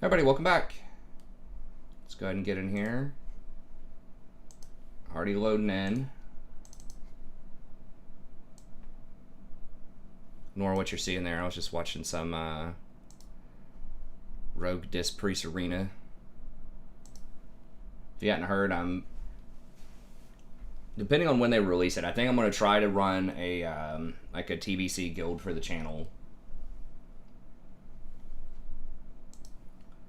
Everybody, welcome back. Let's go ahead and get in here. Already loading in. Ignore what you're seeing there. I was just watching some Rogue Disc Priest Arena. If you hadn't heard, I'm depending on when they release it, I think I'm going to try to run a like a TBC guild for the channel.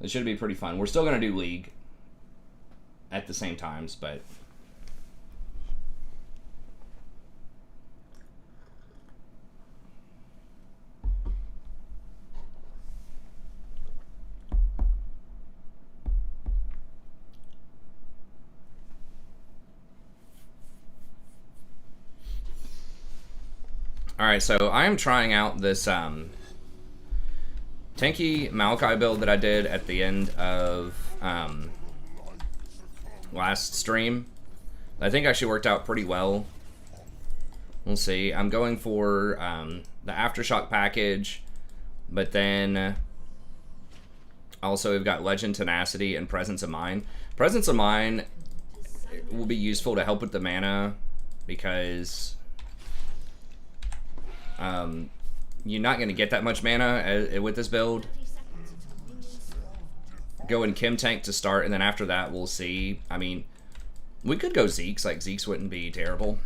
It should be pretty fun. We're still going to do League at the same times, but alright, so I am trying out this tanky Maokai build that I did at the end of last stream. I think actually worked out pretty well. We'll see. I'm going for the Aftershock package, but then also we've got Legend Tenacity and Presence of Mind. Presence of Mind will be useful to help with the mana because you're not going to get that much mana with this build. Go in Chem Tank to start, and then after that we'll see. I mean, we could go Zeke's. Like, Zeke's wouldn't be terrible.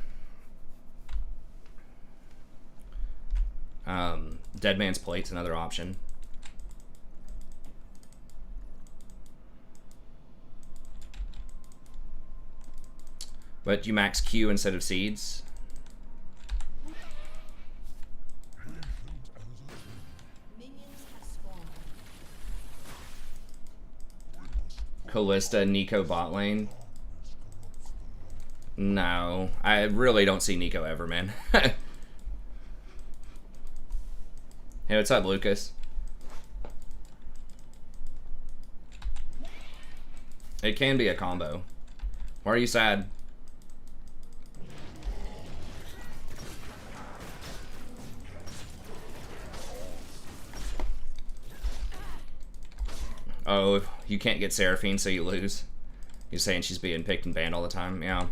Dead Man's Plate's another option. But you max Q instead of Seeds. Kalista, Nico bot lane. No, I really don't see Nico ever, man. Hey, what's up, Lucas? It can be a combo. Why are you sad? Oh, you can't get Seraphine, so you lose. You're saying she's being picked and banned all the time? Yeah.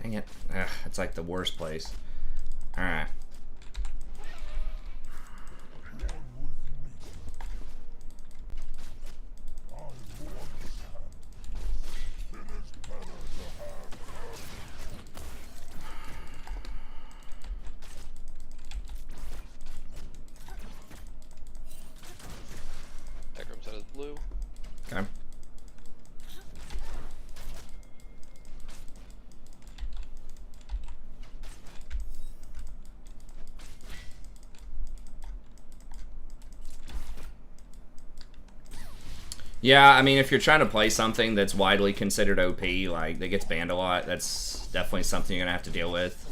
Dang it. Ugh, it's like the worst place. Alright. Tech room set is blue. Okay. Yeah, I mean, if you're trying to play something that's widely considered OP, like, that gets banned a lot, that's definitely something you're gonna have to deal with.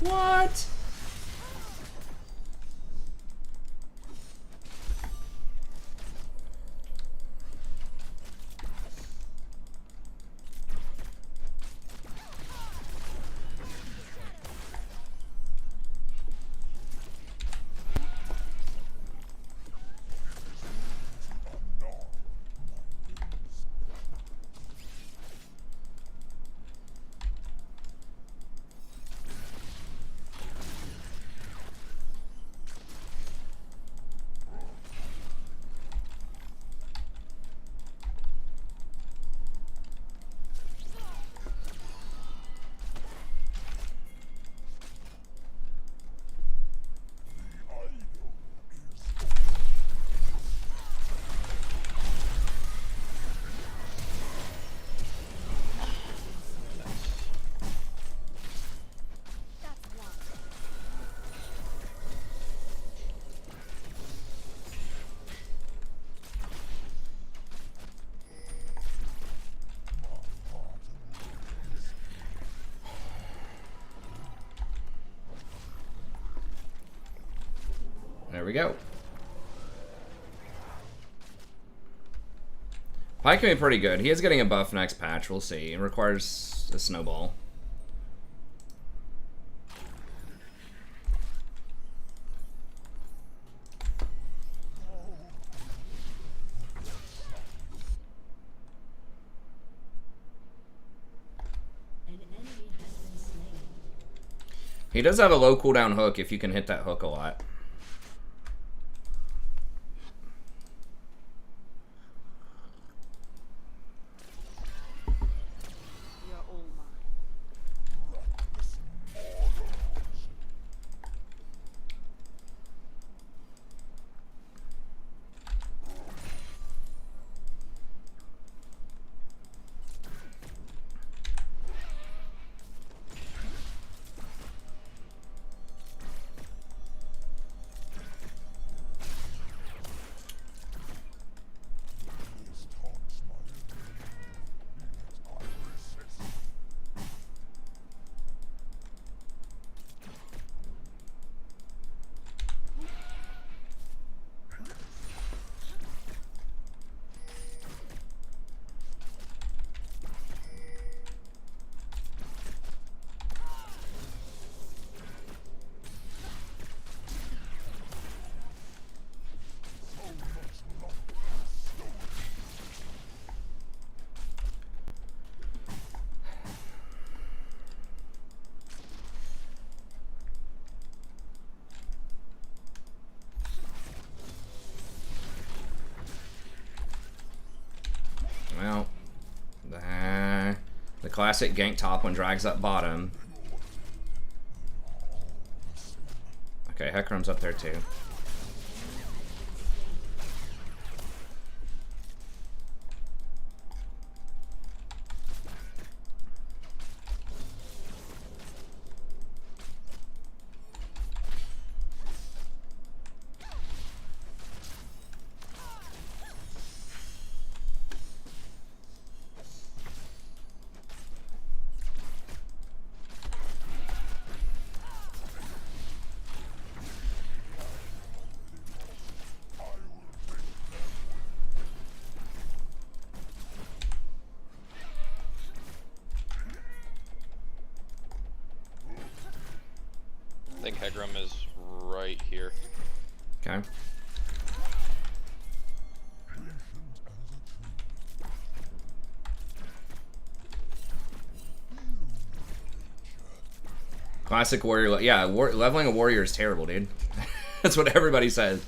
What? There we go. Pike can be pretty good. He is getting a buff next patch. We'll see. It requires a snowball. He does have a low cooldown hook if you can hit that hook a lot. Well, the classic gank top one drags up bottom. Okay, Hecarim's up there too. I think Hecarim is right here. Okay. Classic warrior. Yeah, leveling a warrior is terrible, dude. That's what everybody says.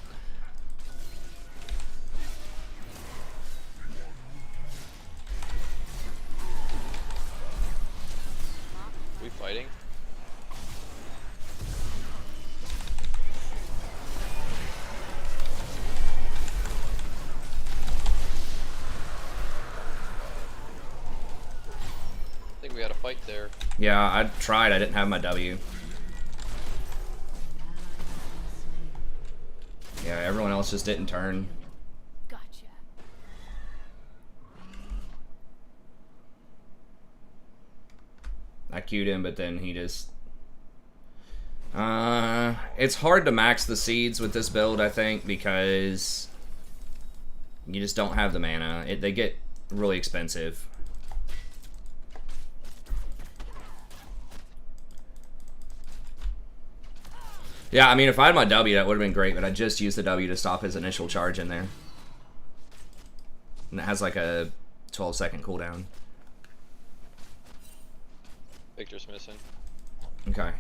We fighting? I think we had a fight there. Yeah, I tried. I didn't have my W. Yeah, everyone else just didn't turn. Gotcha. I queued him, but then he just... it's hard to max the seeds with this build, I think, because you just don't have the mana. They get really expensive. Yeah, I mean, if I had my W, that would have been great, but I just used the W to stop his initial charge in there. And it has like a 12-second cooldown. Victor's missing. Okay.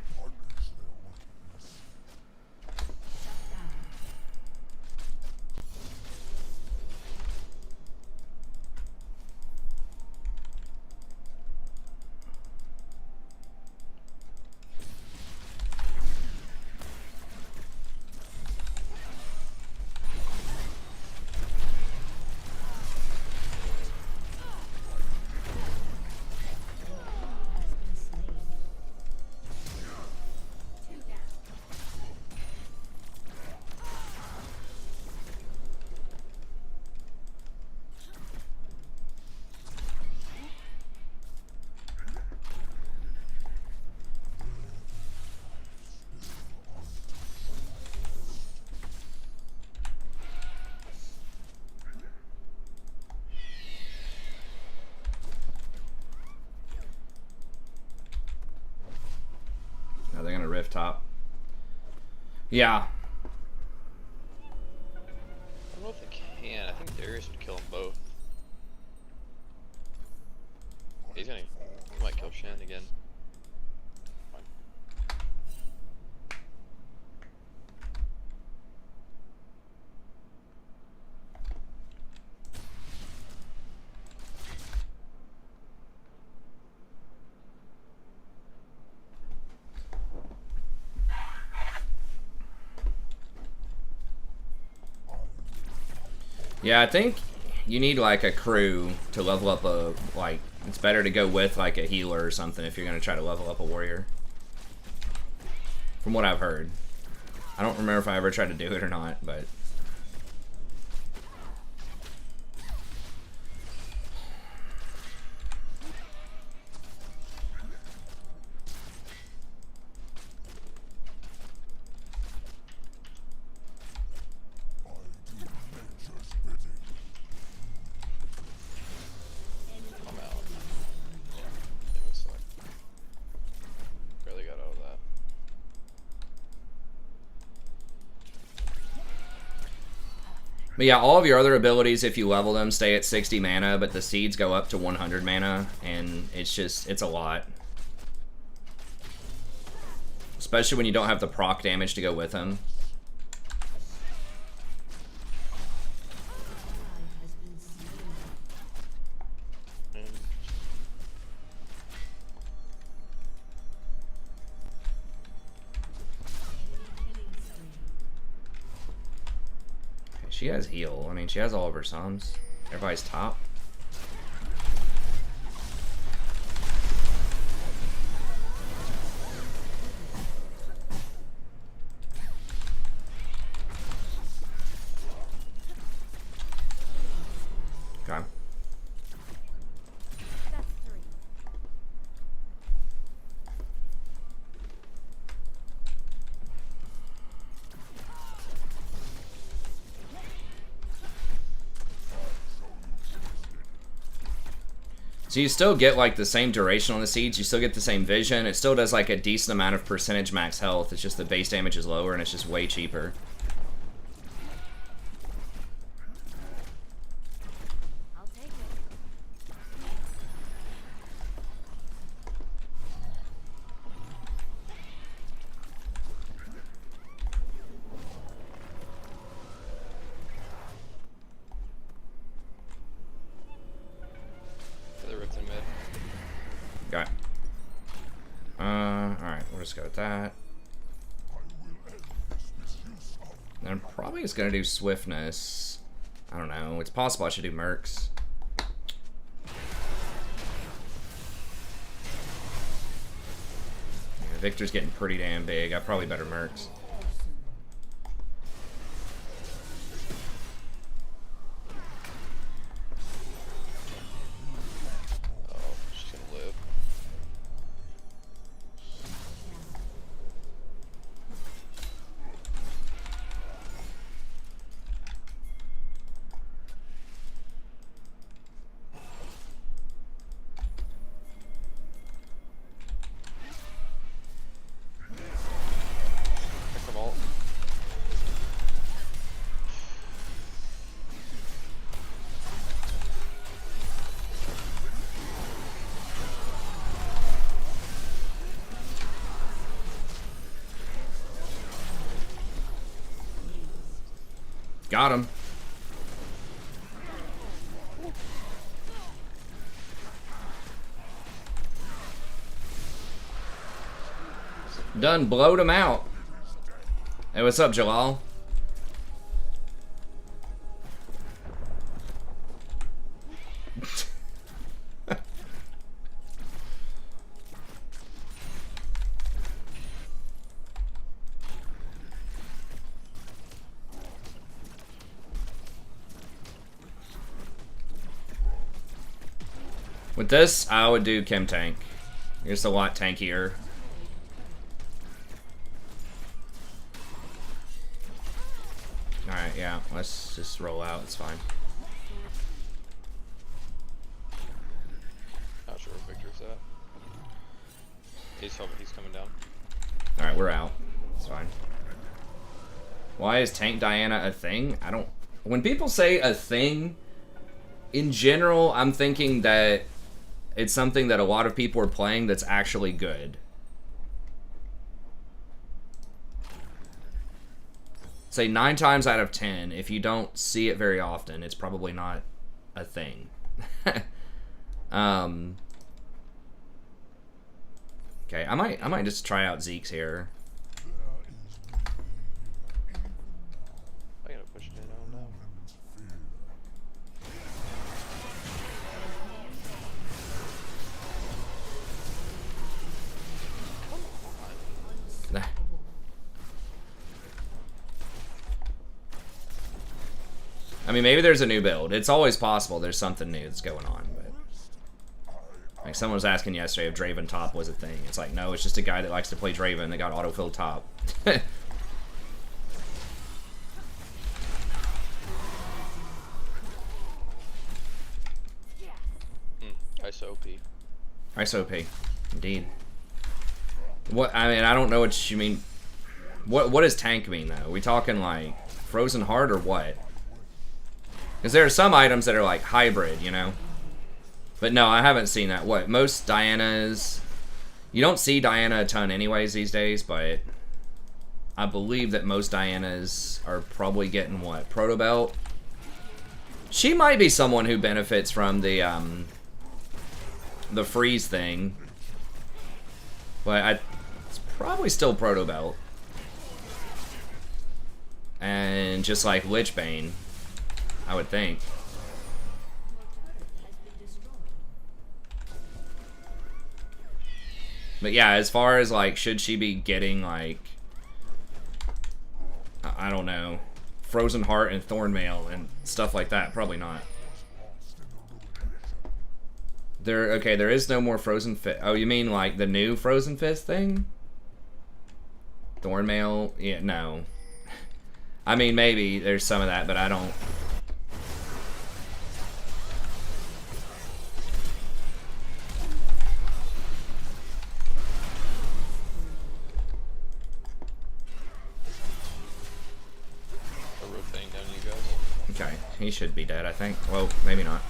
I Yeah. don't know if they can. I think Darius would kill them both. He might kill Shen again. Fine. Yeah, I think you need like a crew to level up a, like, it's better to go with like a healer or something if you're gonna try to level up a warrior. From what I've heard. I don't remember if I ever tried to do it or not, but... I'm out. It looks like. Barely got out of that. But yeah, all of your other abilities, if you level them, stay at 60 mana, but the seeds go up to 100 mana, and it's just, it's a lot. Especially when you don't have the proc damage to go with them. She has heal. I mean, she has all of her sums. Everybody's top. Okay. So you still get like the same duration on the seeds, you still get the same vision, it still does like a decent amount of percentage max health, it's just the base damage is lower and it's just way cheaper. I'll take it. The rift in mid. Got it. Alright, we'll just go with that. And I'm probably just gonna do swiftness. I don't know, it's possible I should do mercs. Yeah, Victor's getting pretty damn big, I probably better mercs. Oh, she's gonna live. Pick them all. Got him. Done blowed him out. Hey, what's up, Jalal? With this, I would do Chem Tank. It's a lot tankier. Alright, yeah, let's just roll out, it's fine. Not sure where Victor's at. He's coming down. Alright, we're out. It's fine. Why is Tank Diana a thing? I don't... When people say a thing, in general, I'm thinking that it's something that a lot of people are playing that's actually good. Say 9 times out of 10, if you don't see it very often, it's probably not a thing. Okay, I might just try out Zeke's here. I gotta push it in, I don't know. Nah. I mean, maybe there's a new build. It's always possible there's something new that's going on, but... Like, someone was asking yesterday if Draven top was a thing. It's like, no, it's just a guy that likes to play Draven that got autofill top. ISO OP. ISO OP. Indeed. What, I mean, I don't know what you mean. What does tank mean, though? Are we talking, like, Frozen Heart or what? Because there are some items that are, like, hybrid, you know? But no, I haven't seen that. What, most Dianas... You don't see Diana a ton anyways these days, but... I believe that most Dianas are probably getting, what, Proto Belt? She might be someone who benefits from the freeze thing. But it's probably still Proto Belt. And just like Lichbane, I would think. But yeah, as far as like, should she be getting like, I don't know, Frozen Heart and Thornmail and stuff like that? Probably not. Okay, there is no more Frozen Fist. Oh, you mean like the new Frozen Fist thing? Thornmail? Yeah, no. I mean, maybe there's some of that, but I don't. Okay, he should be dead, I think. Well, maybe not.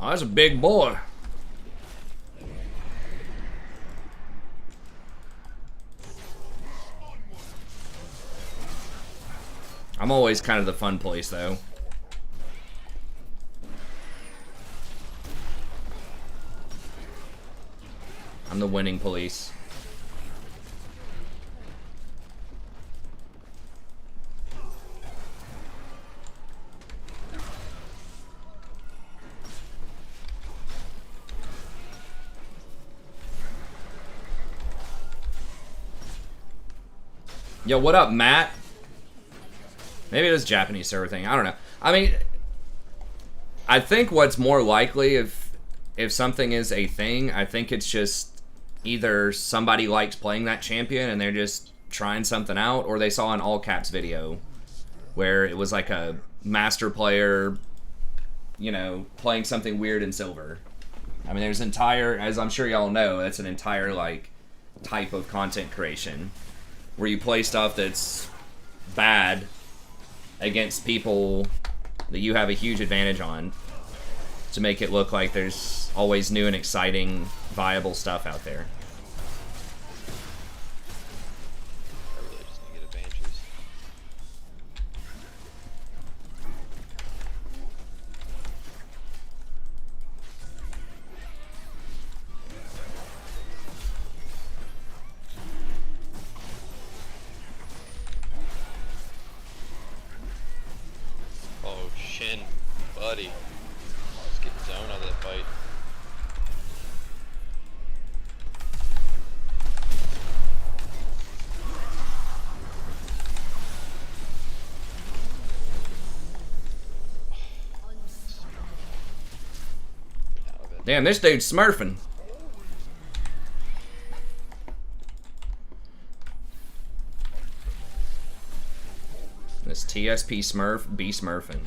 Oh, that's a big boy. I'm always kind of the fun place, though. I'm the winning police. Yo, what up, Matt? Maybe it was a Japanese server thing. I don't know. I mean, I think what's more likely if something is a thing, I think it's just either somebody likes playing that champion and they're just trying something out, or they saw an all caps video where it was like a master player, you know, playing something weird in silver. I mean, there's entire, as I'm sure y'all know, that's an entire like type of content creation where you play stuff that's bad against people that you have a huge advantage on to make it look like there's always new and exciting, viable stuff out there. I really just need to get advantages. Oh, Shin, buddy. Let's get zone out of that fight. Damn, this dude's smurfing. This TSP Smurf be smurfing.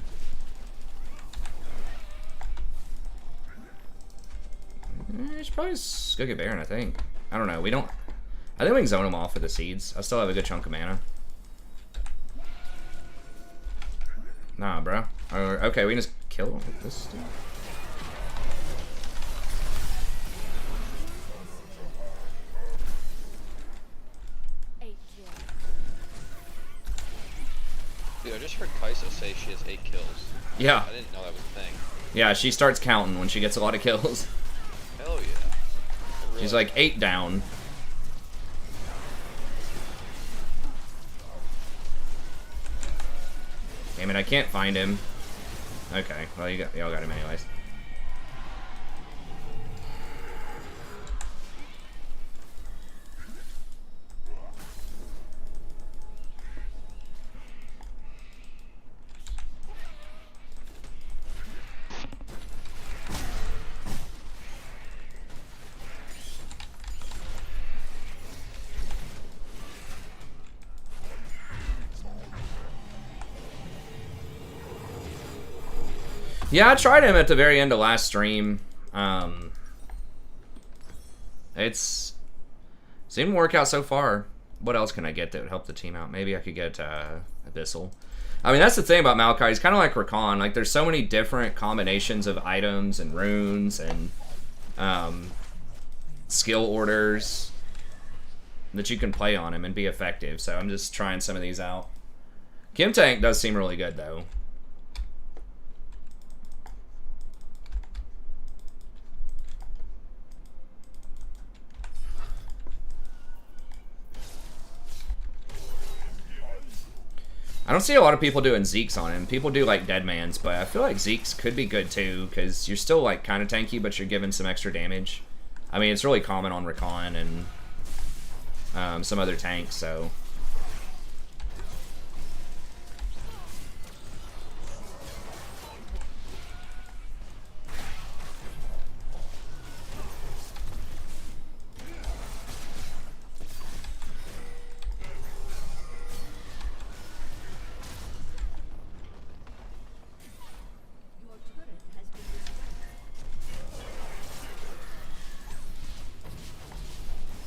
I should probably go get Baron, I think. I don't know. We don't. I think we can zone him off with the seeds. I still have a good chunk of mana. Nah, bro. Okay, we can just kill him with this dude. Dude, I just heard Kaisa say she has 8 kills. Yeah. I didn't know that was a thing. Yeah, she starts counting when she gets a lot of kills. Hell yeah. Really? She's like 8 down. Damn it, I can't find him. Okay, well y'all got him anyways. Yeah, I tried him at the very end of last stream. It's seemed to work out so far. What else can I get that would help the team out? Maybe I could get Abyssal. I mean, that's the thing about Maokai. He's kind of like Rakan. Like, there's so many different combinations of items and runes and skill orders that you can play on him and be effective. So I'm just trying some of these out. Kim Tank does seem really good, though. I don't see a lot of people doing Zeke's on him. People do like Deadman's, but I feel like Zeke's could be good too, because you're still like kind of tanky, but you're giving some extra damage. I mean, it's really common on Rakan and some other tanks, so.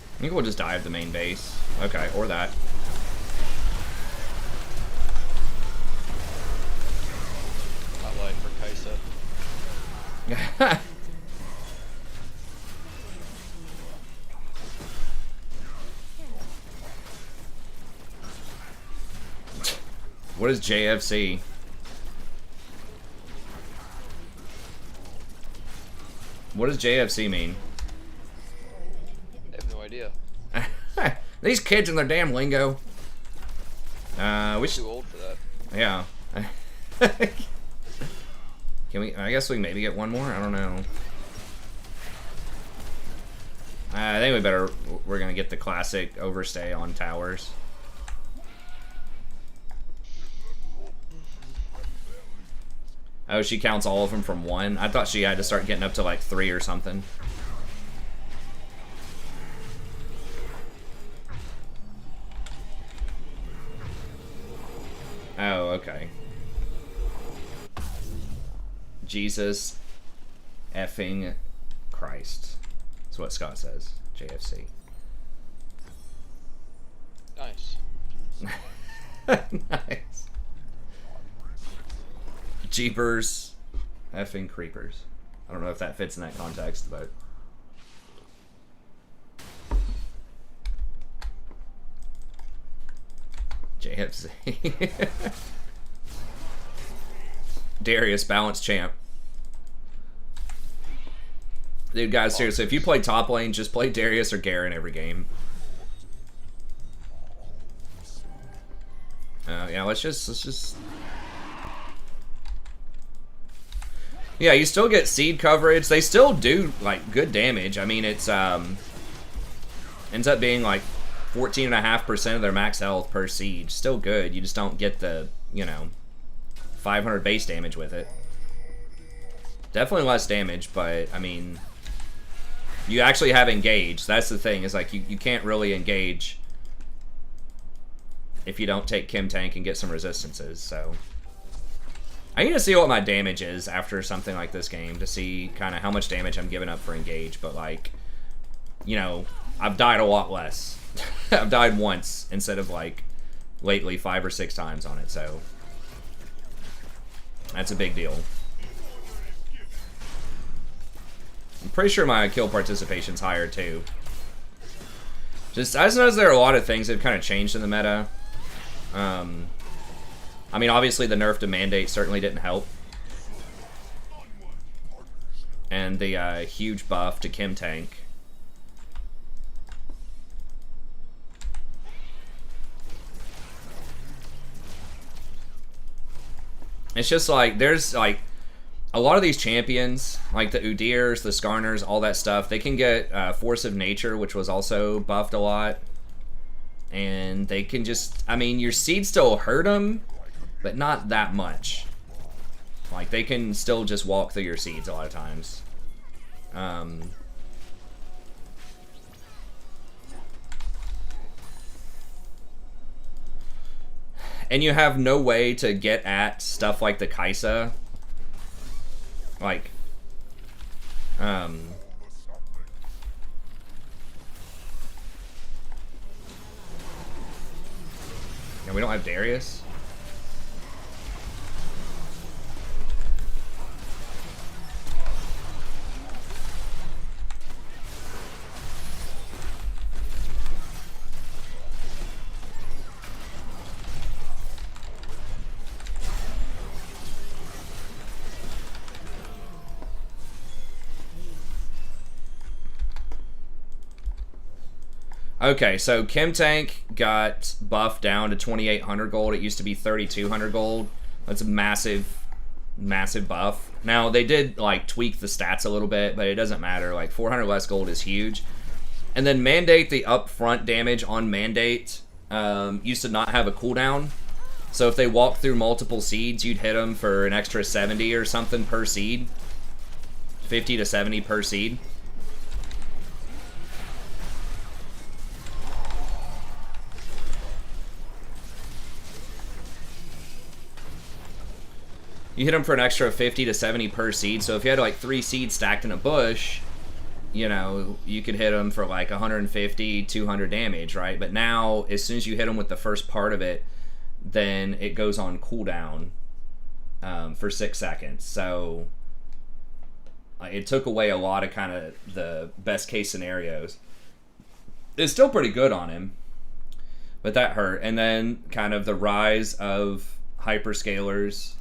I think we'll just die at the main base. Okay, or that. Hot light for Kaisa. What is JFC? What does JFC mean? Idea. These kids and their damn lingo. We should. Too old for that. Yeah. Can we? I guess we can maybe get one more. I don't know. I think we better. We're gonna get the classic overstay on towers. Oh, she counts all of them from 1. I thought she had to start getting up to like 3 or something. Oh, okay. Jesus effing Christ. That's what Scott says. JFC. Nice. Nice. Jeepers effing creepers. I don't know if that fits in that context, but... JFC. Darius, balance champ. Dude, guys, seriously, if you play top lane, just play Darius or Garen every game. Yeah, let's just... Yeah, you still get seed coverage. They still do, like, good damage. I mean, it's, ends up being, like, 14.5% of their max health per siege. Still good. You just don't get the, you know, 500 base damage with it. Definitely less damage, but, I mean, you actually have engage. That's the thing, is like, you can't really engage if you don't take Kim Tank and get some resistances, so. I need to see what my damage is after something like this game to see kind of how much damage I'm giving up for engage, but like, you know, I've died a lot less. I've died once instead of like lately 5 or 6 times on it, so that's a big deal. I'm pretty sure my kill participation's higher too. I just noticed there are a lot of things that have kind of changed in the meta. I mean, obviously the nerf to mandate certainly didn't help. And the huge buff to Kim Tank. It's just like, there's like, a lot of these champions, like the Udyrs, the Skarners, all that stuff, they can get Force of Nature, which was also buffed a lot. And they can just, I mean, your seed still hurt them, but not that much. Like, they can still just walk through your seeds a lot of times. And you have no way to get at stuff like the Kaisa. Like, yeah, we don't have Darius. Okay, so Kim Tank got buffed down to 2,800 gold. It used to be 3,200 gold. That's a massive, massive buff. Now, they did, like, tweak the stats a little bit, but it doesn't matter. Like, 400 less gold is huge. And then Mandate, the upfront damage on Mandate, used to not have a cooldown. So if they walked through multiple seeds, you'd hit them for an extra 70 or something per seed. 50 to 70 per seed. You hit them for an extra 50 to 70 per seed. So if you had like 3 seeds stacked in a bush, you know, you could hit them for like 150, 200 damage, right? But now, as soon as you hit them with the first part of it, then it goes on cooldown for 6 seconds. So it took away a lot of kind of the best case scenarios. It's still pretty good on him, but that hurt. And then kind of the rise of hyperscalers.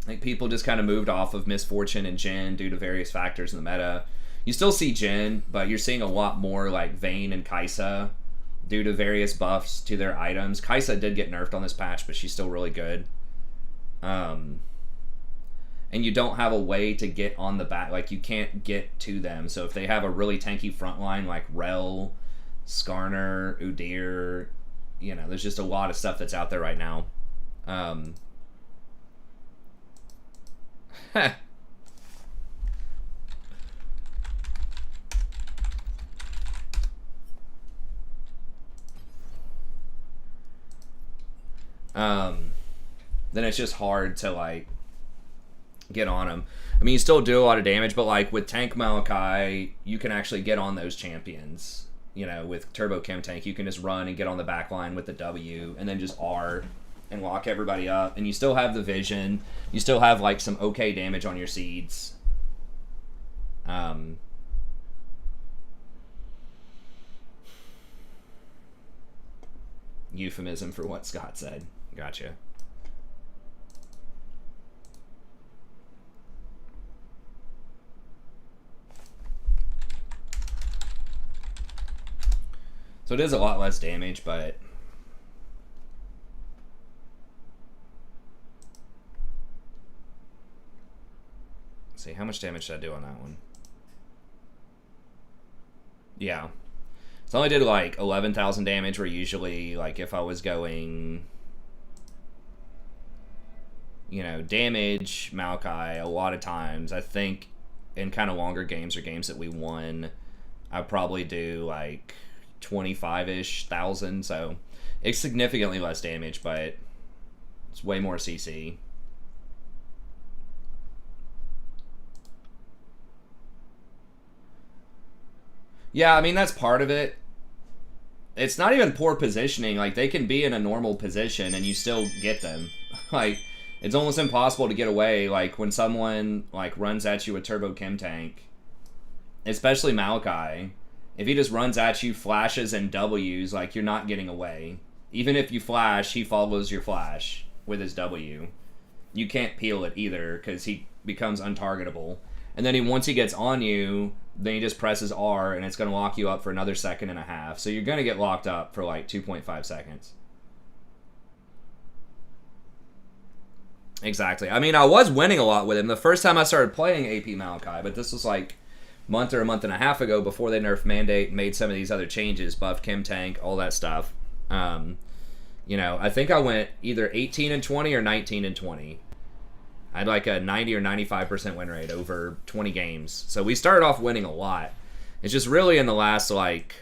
Like, people just kind of moved off of Misfortune and Jhin due to various factors in the meta. You still see Jhin, but you're seeing a lot more like Vayne and Kaisa due to various buffs to their items. Kaisa did get nerfed on this patch, but she's still really good. And you don't have a way to get on the back. Like, you can't get to them. So if they have a really tanky front line like Rel, Skarner, Udyr, you know, there's just a lot of stuff that's out there right now. Then it's just hard to like get on them. I mean, you still do a lot of damage, but like with Tank Malachi, you can actually get on those champions. You know, with Turbo Kim Tank, you can just run and get on the back line with the W, and then just R and lock everybody up, and you still have the vision. You still have like some okay damage on your seeds. Euphemism for what Scott said. Gotcha. So it is a lot less damage, but let's see, how much damage did I do on that one? Yeah. So I only did like 11,000 damage, where usually, like, if I was going, you know, damage Maokai a lot of times. I think in kind of longer games or games that we won, I probably do like 25-ish thousand. So it's significantly less damage, but it's way more CC. Yeah, I mean, that's part of it. It's not even poor positioning. Like, they can be in a normal position and you still get them. Like, it's almost impossible to get away. Like, when someone, like, runs at you with Turbo Chem Tank, especially Maokai, if he just runs at you, flashes, and Ws, like, you're not getting away. Even if you flash, he follows your flash with his W. You can't peel it either, because he becomes untargetable. And then once he gets on you, then he just presses R, and it's going to lock you up for another 1.5 seconds. So you're going to get locked up for like 2.5 seconds. Exactly. I mean, I was winning a lot with him the first time I started playing AP Maokai, but this was like a month or a month and a half ago before they nerfed Mandate and made some of these other changes, buffed Chem Tank, all that stuff. You know, I think I went either 18-20 or 19-20. I had like a 90 or 95% win rate over 20 games. So we started off winning a lot. It's just really in the last like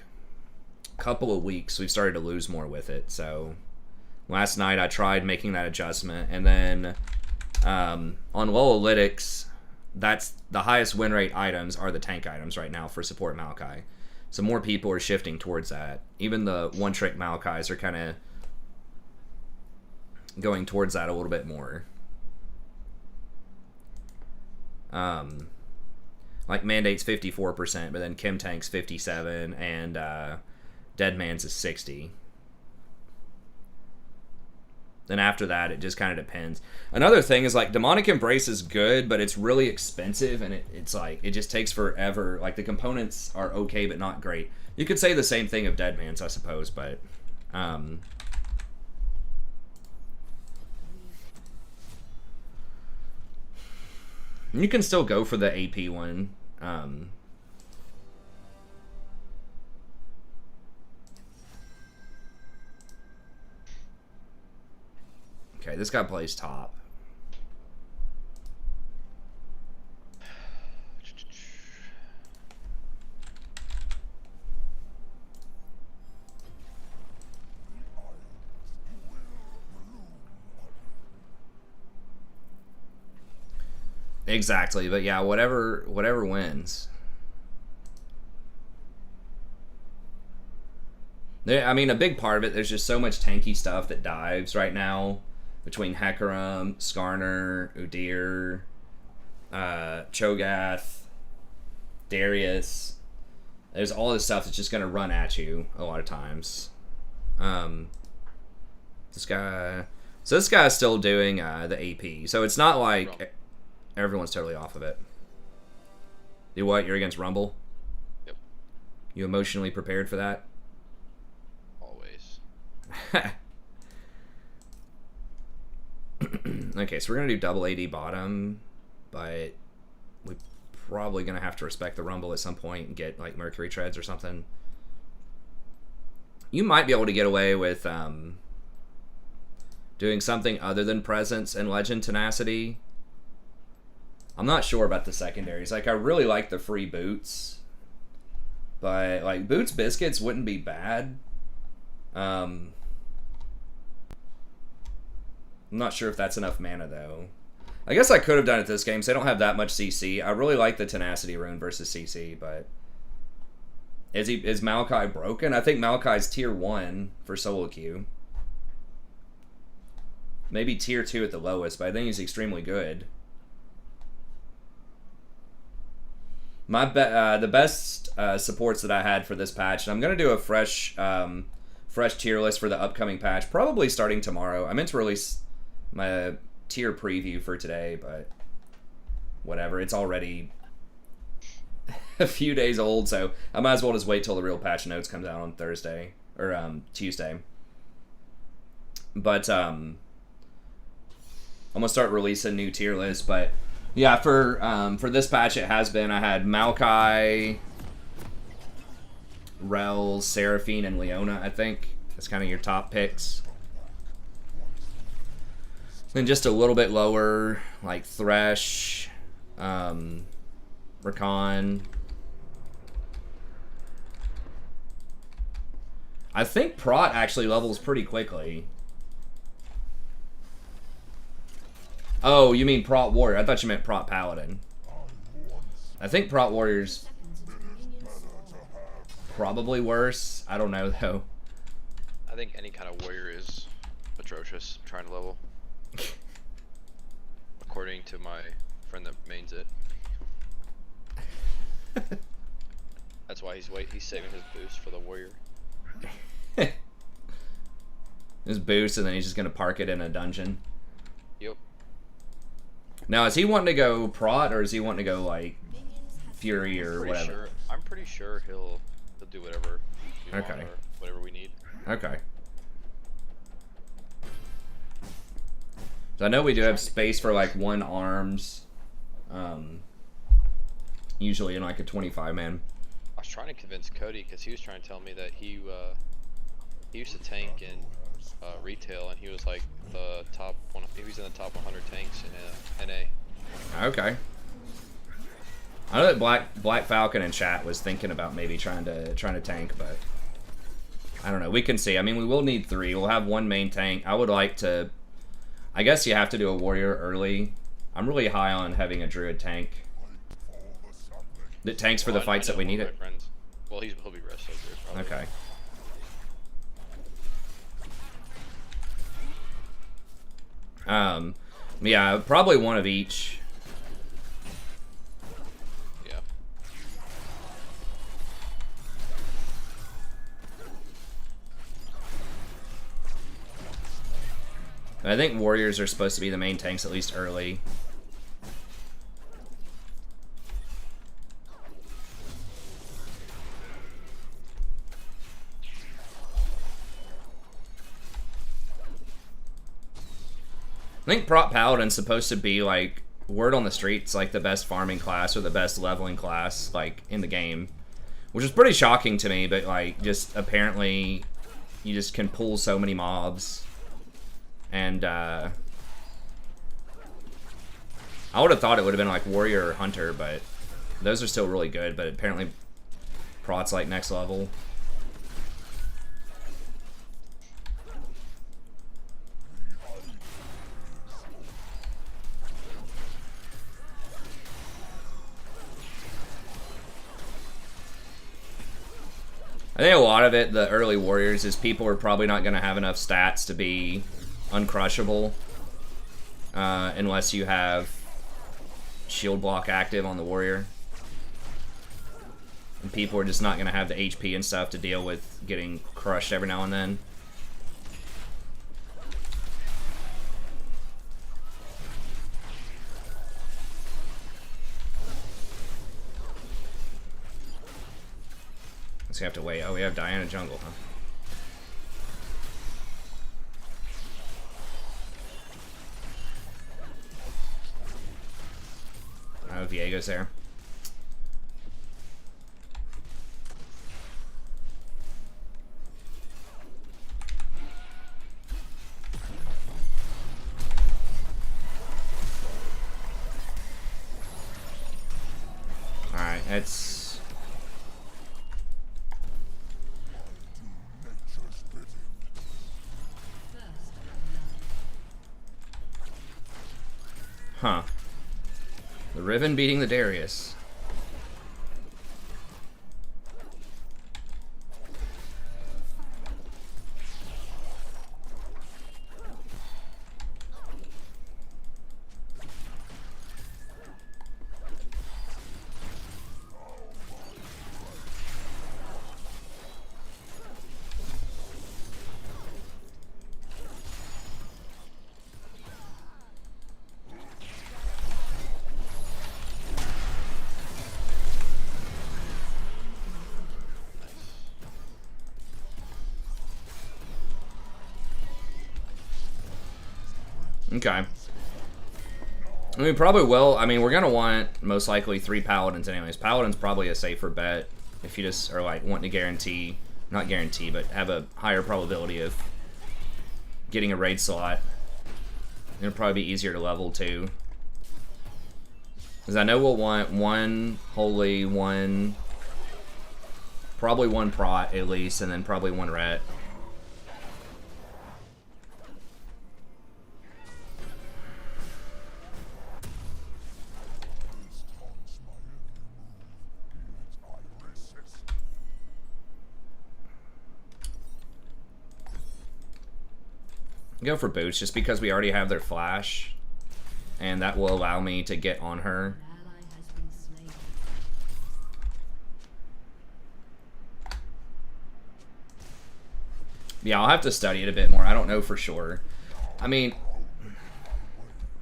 couple of weeks we've started to lose more with it. So last night I tried making that adjustment, and then on Lolalytics, that's the highest win rate items are the tank items right now for support Maokai. So more people are shifting towards that. Even the one-trick Maokais are kind of going towards that a little bit more. Like Mandate's 54%, but then Chem Tank's 57%, and Deadman's is 60%. Then after that, it just kind of depends. Another thing is, like, Demonic Embrace is good, but it's really expensive, and it's like, it just takes forever. Like, the components are okay, but not great. You could say the same thing of Deadman's, I suppose, but you can still go for the AP one. Okay, this guy plays top. Exactly, but yeah, whatever wins. I mean, a big part of it, there's just so much tanky stuff that dives right now between Hecarim, Skarner, Udyr, Cho'Gath, Darius. There's all this stuff that's just going to run at you a lot of times. This guy... So this guy's still doing the AP. So it's not like everyone's totally off of it. Do what? You're against Rumble? Yep. You emotionally prepared for that? Always. Okay, so we're going to do double AD bottom, but we're probably going to have to respect the Rumble at some point and get, like, Mercury Treads or something. You might be able to get away with doing something other than Presence and Legend Tenacity. I'm not sure about the secondaries. Like, I really like the free boots, but, like, Boots Biscuits wouldn't be bad. I'm not sure if that's enough mana, though. I guess I could have done it this game, because they don't have that much CC. I really like the Tenacity rune versus CC, but... Is Maokai broken? I think Maokai's tier 1 for solo queue. Maybe tier 2 at the lowest, but I think he's extremely good. The best supports that I had for this patch, and I'm going to do a fresh tier list for the upcoming patch, probably starting tomorrow. I meant to release my tier preview for today, but whatever. It's already a few days old, so I might as well just wait till the real patch notes comes out on Thursday, or Tuesday. But I'm going to start releasing new tier lists, but yeah, for this patch it has been, I had Maokai, Rel, Seraphine, and Leona, I think. That's kind of your top picks. Then just a little bit lower, like Thresh, Rakan. I think Prot actually levels pretty quickly. Oh, you mean Prot Warrior? I thought you meant Prot Paladin. I think Prot Warrior's probably worse. I don't know though. I think any kind of warrior is atrocious trying to level. According to my friend that mains it. That's why he's saving his boost for the warrior. His boost, and then he's just gonna park it in a dungeon. Yep. Now, is he wanting to go Prot, or is he wanting to go like Fury or whatever? I'm pretty sure he'll do whatever we want Okay. or whatever we need. Okay. So I know we do have space for like one arms, usually in like a 25-man. I was trying to convince Cody because he was trying to tell me that he used to tank in retail, and he was like the top one. He was in the top 100 tanks in NA. Okay. I know that Black Falcon in chat was thinking about maybe trying to tank, but I don't know. We can see. I mean, we will need 3. We'll have 1 main tank. I would like to. I guess you have to do a warrior early. I'm really high on having a druid tank. That tanks for the fights that we need it. Friends. Well, he'll be rest over probably. Okay. Yeah, probably one of each. Yeah. I think warriors are supposed to be the main tanks at least early. I think Prot Paladin's supposed to be like word on the streets, like the best farming class or the best leveling class like in the game, which is pretty shocking to me. But like, just apparently, you just can pull so many mobs, and I would have thought it would have been like warrior or hunter, but those are still really good. But apparently, Prot's like next level. I think a lot of it, the early warriors, is people are probably not going to have enough stats to be uncrushable unless you have shield block active on the warrior. And people are just not going to have the HP and stuff to deal with getting crushed every now and then. So you have to wait. Oh, we have Diana Jungle, huh? Oh, Viego's there. Alright, it's... Huh. The Riven beating the Darius. Okay. I mean, probably will. I mean, we're going to want most likely 3 Paladins anyways. Paladin's probably a safer bet if you just are like wanting to guarantee, not guarantee, but have a higher probability of getting a raid slot. It'll probably be easier to level too. Because I know we'll want one holy, one... Probably one prot at least, and then probably one ret. Go for boots just because we already have their flash, and that will allow me to get on her. Yeah, I'll have to study it a bit more. I don't know for sure. I mean,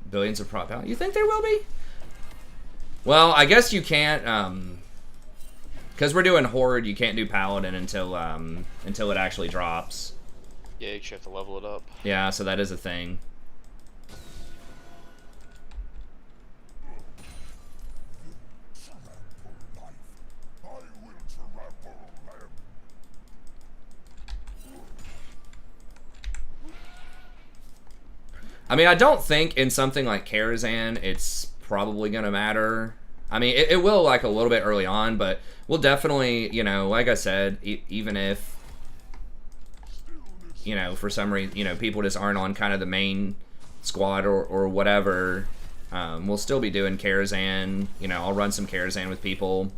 billions of prop out. You think there will be? Well, I guess you can't, because we're doing Horde, you can't do Paladin until it actually drops. Yeah, you have to level it up. Yeah, so that is a thing. I mean, I don't think in something like Karazhan it's probably going to matter. I mean, it will like a little bit early on, but we'll definitely, you know, like I said, even if, you know, for some reason, you know, people just aren't on kind of the main squad or whatever, we'll still be doing Karazhan. You know, I'll run some Karazhan with people,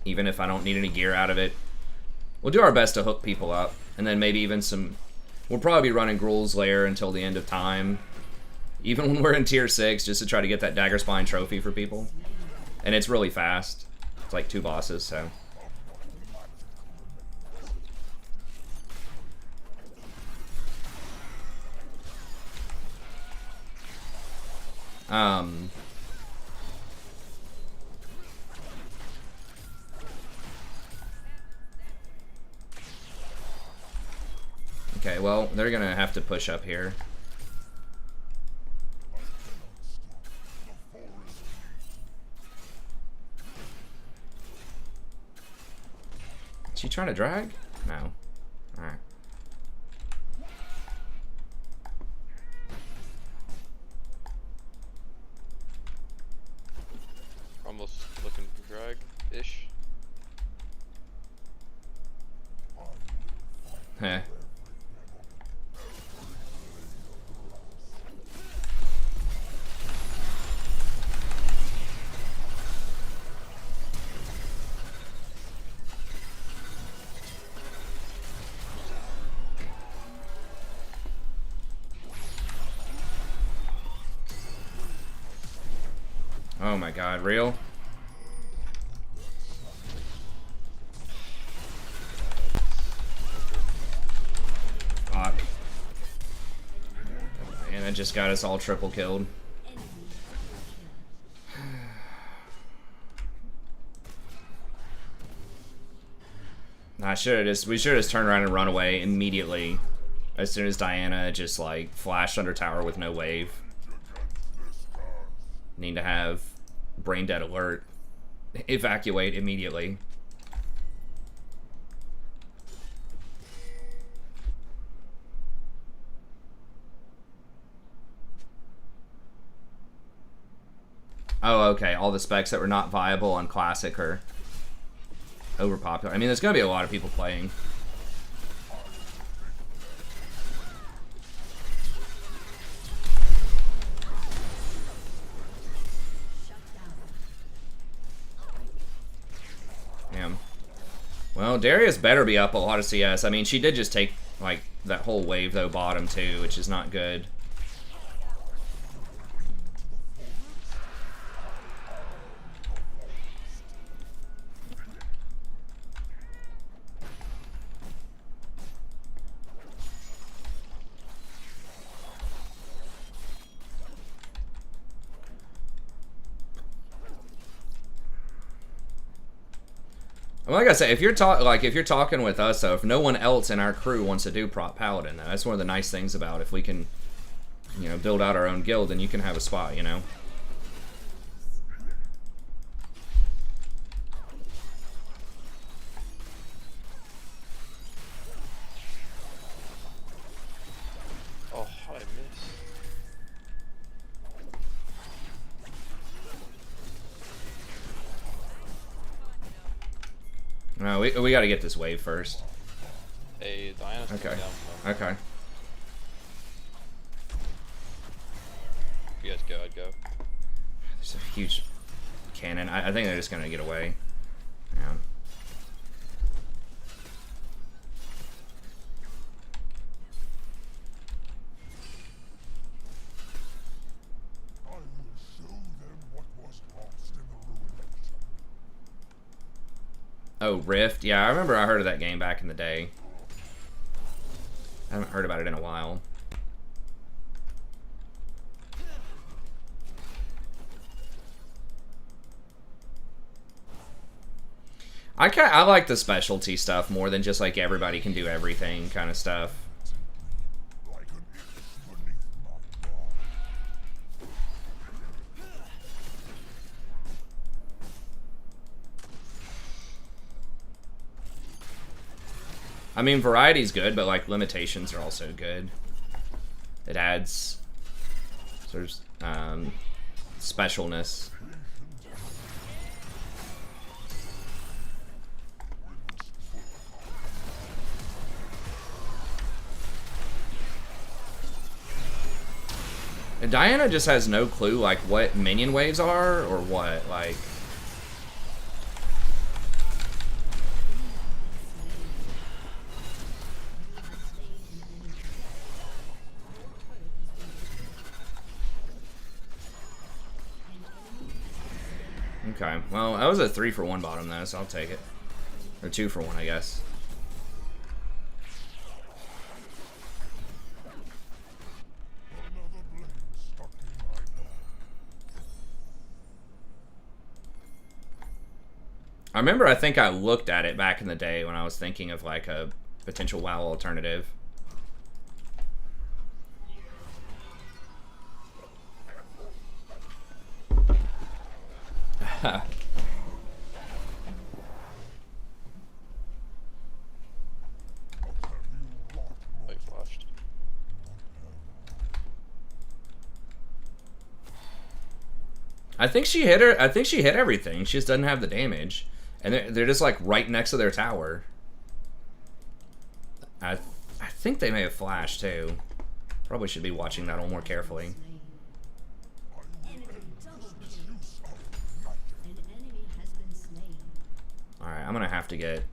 even if I don't need any gear out of it. We'll do our best to hook people up, and then maybe even some... We'll probably be running Gruul's Lair until the end of time, even when we're in tier 6, just to try to get that Dagger Spine trophy for people. And it's really fast. It's like 2 bosses, so... Okay, well, they're gonna have to push up here. Is she trying to drag? No. Alright. Almost looking for drag-ish. Heh. Oh my god, real? Fuck. And it just got us all triple killed. We should have just turned around and run away immediately as soon as Diana just like flashed under tower with no wave. Need to have brain dead alert. Evacuate immediately. Oh, okay. All the specs that were not viable on Classic are overpopular. I mean, there's going to be a lot of people playing. Damn. Well, Darius better be up a lot of CS. I mean, she did just take, like, that whole wave, though, bottom, too, which is not good. Like I said, if you're talking with us, though, if no one else in our crew wants to do prop paladin, though, that's one of the nice things about if we can, you know, build out our own guild, then you can have a spot, you know. Oh, how did I miss? No, we got to get this wave first. Hey, Diana's Okay. coming down. So Okay. if you guys go, I'd go. There's a huge cannon. I think they're just gonna get away. Yeah. I will show them what was lost in the ruination. Oh, Rift. Yeah, I remember I heard of that game back in the day. I haven't heard about it in a while. I like the specialty stuff more than just like everybody can do everything kind of stuff. Like an inch beneath my paw. I mean, variety's good, but like limitations are also good. It adds sort of specialness. And Diana just has no clue like what minion waves are or what like. Okay, well, that was a 3-for-1 bottom though, so I'll take it. Or 2-for-1, I guess. Another blade stuck in my paw. I remember I think I looked at it back in the day when I was thinking of like a potential WoW alternative. Wait, flushed. I think she hit her. I think she hit everything. She just doesn't have the damage, and they're just like right next to their tower. I think they may have flashed too. Probably should be watching that a little more carefully. All right, I'm gonna have to get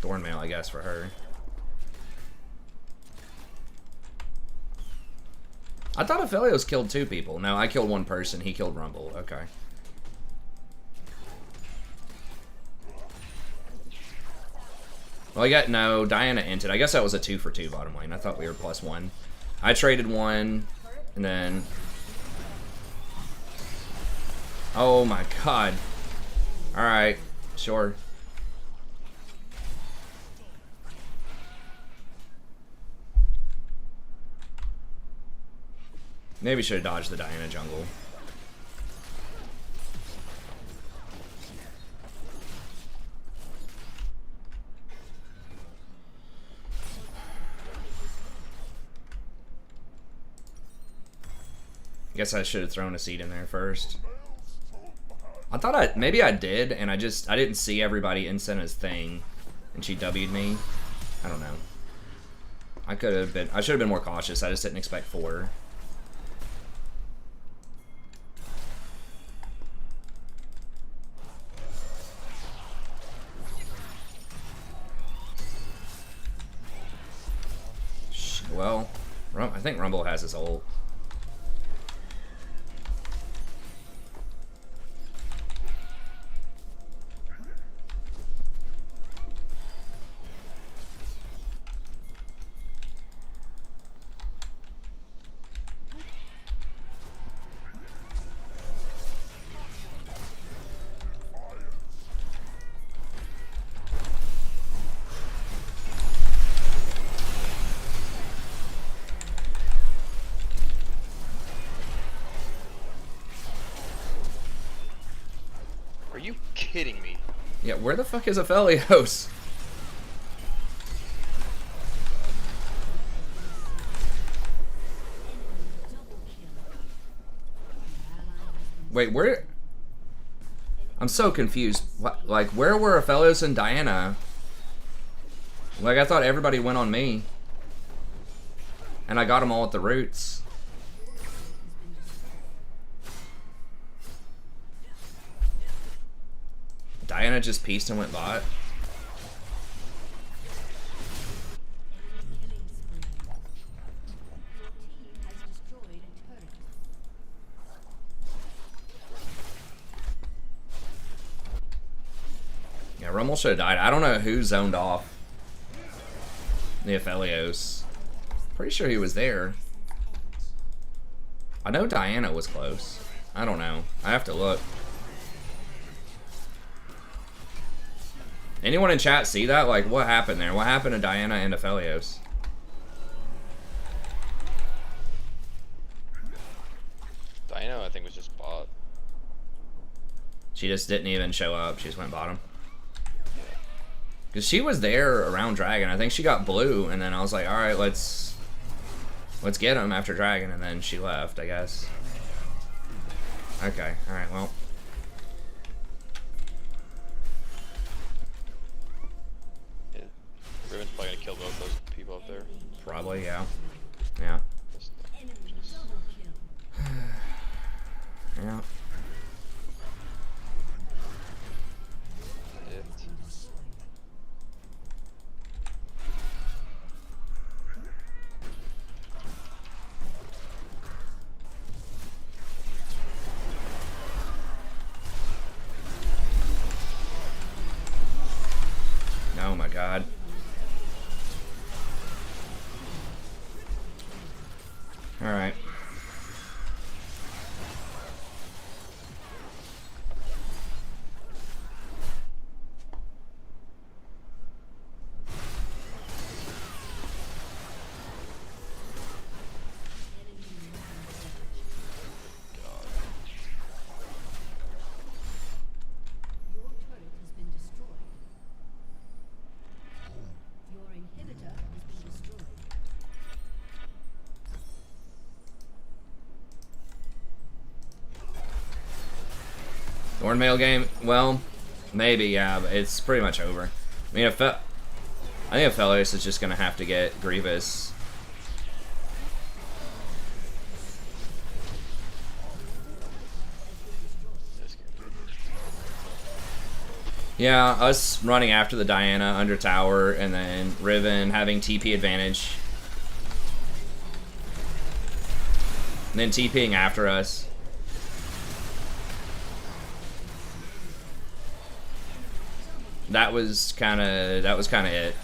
Thornmail, I guess, for her. I thought Aphelios killed 2 people. No, I killed 1 person. He killed Rumble. Okay. Well, I got no. Diana entered. I guess that was a 2-for-2 bottom lane. I thought we were +1. I traded 1, and then. Oh my god. All right, sure. Maybe should have dodged the Diana jungle. Guess I should have thrown a seed in there first. I thought maybe I did, and I didn't see everybody in Senna's thing, and she W'd me. I don't know. I should have been more cautious. I just didn't expect 4. Well, I think Rumble has his ult. Are you kidding me? Yeah, where the fuck is Aphelios? Wait, where? I'm so confused. What, like, where were Aphelios and Diana? Like, I thought everybody went on me. And I got them all at the roots. Diana just pieced and went bot. Yeah, Rummel should have died. I don't know who zoned off the Aphelios. Pretty sure he was there. I know Diana was close. I don't know. I have to look. Anyone in chat see that? Like, what happened there? What happened to Diana and Aphelios? Diana, I think, was just bot. She just didn't even show up. She just went bottom. Because she was there around Dragon. I think she got blue, and then I was like, alright, let's get him after Dragon, and then she left, I guess. Okay, alright, well. Yeah. Riven's probably gonna kill both those people up there. Probably, yeah. Yeah. Yeah. Oh my god. Alright. Thornmail game? Well, maybe, yeah, but it's pretty much over. I mean, I think Aphelios is just gonna have to get Grievous. Yeah, us running after the Diana under tower, and then Riven having TP advantage. And then TPing after us. That was kind of it. It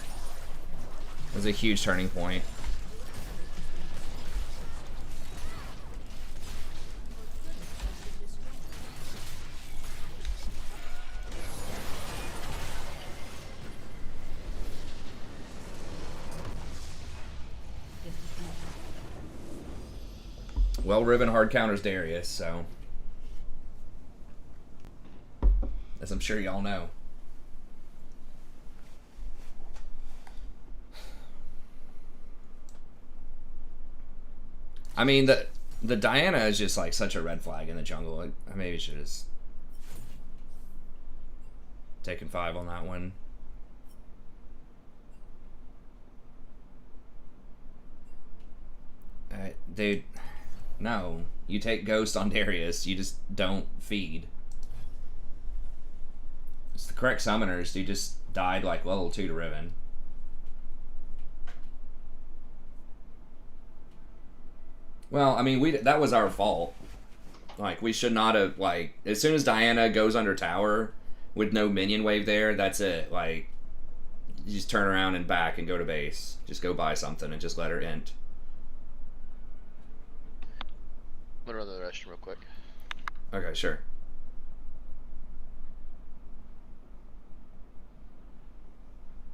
was a huge turning point. Well, Riven hard counters Darius, so as I'm sure y'all know. I mean, the Diana is just like such a red flag in the jungle. I maybe should have just taken 5 on that one. Dude, no. You take Ghost on Darius, you just don't feed. It's the correct summoners. You just died like level 2 to Riven. Well, I mean, that was our fault. Like, we should not have, like, as soon as Diana goes under tower with no minion wave there, that's it. Like, you just turn around and back and go to base. Just go buy something and just let her int. I'm gonna run to the restroom real quick. Okay, sure.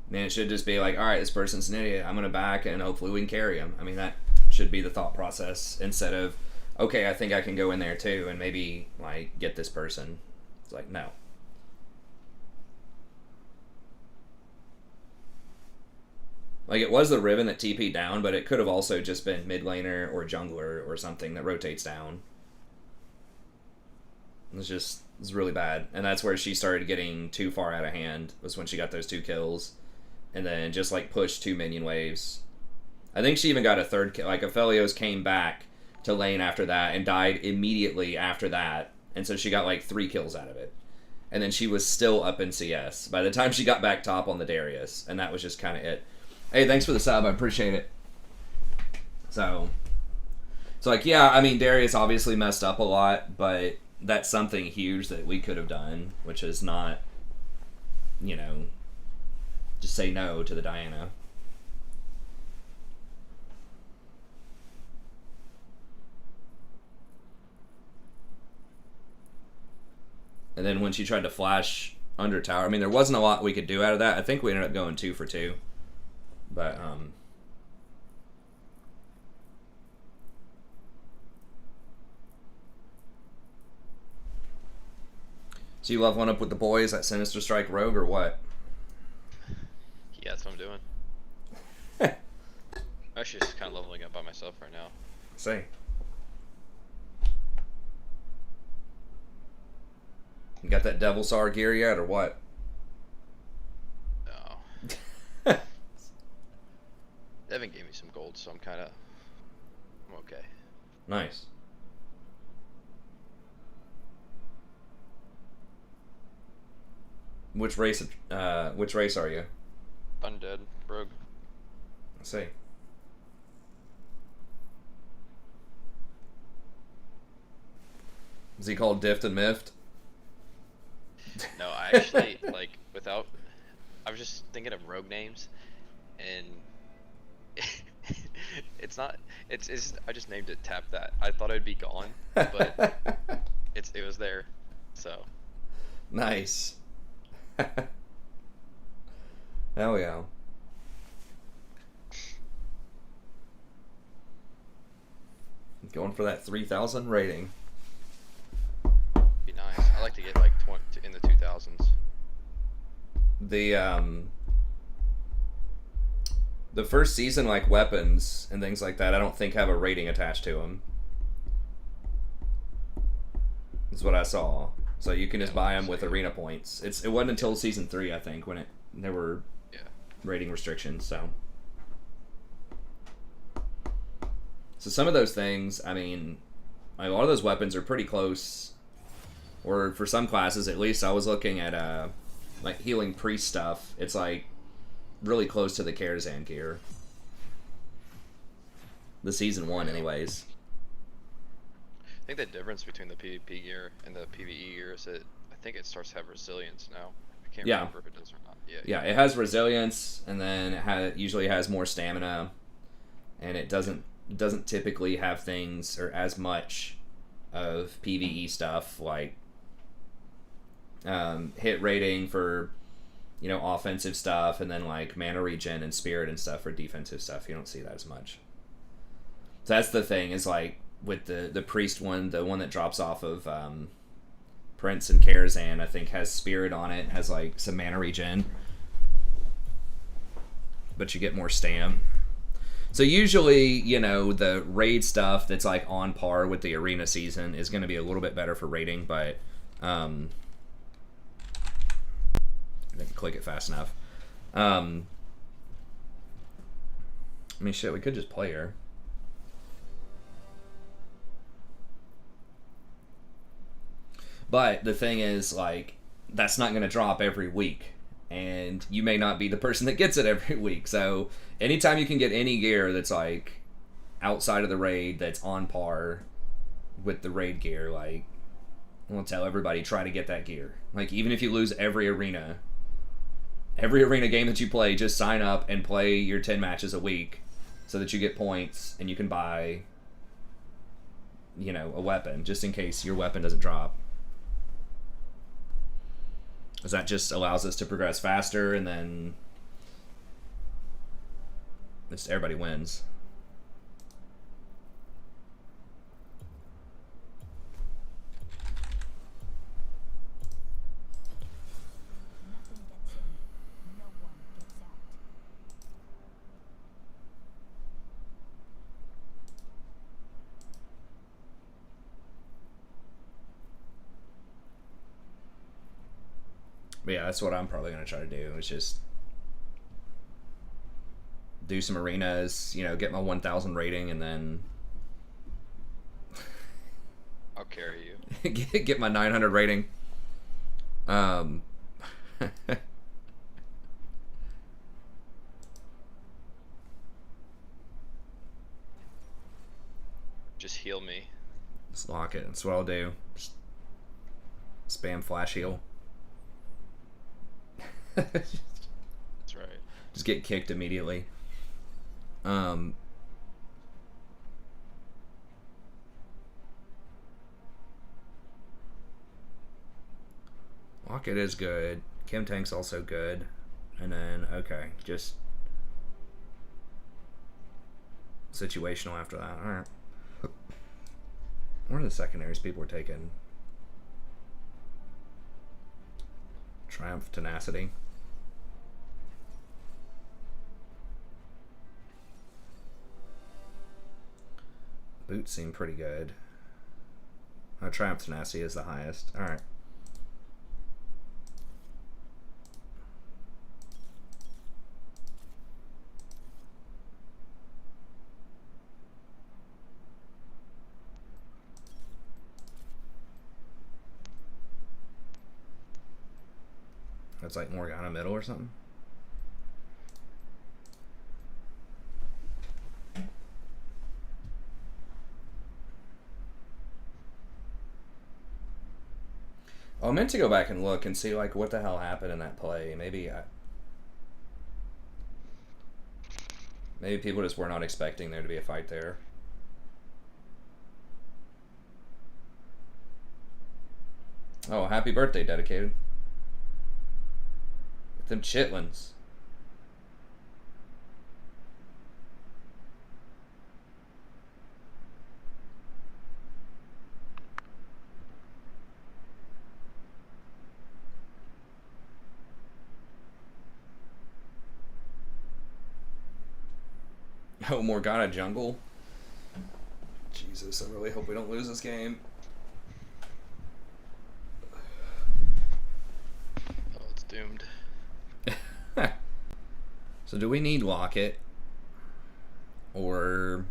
Man, it should just be like, alright, this person's an idiot. I'm gonna back and hopefully we can carry him. I mean, that should be the thought process instead of, okay, I think I can go in there too and maybe like get this person. It's like, no. Like, it was the Riven that TP'd down, but it could have also just been mid laner or jungler or something that rotates down. It's really bad. And that's where she started getting too far out of hand, was when she got those 2 kills. And then just, like, pushed 2 minion waves. I think she even got a 3rd kill. Like, Aphelios came back to lane after that and died immediately after that. And so she got, like, 3 kills out of it. And then she was still up in CS by the time she got back top on the Darius. And that was just kind of it. Hey, thanks for the sub. I appreciate it. So, it's like, yeah, I mean, Darius obviously messed up a lot, but that's something huge that we could have done, which is not, you know, just say no to the Diana. And then when she tried to flash under tower, I mean, there wasn't a lot we could do out of that. I think we ended up going 2 for 2. But, so you love one up with the boys at Sinister Strike Rogue or what? Yeah, that's what I'm doing. I'm actually just kind of leveling up by myself right now. See. You got that Devil Sar gear yet, or what? No. Devin gave me some gold, so I'm okay. Nice. Which race are you? Undead, rogue. Let's see. Is he called Dift and Miffed? No, I actually, like, I was just thinking of rogue names, and it's not, I just named it Tap That. I thought it'd be gone, but it was there, so. Nice. Hell yeah. Going for that 3,000 rating. Be nice. I like to get like 20 in the 2000s. The first season, like, weapons and things like that, I don't think have a rating attached to them. That's what I saw. So you can just buy them with arena points. It wasn't until season 3, I think, when there were rating restrictions. So some of those things, I mean, like, a lot of those weapons are pretty close, or for some classes at least. I was looking at like healing priest stuff. It's like really close to the Karazhan gear. The season 1, anyways. I think the difference between the PvP gear and the PvE gear is that I think it starts to have resilience now. I can't remember if it does or not. Yeah, it has resilience, and then it usually has more stamina, and it doesn't typically have things or as much of PvE stuff like hit rating for, you know, offensive stuff, and then like mana regen and spirit and stuff for defensive stuff. You don't see that as much. So that's the thing, is like with the priest one, the one that drops off of Prince and Karazhan, I think has spirit on it, has like some mana regen, but you get more stam. So usually, you know, the raid stuff that's like on par with the arena season is going to be a little bit better for rating, but I didn't click it fast enough. I mean, shit, we could just play her. But the thing is, like, that's not going to drop every week. And you may not be the person that gets it every week. So anytime you can get any gear that's, like, outside of the raid that's on par with the raid gear, like, I want to tell everybody, try to get that gear. Like, even if you lose every arena game that you play, just sign up and play your 10 matches a week so that you get points and you can buy, you know, a weapon just in case your weapon doesn't drop. Because that just allows us to progress faster, and then just everybody wins. Nothing gets in. No one gets out. But yeah, that's what I'm probably gonna try to do. Is just do some arenas, you know, get my 1,000 rating, and then I'll carry you. get my 900 rating. Just heal me. Just lock it. That's what I'll do. Just spam flash heal. That's right. Just get kicked immediately. Locket is good. Kim Tank's also good. And then, okay, just situational after that. Alright. What are the secondaries people are taking? Triumph, Tenacity. Boots seem pretty good. Oh, Triumph Tenacity is the highest. Alright. That's like Morgana middle or something. Oh, I meant to go back and look and see like what the hell happened in that play. Maybe people just were not expecting there to be a fight there. Oh, happy birthday, Dedicated. Get them chitlins. Oh, Morgana jungle. Jesus, I really hope we don't lose this game. Oh, it's doomed. So do we need Locket? Or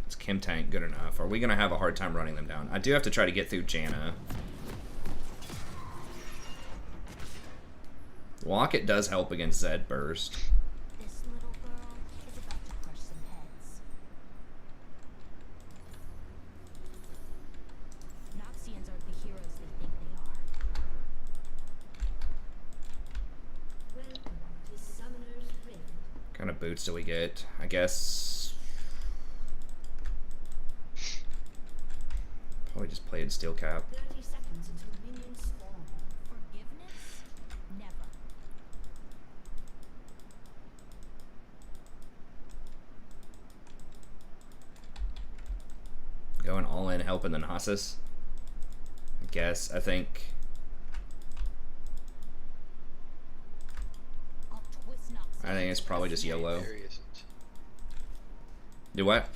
is Kim Tank good enough? Are we going to have a hard time running them down? I do have to try to get through Janna. Locket does help against Zed Burst. This little girl is about to crush some heads. Noxians aren't the heroes they think they are. Welcome to Summoner's Rift. What kind of boots do we get? I guess probably just played Steel Cap. 30 seconds until minions spawn. Forgiveness? Never. Going all in, helping the Nasus. I guess. I think. I'll twist Noxian. I think it's probably just YOLO. Darius. Do what?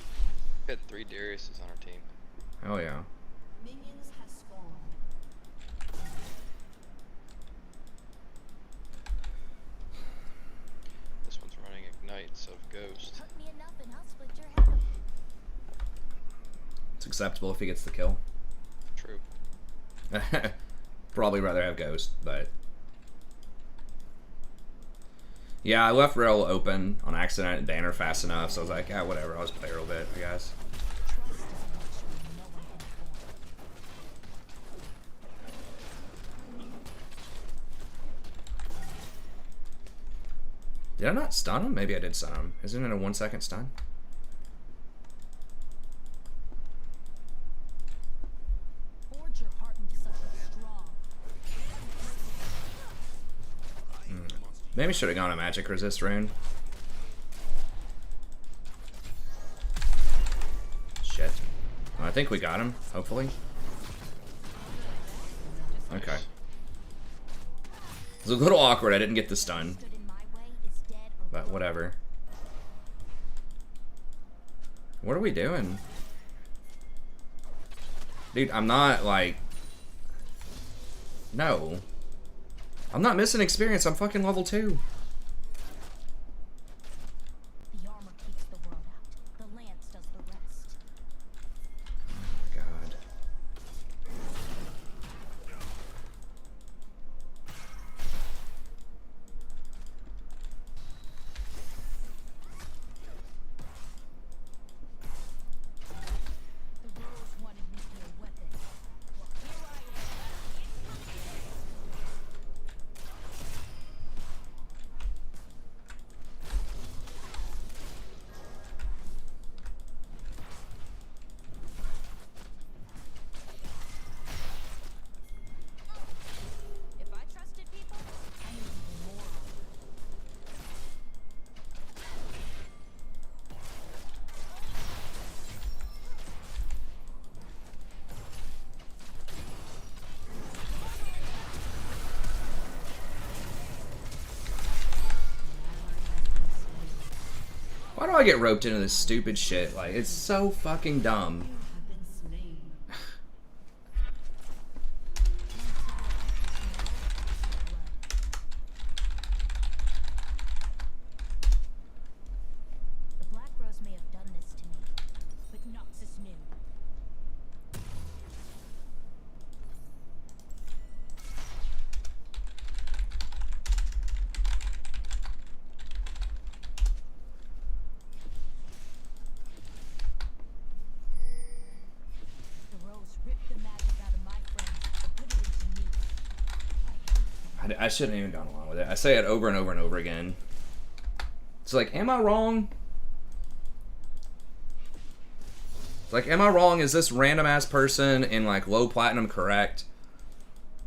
We had 3 Dariuses on our team. Oh yeah. Minions has spawned. This one's running Ignites of Ghost. Hurt me enough and I'll split your head open. It's acceptable if he gets the kill. True. Probably rather have Ghost, but yeah, I left rail open on accident and banner fast enough, so I was like, yeah, whatever, I'll just play a little bit, I guess. Trust is a luxury no one can afford. Did I not stun him? Maybe I did stun him. Isn't it a 1 second stun? Forge your heart into something strong. Maybe should have gone a magic resist rune. Shit. Well, I think we got him, hopefully. Okay. It was a little awkward, I didn't get the stun. Stood in my way is dead or But whatever. What are we doing? Dude, I'm not, like... No. I'm not missing experience. I'm fucking level 2. The armor keeps the world out. The lance does the rest. God. The Rose wanted nuclear weapons. Well, here I am. If I trusted people, I need even more. Why do I get roped into this stupid shit? Like, it's so fucking dumb. The Black Rose may have done this to me, but Noxus knew. The Rose ripped the magic out of my friends and put it into me. I shouldn't have even gone along with it. I say it over and over and over again. It's like, am I wrong? It's like, am I wrong? Is this random ass person in like low platinum correct?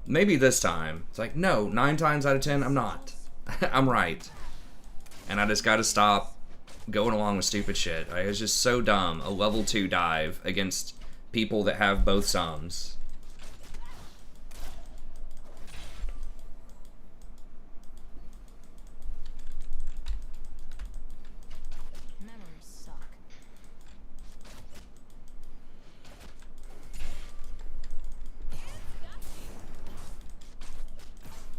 Maybe this time. It's like, no, 9 times out of 10, I'm not. I'm right. And I just gotta stop going along with stupid shit. Like, it's just so dumb. A level 2 dive against people that have both sums. Memories suck.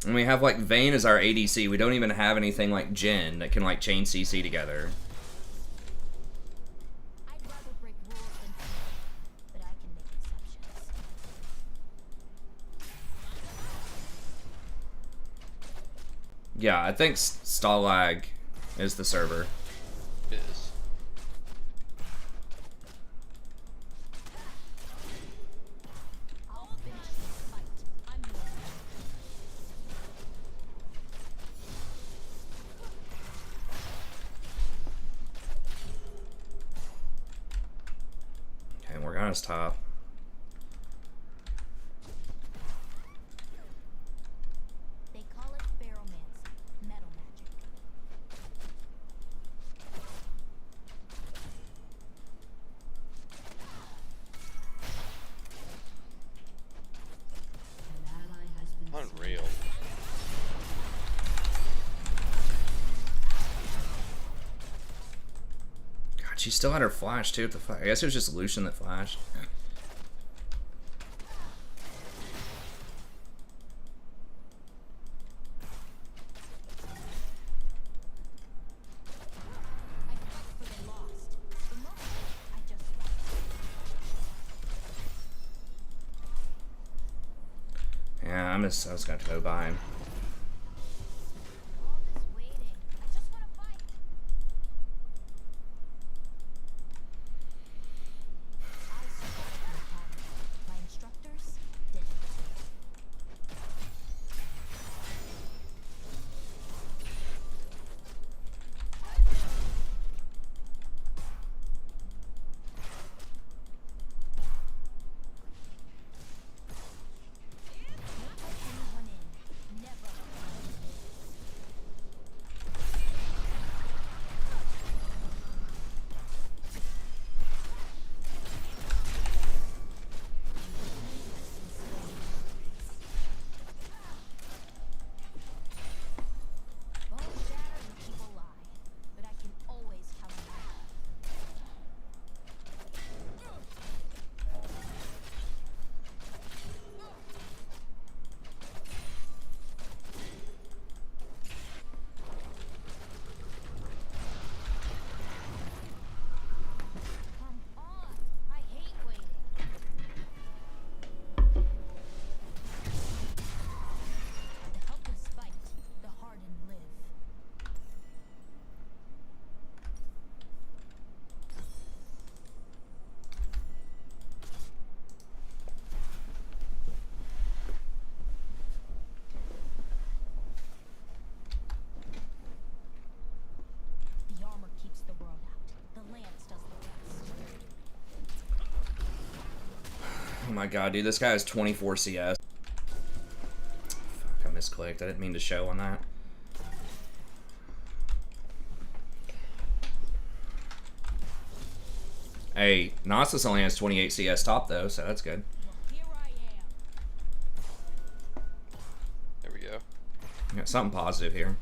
And we have like Vayne as our ADC. We don't even have anything like Jhin that can like chain CC together. I'd rather break rules than but I can make exceptions. Yeah, I think Stalag is the server. Is. I'll finish this fight. I'm the one. Okay, Morgana's top. They call it Pharaohmancy, metal magic. Unreal. God, she still had her flash too. What the fuck? I guess it was just Lucian that flashed. I fought for the lost. Emotionally, I just fought. Yeah, I was going to go by him. All this waiting. I just want to fight. I survived the academy. My instructors didn't. Don't let anyone in. Never. my god, dude, this guy has 24 CS. Fuck, I misclicked. I didn't mean to show on that. Hey, Nasus only has 28 CS top though, so that's good. Here I am. There we go. Got something positive here.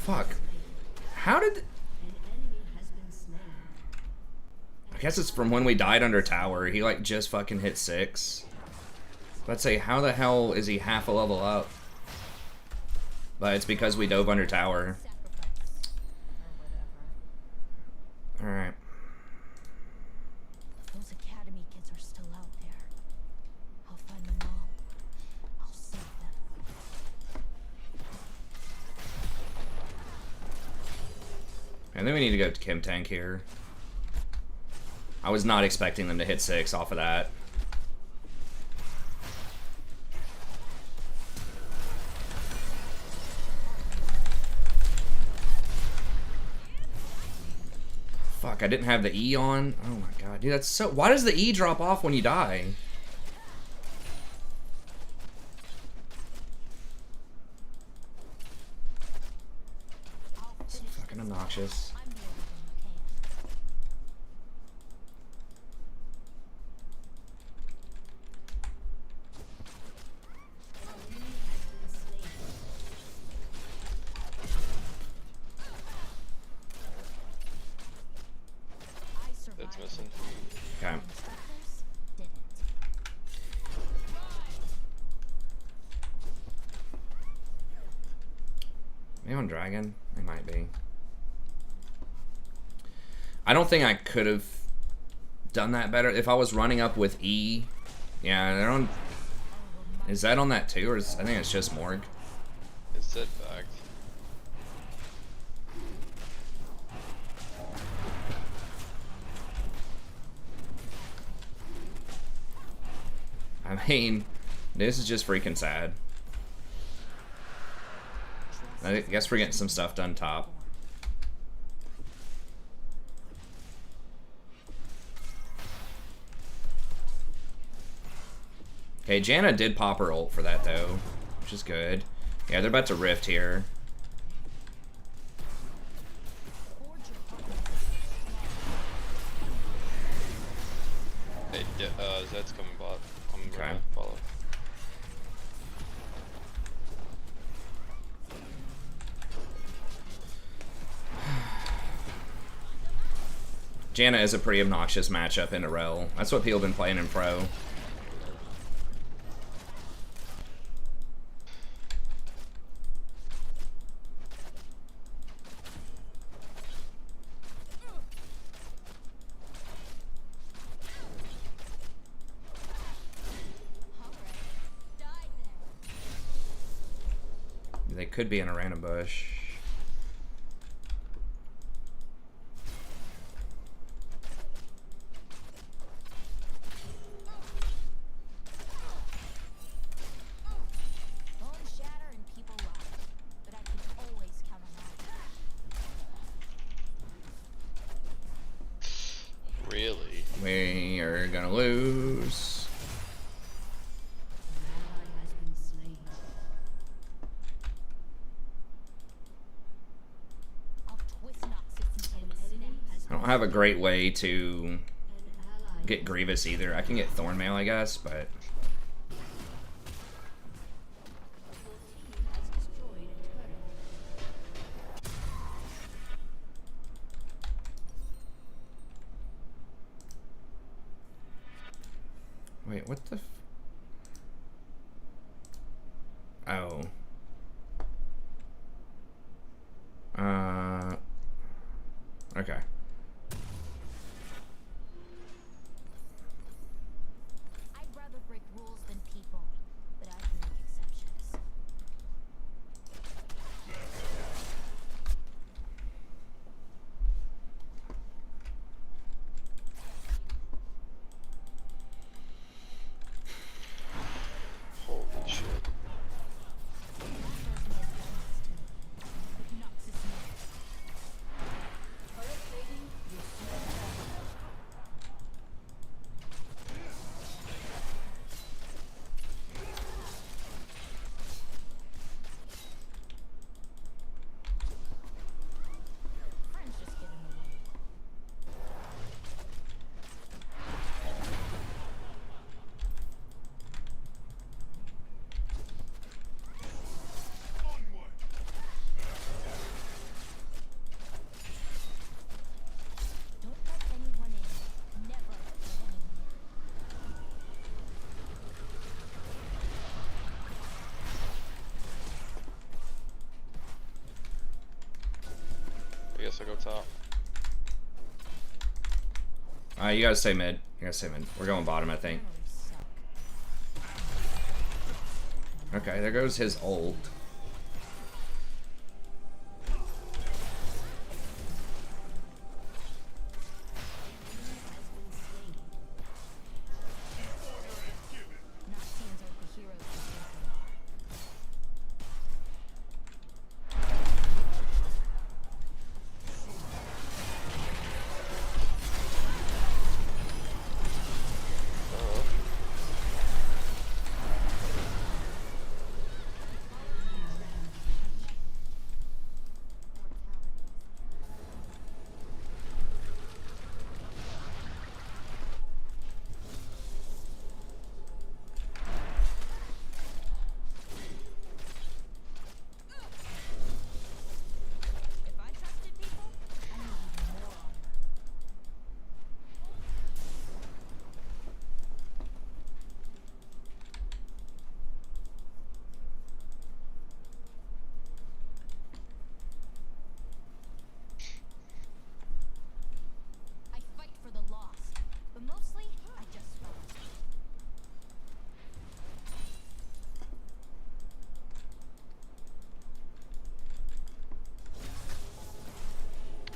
Fuck. How did... I guess it's from when we died under tower. He like just fucking hit 6. Let's say, how the hell is he half a level up? But it's because we dove under tower. Alright. Those academy kids are still out there. I'll find them all. I'll save them. And then we need to go to Kim Tank here. I was not expecting them to hit 6 off of that. Fuck, I didn't have the E on. Oh my god, dude, that's so... Why does the E drop off when you die? It's fucking obnoxious. I'm the only one who can. I survived. That's missing. Okay. And others didn't. Maybe on Dragon? They might be. I don't think I could have done that better. If I was running up with E. Yeah, they're on... Is that on that too? Or is, I think it's just Morg. It's set back. I mean, this is just freaking sad. I guess we're getting some stuff done top. Okay, Janna did pop her ult for that though, which is good. Yeah, they're about to rift here. Hey, Zed's coming bot. I'm Okay. gonna follow. Janna is a pretty obnoxious matchup in a rel. That's what people have been playing in pro. They could be in a random bush. Bones shatter and people lie, but I can always count on that. Really? We are gonna lose. I'll twist Noxus until it snaps. I don't have a great way to get Grievous either. I can get Thornmail, I guess, but... Wait, what the... Oh. Okay. I'd rather break rules than people, but I can make exceptions. guess I'll go top. You gotta stay mid. You gotta stay mid. We're going bottom, I think. Okay, there goes his ult. If I trusted people, I need even more armor. I fight for the lost, but mostly I just fight.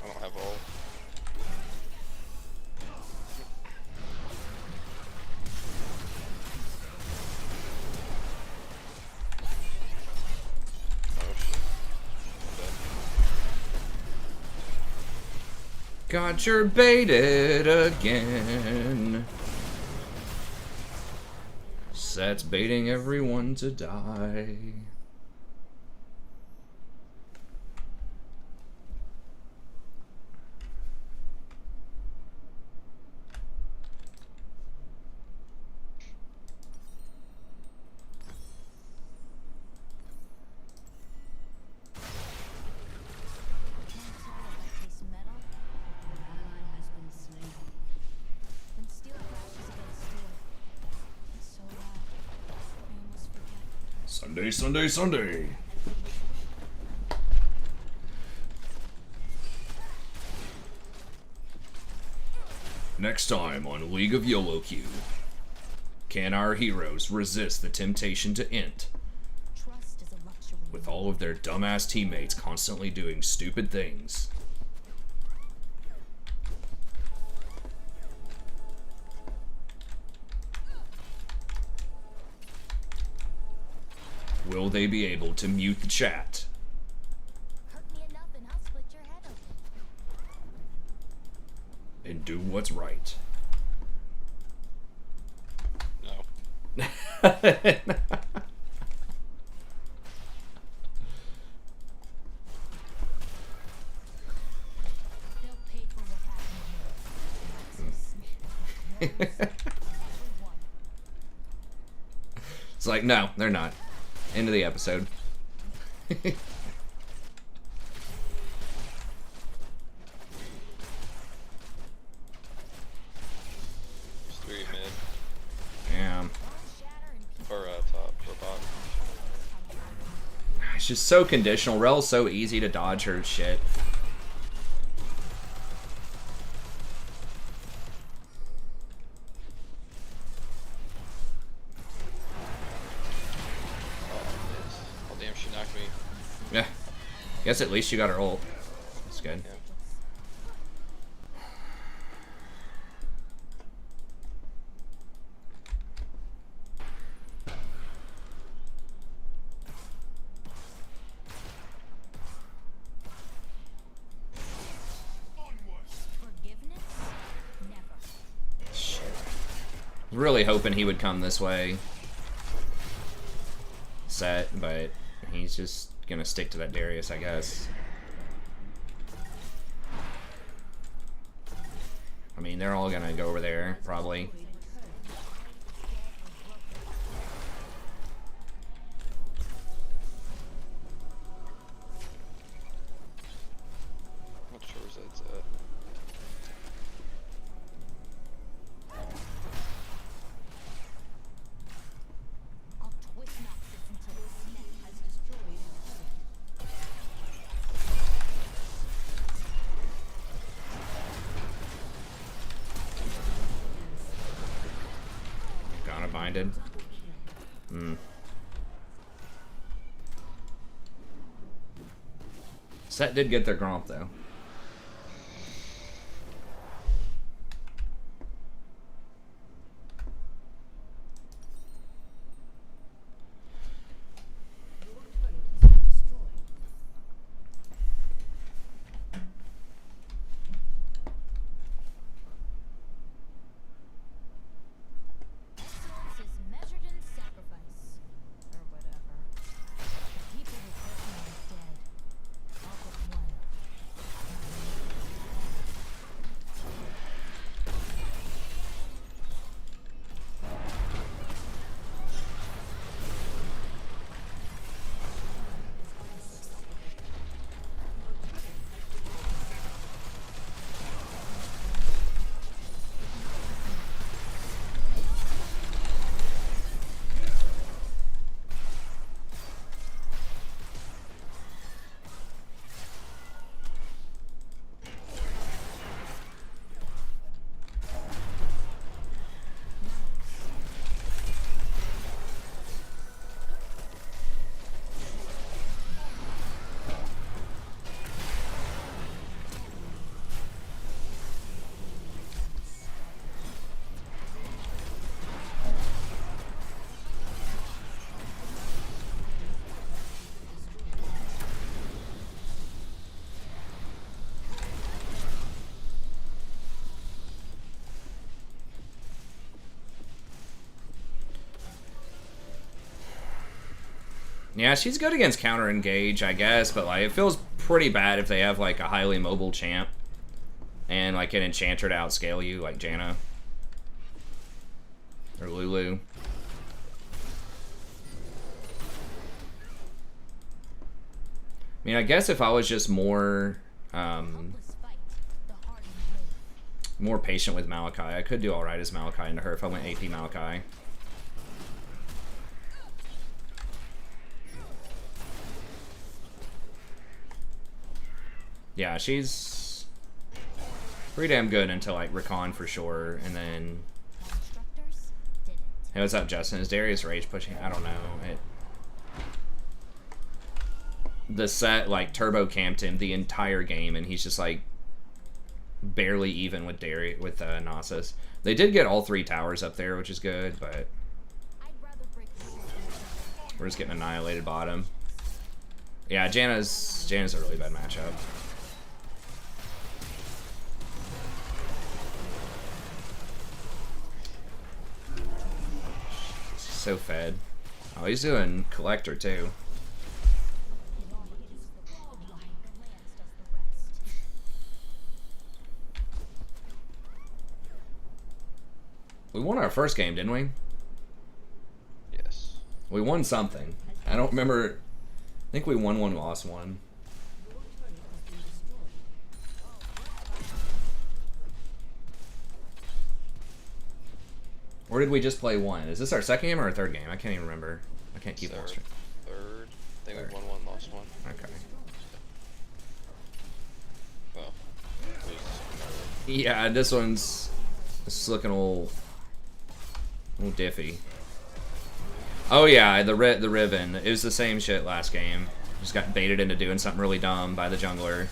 I don't have ult. Oh shit. Got your baited again. Set's baiting everyone to die. Can't tell if I taste metal. An ally has been slain. When steel crashes against steel, it's so loud. I almost forget. Sunday, Sunday, Sunday. Next time on League of YOLO Q. Can our heroes resist the temptation to int Trust is a luxury. with all of their dumbass teammates constantly doing stupid things? Will they be able to mute the chat Hurt me enough and I'll split your head open. and do what's right? No. They'll pay for what happened here. Everyone. It's like, no, they're not. End of the episode. There's 3 mid. Yeah. Or top. Or bottom. It's just so conditional. Rel's so easy to dodge her shit. Oh damn, she knocked me. Yeah. Guess at least you got her ult. That's good. Yeah. Forgiveness? Never. Shit. Really hoping he would come this way. Set, but he's just gonna stick to that Darius, I guess. I mean, they're all gonna go over there, probably. Not sure where that's at. I'll twist Noxus until the snake has destroyed. minded. Set did get their Gromp though. Excellence is measured in sacrifice. Or whatever. The people who hurt me are dead. All but one. Yeah, she's good against counter engage, I guess, but like it feels pretty bad if they have like a highly mobile champ and like an enchanter to outscale you, like Janna or Lulu. I mean, I guess if I was just more Hopeless fight. The hardened live. more patient with Malachi, I could do alright as Malachi into her if I went AP Malachi. Yeah, she's pretty damn good until like Rakan for sure, and then My instructors did it. hey, what's up, Justin? Is Darius rage pushing? I don't know. The set like turbo camped him the entire game, and he's just like barely even with Nasus. They did get all 3 towers up there, which is good, but I'd rather break the rules. we're just getting annihilated bottom. Yeah, Janna's a really bad matchup. So fed. Oh, he's doing collector too. The lance does the rest. We won our first game, didn't we? Yes. We won something. I don't remember. I think we won one, lost one. Or did we just play one? Is this our second game or our third game? I can't even remember. I can't keep Third. lost. Third. I think Third. we won one, lost one. Okay. Well, it was Yeah, this one's looking a little diffy. Oh yeah, the Riven. It was the same shit last game. Just got baited into doing something really dumb by the jungler.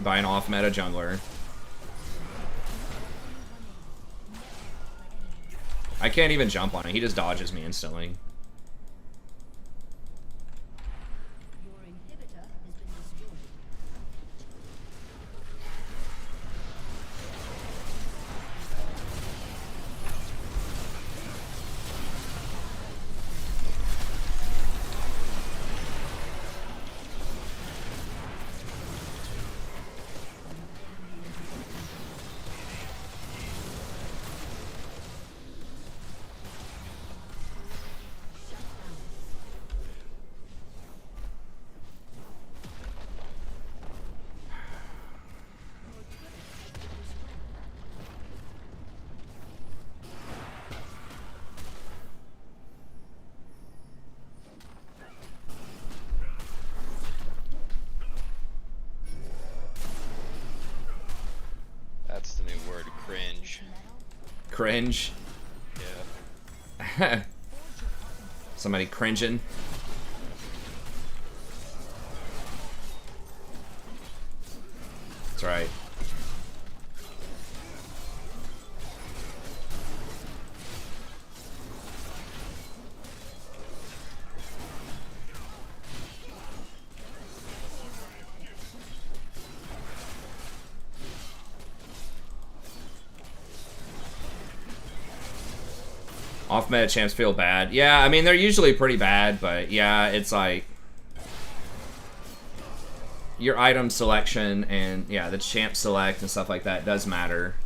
By an off-meta jungler. I can't even jump on it. He just dodges me instantly. Your inhibitor has been destroyed. cringe. Yeah. Somebody cringing. That's right. Off meta champs feel bad. Yeah, I mean, they're usually pretty bad, but yeah, it's like your item selection and yeah, the champ select and stuff like that does matter.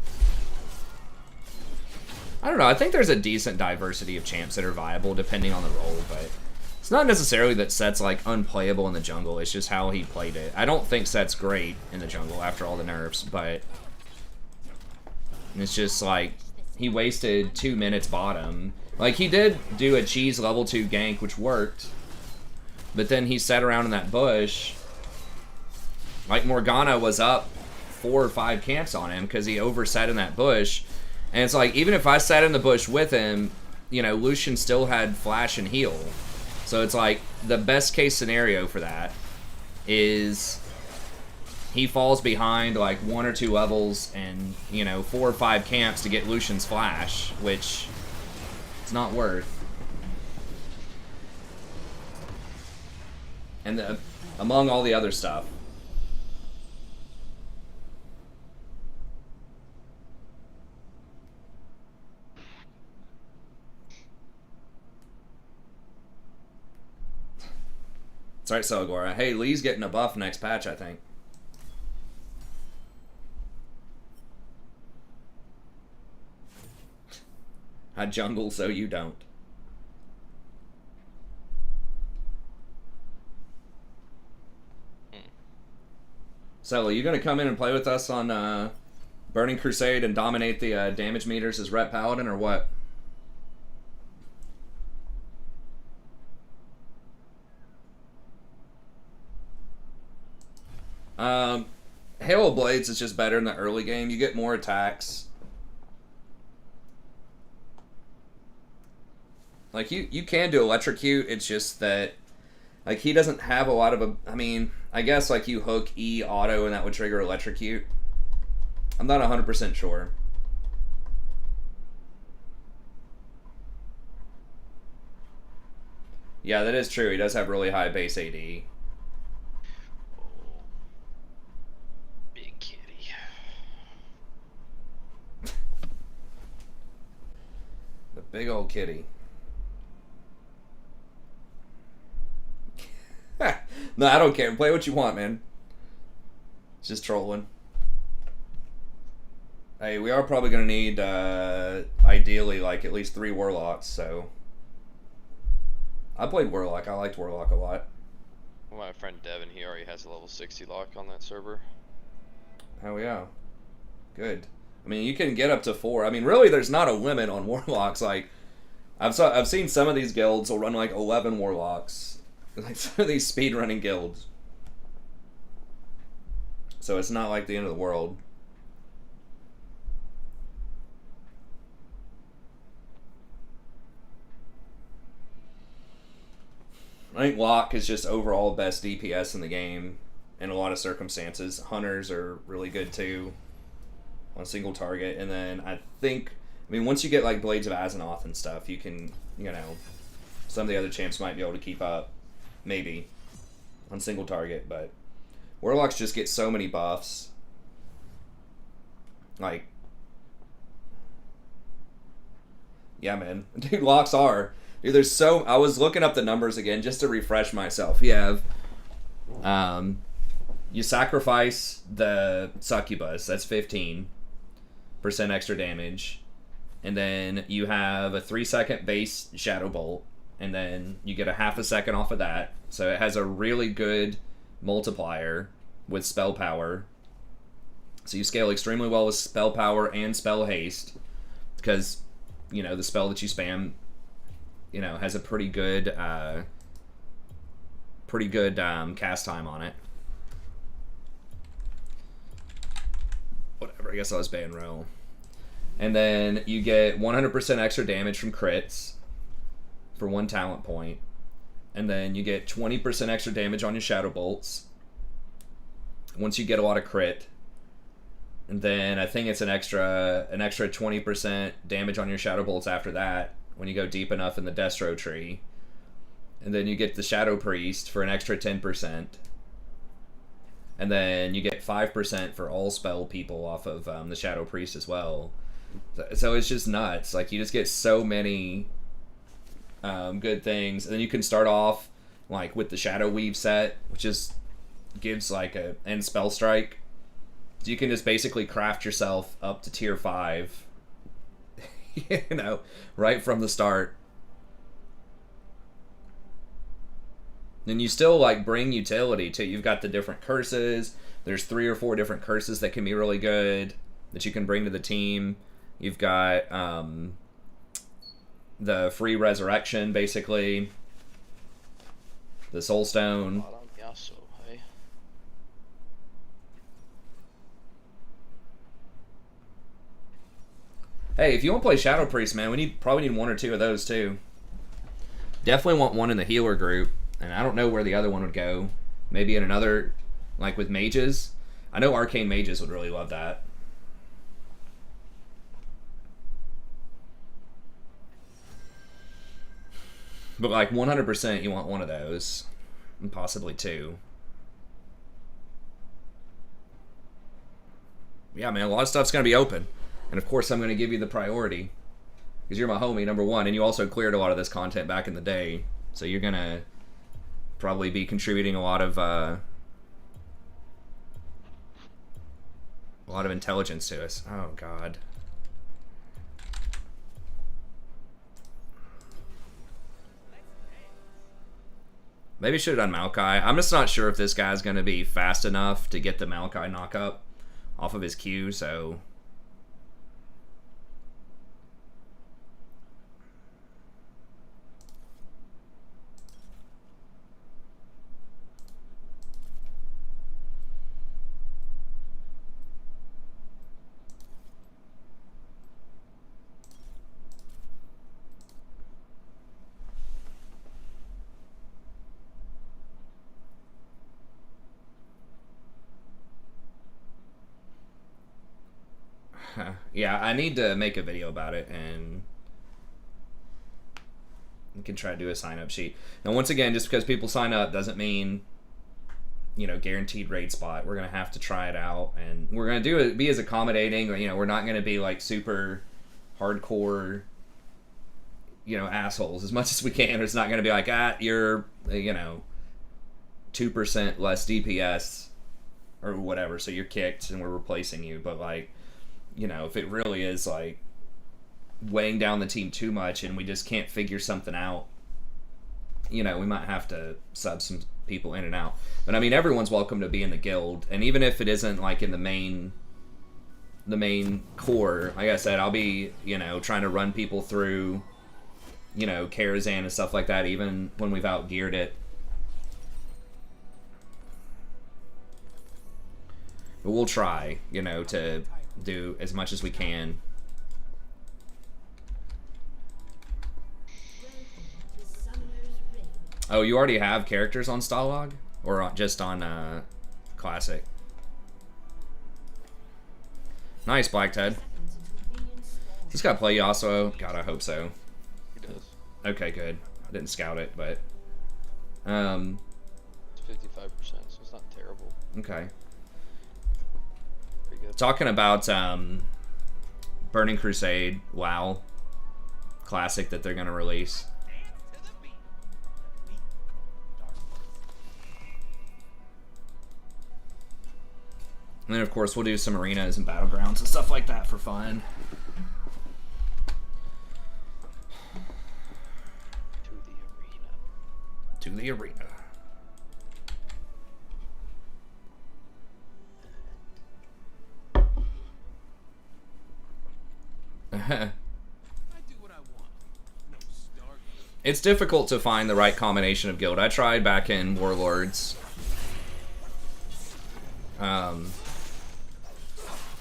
I don't know, I think there's a decent diversity of champs that are viable depending on the role, but it's not necessarily that Set's like unplayable in the jungle, it's just how he played it. I don't think Set's great in the jungle after all the nerfs, but it's just like he wasted 2 minutes bottom. Like, he did do a cheese level 2 gank, which worked. But then he sat around in that bush. Like, Morgana was up 4 or 5 camps on him because he oversat in that bush. And it's like, even if I sat in the bush with him, you know, Lucian still had flash and heal. So it's like, the best case scenario for that is he falls behind like 1 or 2 levels and, you know, 4 or 5 camps to get Lucian's flash, which it's not worth. And among all the other stuff. It's alright, Selagora. Hey, Lee's getting a buff next patch, I think. I jungle so you don't. So, are you going to come in and play with us on Burning Crusade and dominate the damage meters as Ret Paladin, or what? Hail of Blades is just better in the early game. You get more attacks. Like, you can do Electrocute, it's just that, like, he doesn't have a lot of I mean, I guess, like, you hook E auto and that would trigger Electrocute. I'm not 100% sure. Yeah, that is true. He does have really high base AD. Big kitty. The big old kitty. No, I don't care. Play what you want, man. It's just trolling. Hey, we are probably going to need, ideally, like, at least 3 Warlocks, so... I played Warlock. I liked Warlock a lot. Well, my friend Devin, he already has a level 60 lock on that server. Hell yeah. Good. I mean, you can get up to 4. I mean, really, there's not a limit on Warlocks. Like, I've seen some of these guilds will run, like, 11 Warlocks. Like, some of these speedrunning guilds. So it's not like the end of the world. I think Locke is just overall best DPS in the game in a lot of circumstances. Hunters are really good too on a single target. And then I mean, once you get like Blades of Azeroth and stuff, you can, you know, some of the other champs might be able to keep up. Maybe. On single target, but Warlocks just get so many buffs. Like, yeah, man. Dude, locks are. Dude, there's so... I was looking up the numbers again just to refresh myself. You have... you sacrifice the succubus. That's 15% extra damage. And then you have a 3-second base Shadow Bolt. And then you get a half a second off of that. So it has a really good multiplier with spell power. So you scale extremely well with spell power and spell haste. Because, you know, the spell that you spam, you know, has a pretty good cast time on it. Whatever, I guess I was ban row. And then you get 100% extra damage from crits for 1 talent point. And then you get 20% extra damage on your Shadow Bolts once you get a lot of crit. And then I think it's an extra 20% damage on your Shadow Bolts after that when you go deep enough in the Destro tree. And then you get the Shadow Priest for an extra 10%. And then you get 5% for all spell people off of the Shadow Priest as well. So it's just nuts. Like, you just get so many good things. And then you can start off like with the Shadow Weave set, which is gives like a end spell strike. So you can just basically craft yourself up to tier 5, you know, right from the start. And you still like bring utility too. You've got the different curses. There's 3 or 4 different curses that can be really good that you can bring to the team. You've got the free resurrection, basically. The soul stone. Hey, if you want to play Shadow Priest, man, we probably need 1 or 2 of those too. Definitely want one in the healer group, and I don't know where the other one would go. Maybe in another, like with mages. I know arcane mages would really love that. But like 100% you want one of those, and possibly 2. Yeah, man, a lot of stuff's gonna be open. And of course I'm going to give you the priority because you're my homie, number 1, and you also cleared a lot of this content back in the day, so you're going to probably be contributing a lot of intelligence to us. Oh god. Maybe should have done Maokai. I'm just not sure if this guy's going to be fast enough to get the Maokai knock up off of his Q, so yeah, I need to make a video about it, and we can try to do a sign-up sheet. Now, once again, just because people sign up doesn't mean, you know, guaranteed raid spot. We're going to have to try it out, and we're going to do it, be as accommodating. You know, we're not going to be, like, super hardcore, you know, assholes as much as we can. It's not going to be like, you're, you know, 2% less DPS or whatever, so you're kicked and we're replacing you. But, like, you know, if it really is like weighing down the team too much and we just can't figure something out, you know, we might have to sub some people in and out. But I mean, everyone's welcome to be in the guild, and even if it isn't like in the main core, like I said, I'll be, you know, trying to run people through, you know, Karazhan and stuff like that, even when we've outgeared it. But we'll try, you know, to do as much as we can. Oh, you already have characters on Stalag? Or just on Classic? Nice, Black Ted. He's got to play Yasuo. God, I hope so. He does. Okay, good. I didn't scout it, but... It's 55%, so it's not terrible. Okay. Pretty good. Talking about Burning Crusade, WoW Classic that they're going to release. And then, of course, we'll do some arenas and battlegrounds and stuff like that for fun. To the arena. It's difficult to find the right combination of guild. I tried back in Warlords.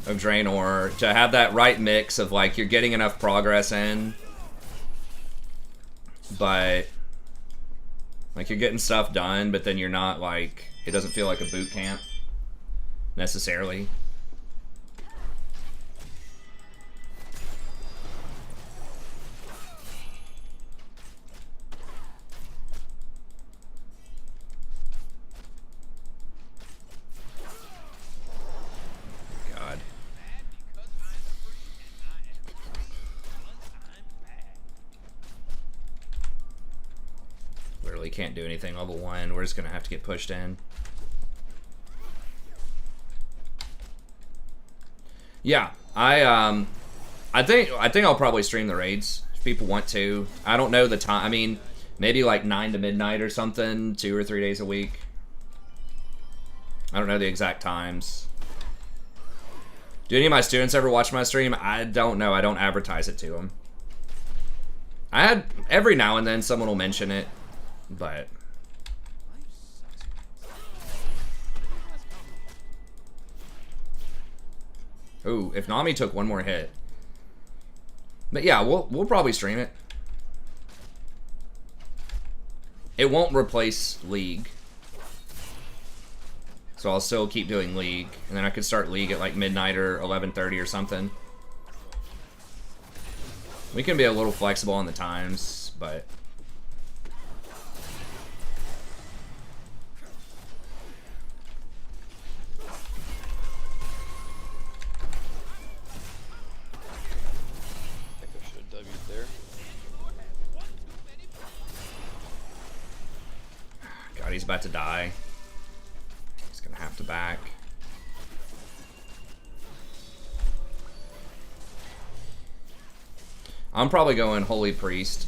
of Draenor, to have that right mix of like you're getting enough progress in, but like you're getting stuff done, but then you're not like, it doesn't feel like a boot camp necessarily. God. Literally can't do anything level 1. We're just gonna have to get pushed in. Yeah, I think I'll probably stream the raids if people want to. I don't know the time. I mean, maybe like 9 to midnight or something, 2 or 3 days a week. I don't know the exact times. Do any of my students ever watch my stream? I don't know. I don't advertise it to them. I had every now and then someone will mention it, but ooh, if Nami took one more hit. But yeah, we'll probably stream it. It won't replace League. So I'll still keep doing League, and then I could start League at like midnight or 11:30 or something. We can be a little flexible on the times, but I think I should have W'd there. God, he's about to die. He's gonna have to back. I'm probably going Holy Priest.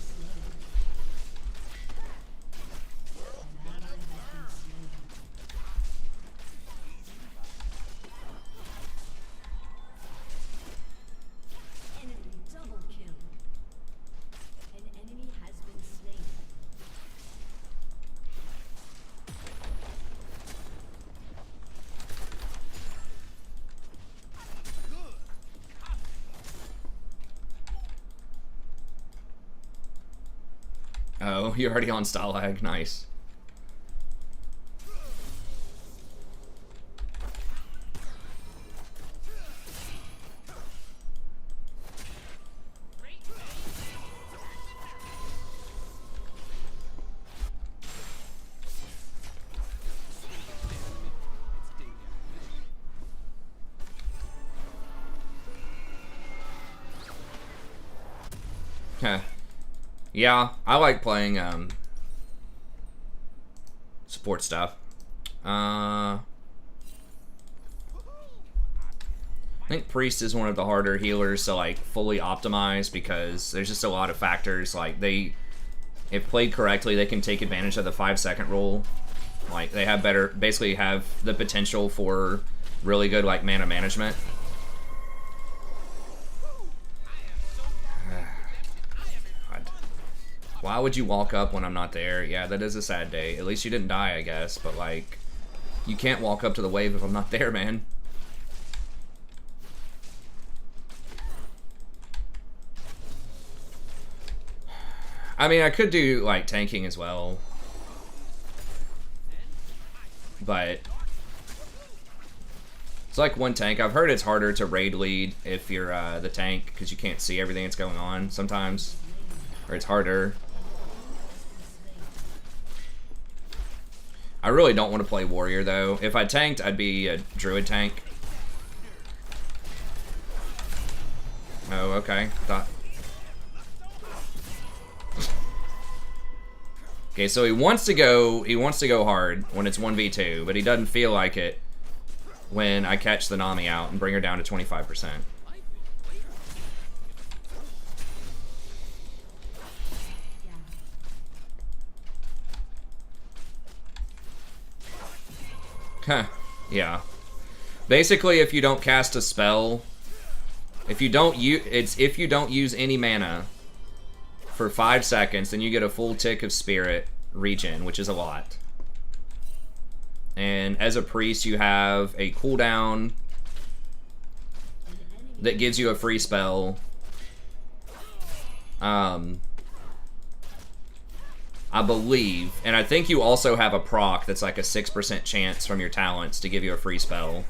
Enemy double kill. An enemy has been slain. Oh, you're already on Stalag. Nice. Huh. Yeah, I like playing support stuff. I think Priest is one of the harder healers to like fully optimize because there's just a lot of factors. Like if played correctly, they can take advantage of the 5-second rule. Like they have basically have the potential for really good like mana management. Why would you walk up when I'm not there? Yeah, that is a sad day. At least you didn't die, I guess. But, like, you can't walk up to the wave if I'm not there, man. I mean, I could do, like, tanking as well. But it's like one tank. I've heard it's harder to raid lead if you're the tank because you can't see everything that's going on sometimes. Or it's harder. I really don't want to play warrior though. If I tanked, I'd be a druid tank. Oh, okay. Okay, so he wants to go hard when it's 1v2, but he doesn't feel like it when I catch the Nami out and bring her down to 25%. Huh, yeah. Basically, if you don't cast a spell, if you don't use any mana for 5 seconds, then you get a full tick of spirit regen, which is a lot. And as a priest, you have a cooldown that gives you a free spell. I believe. And I think you also have a proc that's like a 6% chance from your talents to give you a free spell.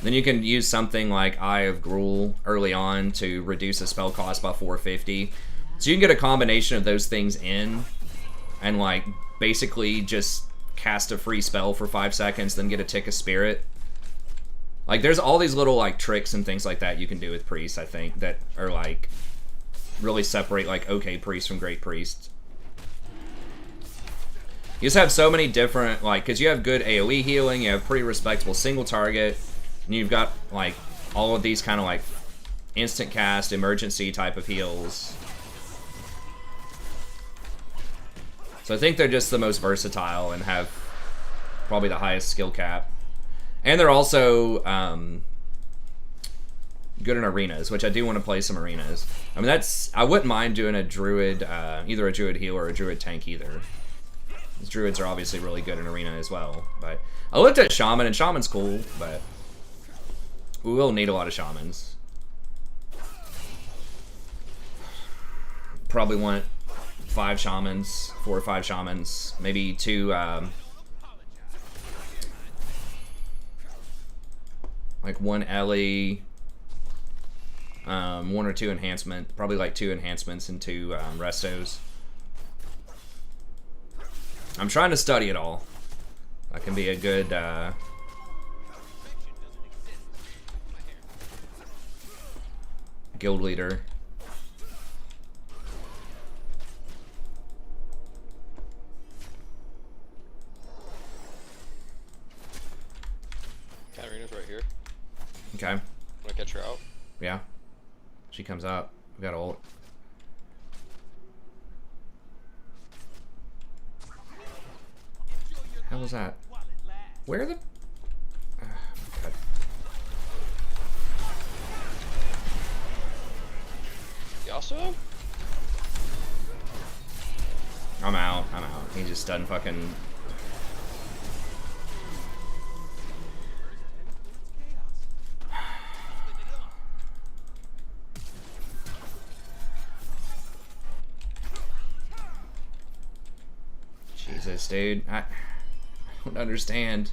Then you can use something like Eye of Gruul early on to reduce the spell cost by 450. So you can get a combination of those things in and like basically just cast a free spell for 5 seconds, then get a Tick of Spirit. Like there's all these little like tricks and things like that you can do with priests, I think, that are like really separate like okay priest from great priest. You just have so many different, like, because you have good AoE healing, you have pretty respectable single target, and you've got, like, all of these kind of, like, instant cast, emergency type of heals. So I think they're just the most versatile and have probably the highest skill cap. And they're also good in arenas, which I do want to play some arenas. I mean, I wouldn't mind doing a druid, either a druid heal or a druid tank either. Druids are obviously really good in arena as well, but I looked at shaman, and shaman's cool, but we will need a lot of shamans. Probably want 5 shamans, 4 or 5 shamans, maybe 2, like 1 Ellie, 1 or 2 enhancement, probably like 2 enhancements and 2 restos. I'm trying to study it all. That can be a good, guild leader. Katarina's right here. Okay. Wanna catch her out? Yeah. She comes out. We got ult. How was that? Where the? Oh, God. Yasuo? I'm out. I'm out. He just done fucking. Jesus, dude. I don't understand.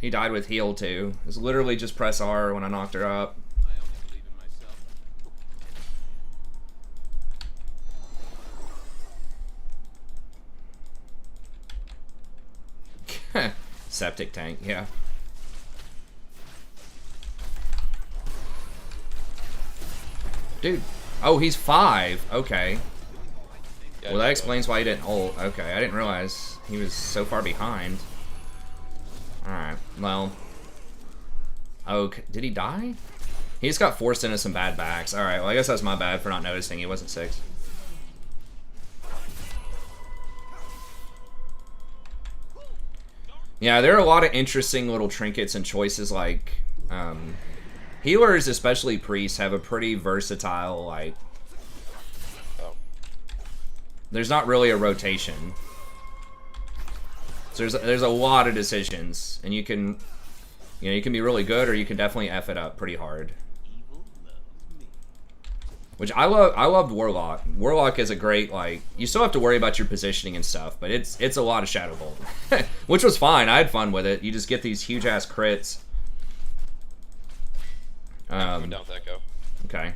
He died with heal too. It was literally just press R when I knocked her up. Septic tank, yeah. Dude. Oh, he's 5. Okay. Yeah, Well, that explains why he didn't ult. Okay, I didn't realize he was so far behind. Alright, well. Okay, did he die? He just got forced into some bad backs. Alright, well, I guess that's my bad for not noticing he wasn't 6. Yeah, there are a lot of interesting little trinkets and choices, like, healers, especially priests, have a pretty versatile, like, there's not really a rotation. So there's a lot of decisions, and you can be really good, or you can definitely F it up pretty hard. Which I loved Warlock. Warlock is a great, like, you still have to worry about your positioning and stuff, but it's a lot of Shadow Bolt. Which was fine. I had fun with it. You just get these huge ass crits. I'm down with that go. Okay.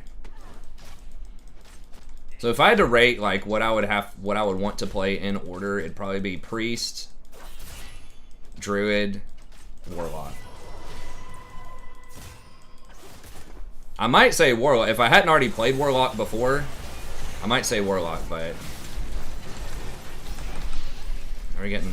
So if I had to rate like what I would want to play in order, it'd probably be Priest, Druid, Warlock. I might say Warlock. If I hadn't already played Warlock before, I might say Warlock, but... Are we getting...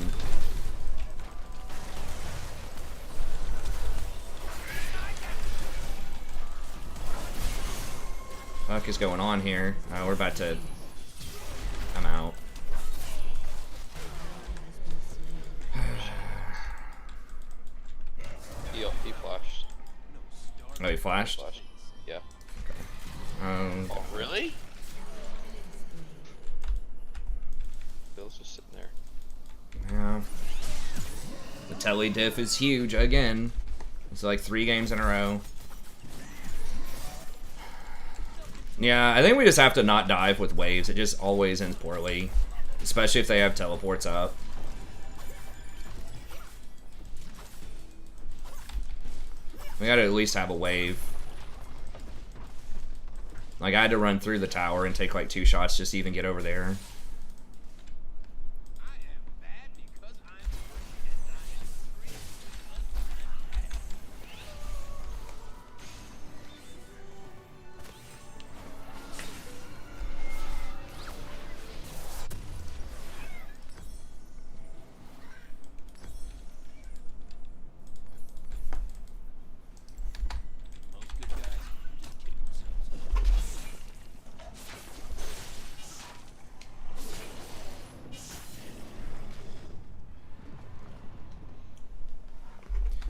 Fuck is going on here? We're about to... I'm out. He flashed. Oh, he flashed? Yeah. Okay. Oh, really? Bill's just sitting there. Yeah. The telly diff is huge again. It's like 3 games in a row. Yeah, I think we just have to not dive with waves. It just always ends poorly. Especially if they have teleports up. We gotta at least have a wave. Like, I had to run through the tower and take like 2 shots just to even get over there.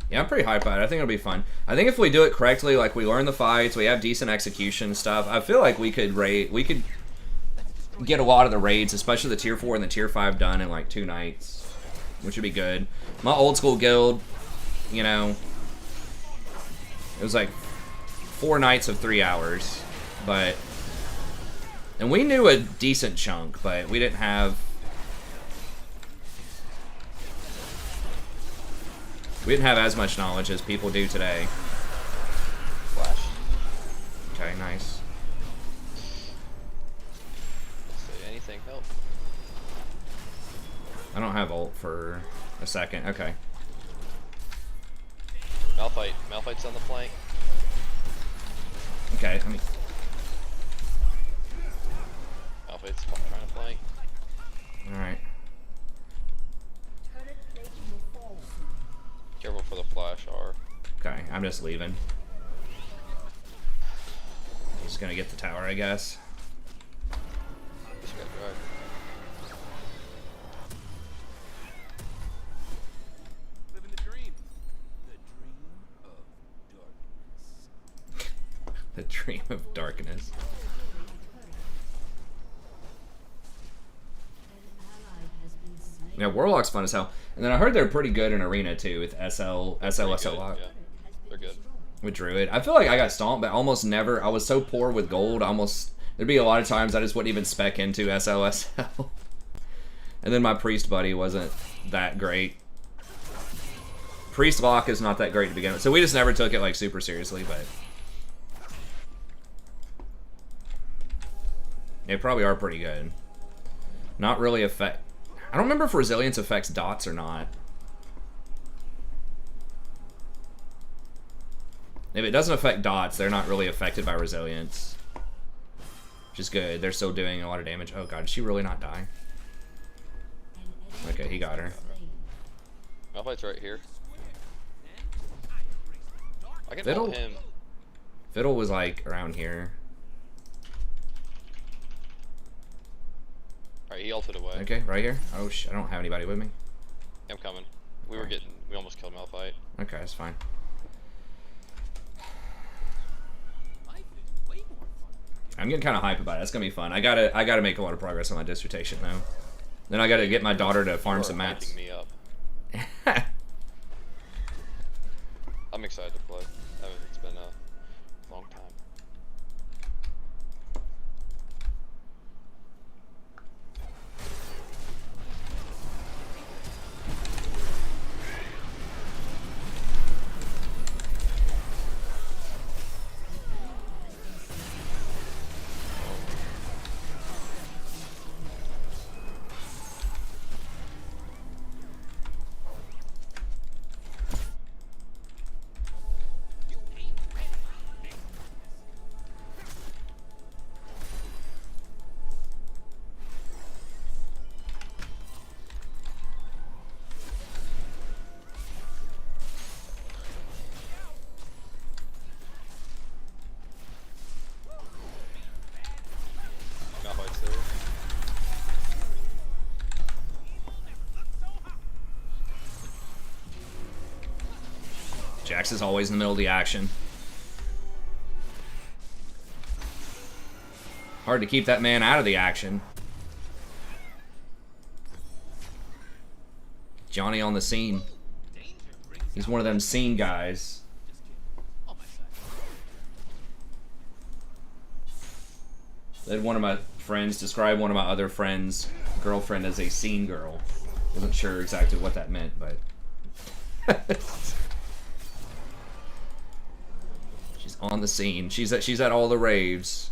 Yeah, I'm pretty hyped about it. I think it'll be fun. I think if we do it correctly, like we learn the fights, we have decent execution stuff, I feel like we could get a lot of the raids, especially the tier 4 and the tier 5 done in like 2 nights, which would be good. My old school guild, you know, it was like 4 nights of 3 hours, but, and we knew a decent chunk, but we didn't have as much knowledge as people do today. Flash. Okay, nice. Say anything help. I don't have ult for a second. Okay. Malphite. Malphite's on the flank. Okay, let me... Malphite's trying to flank. Alright. Careful for the flash R. Okay, I'm just leaving. Just gonna get the tower, I guess. Just gotta drive. Living the dream. The dream of darkness. The dream of darkness. Yeah, Warlock's fun as hell. And then I heard they're pretty good in Arena too with SL lock. Yeah, they're good. With Druid. I feel like I got stomped, but almost never. I was so poor with gold, there'd be a lot of times I just wouldn't even spec into SL. And then my priest buddy wasn't that great. Priest lock is not that great to begin with. So we just never took it like super seriously, but they probably are pretty good. Not really I don't remember if resilience affects dots or not. If it doesn't affect dots, they're not really affected by resilience. Which is good. They're still doing a lot of damage. Oh god, did she really not die? Okay, he got her. Malphite's right here. I can Fiddle? ult him. Fiddle was like around here. Alright, he ulted away. Okay, right here. Oh I don't have anybody with me. I'm coming. We almost killed Malphite. Okay, that's fine. Life is way more fun. I'm getting kind of hype about it. It's gonna be fun. I gotta make a lot of progress on my dissertation though. Then I gotta get my daughter to farm some mats. Me up. I'm excited to play. It's been a long time. Malphite's there. Jax is always in the middle of the action. Hard to keep that man out of the action. Johnny on the scene. He's one of them scene guys. Just kidding. On my side. Then one of my friends described one of my other friends' girlfriend as a scene girl. Wasn't sure exactly what that meant, but she's on the scene. She's at all the raves.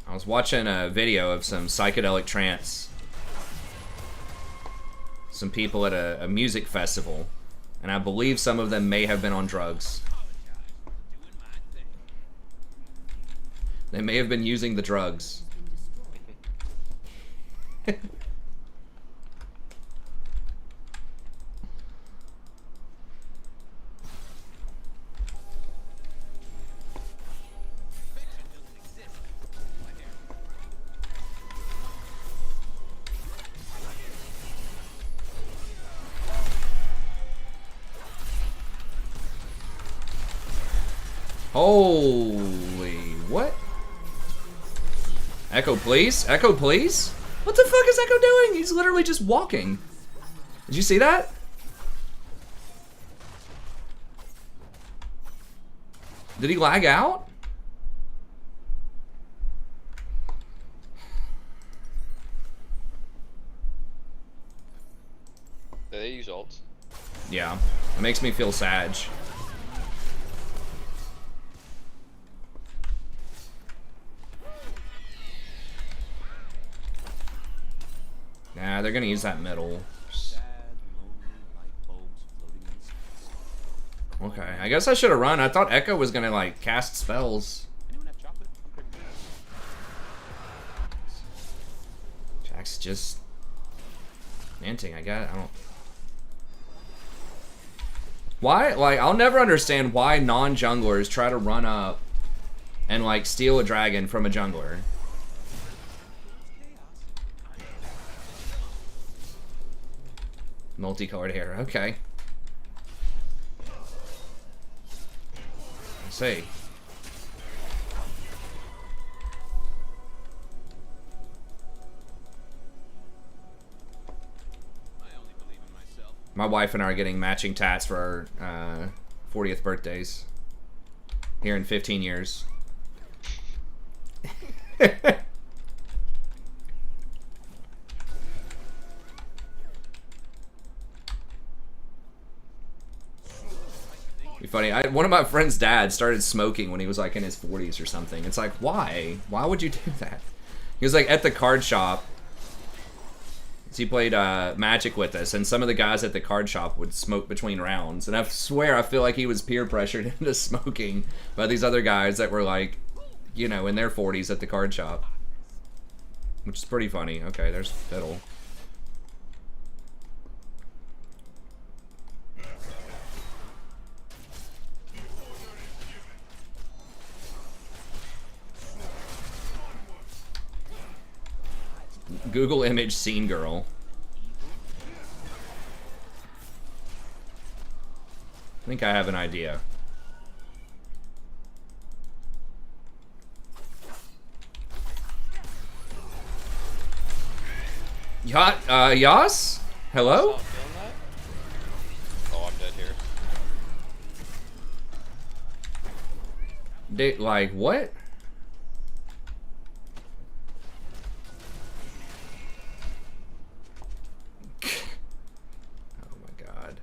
I was watching a video of some psychedelic trance. Some people at a music festival, and I believe some of them may have been on drugs. They may have been using the drugs. Holy, what? Echo, please? Echo, please? What the fuck is Echo doing? He's literally just walking. Did you see that? Did he lag out? Do they use ults? Yeah, it makes me feel sad. Nah, they're gonna use that middle. Okay, I guess I should have run. I thought Echo was gonna like cast spells. Jack's just manting. I don't. Why? Like, I'll never understand why non-junglers try to run up and like steal a dragon from a jungler. Multicolored hair, okay. Let's see. My wife and I are getting matching tats for our 40th birthdays. Here in 15 years. Be funny. One of my friend's dad started smoking when he was like in his 40s or something. It's like, why? Why would you do that? He was like at the card shop. He played Magic with us, and some of the guys at the card shop would smoke between rounds. And I swear, I feel like he was peer pressured into smoking by these other guys that were like, you know, in their 40s at the card shop. Which is pretty funny. Okay, there's Fiddle. Google image scene girl. I think I have an idea. Yas? Hello? Not feeling that? Oh, I'm dead here. Like, what? Oh my god.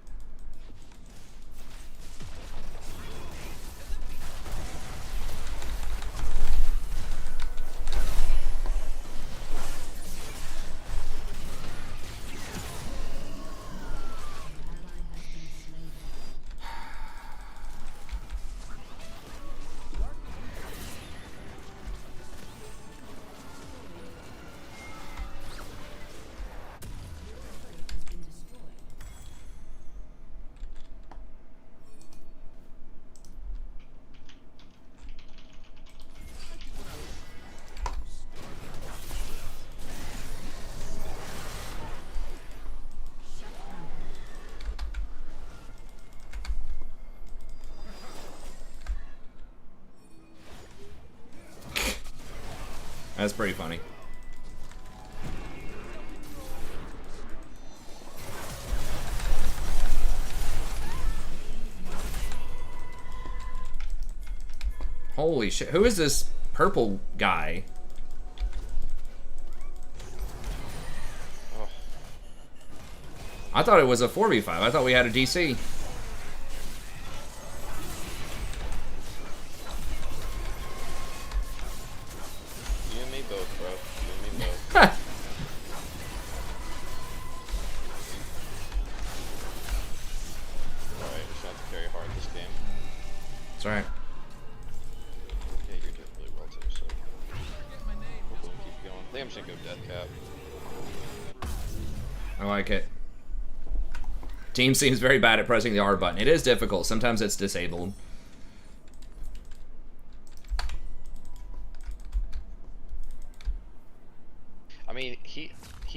That's pretty funny. Holy shit. Who is this purple guy? Oh, I thought it was a 4v5. I thought we had a DC. you and me both, bro. You and me both. Alright, we're just gonna have to carry hard this game. That's right. Yeah, you're doing really well too, so we'll keep going. I think I'm just gonna go death cap. I like it. Team seems very bad at pressing the R button. It is difficult. Sometimes it's disabled. I mean, he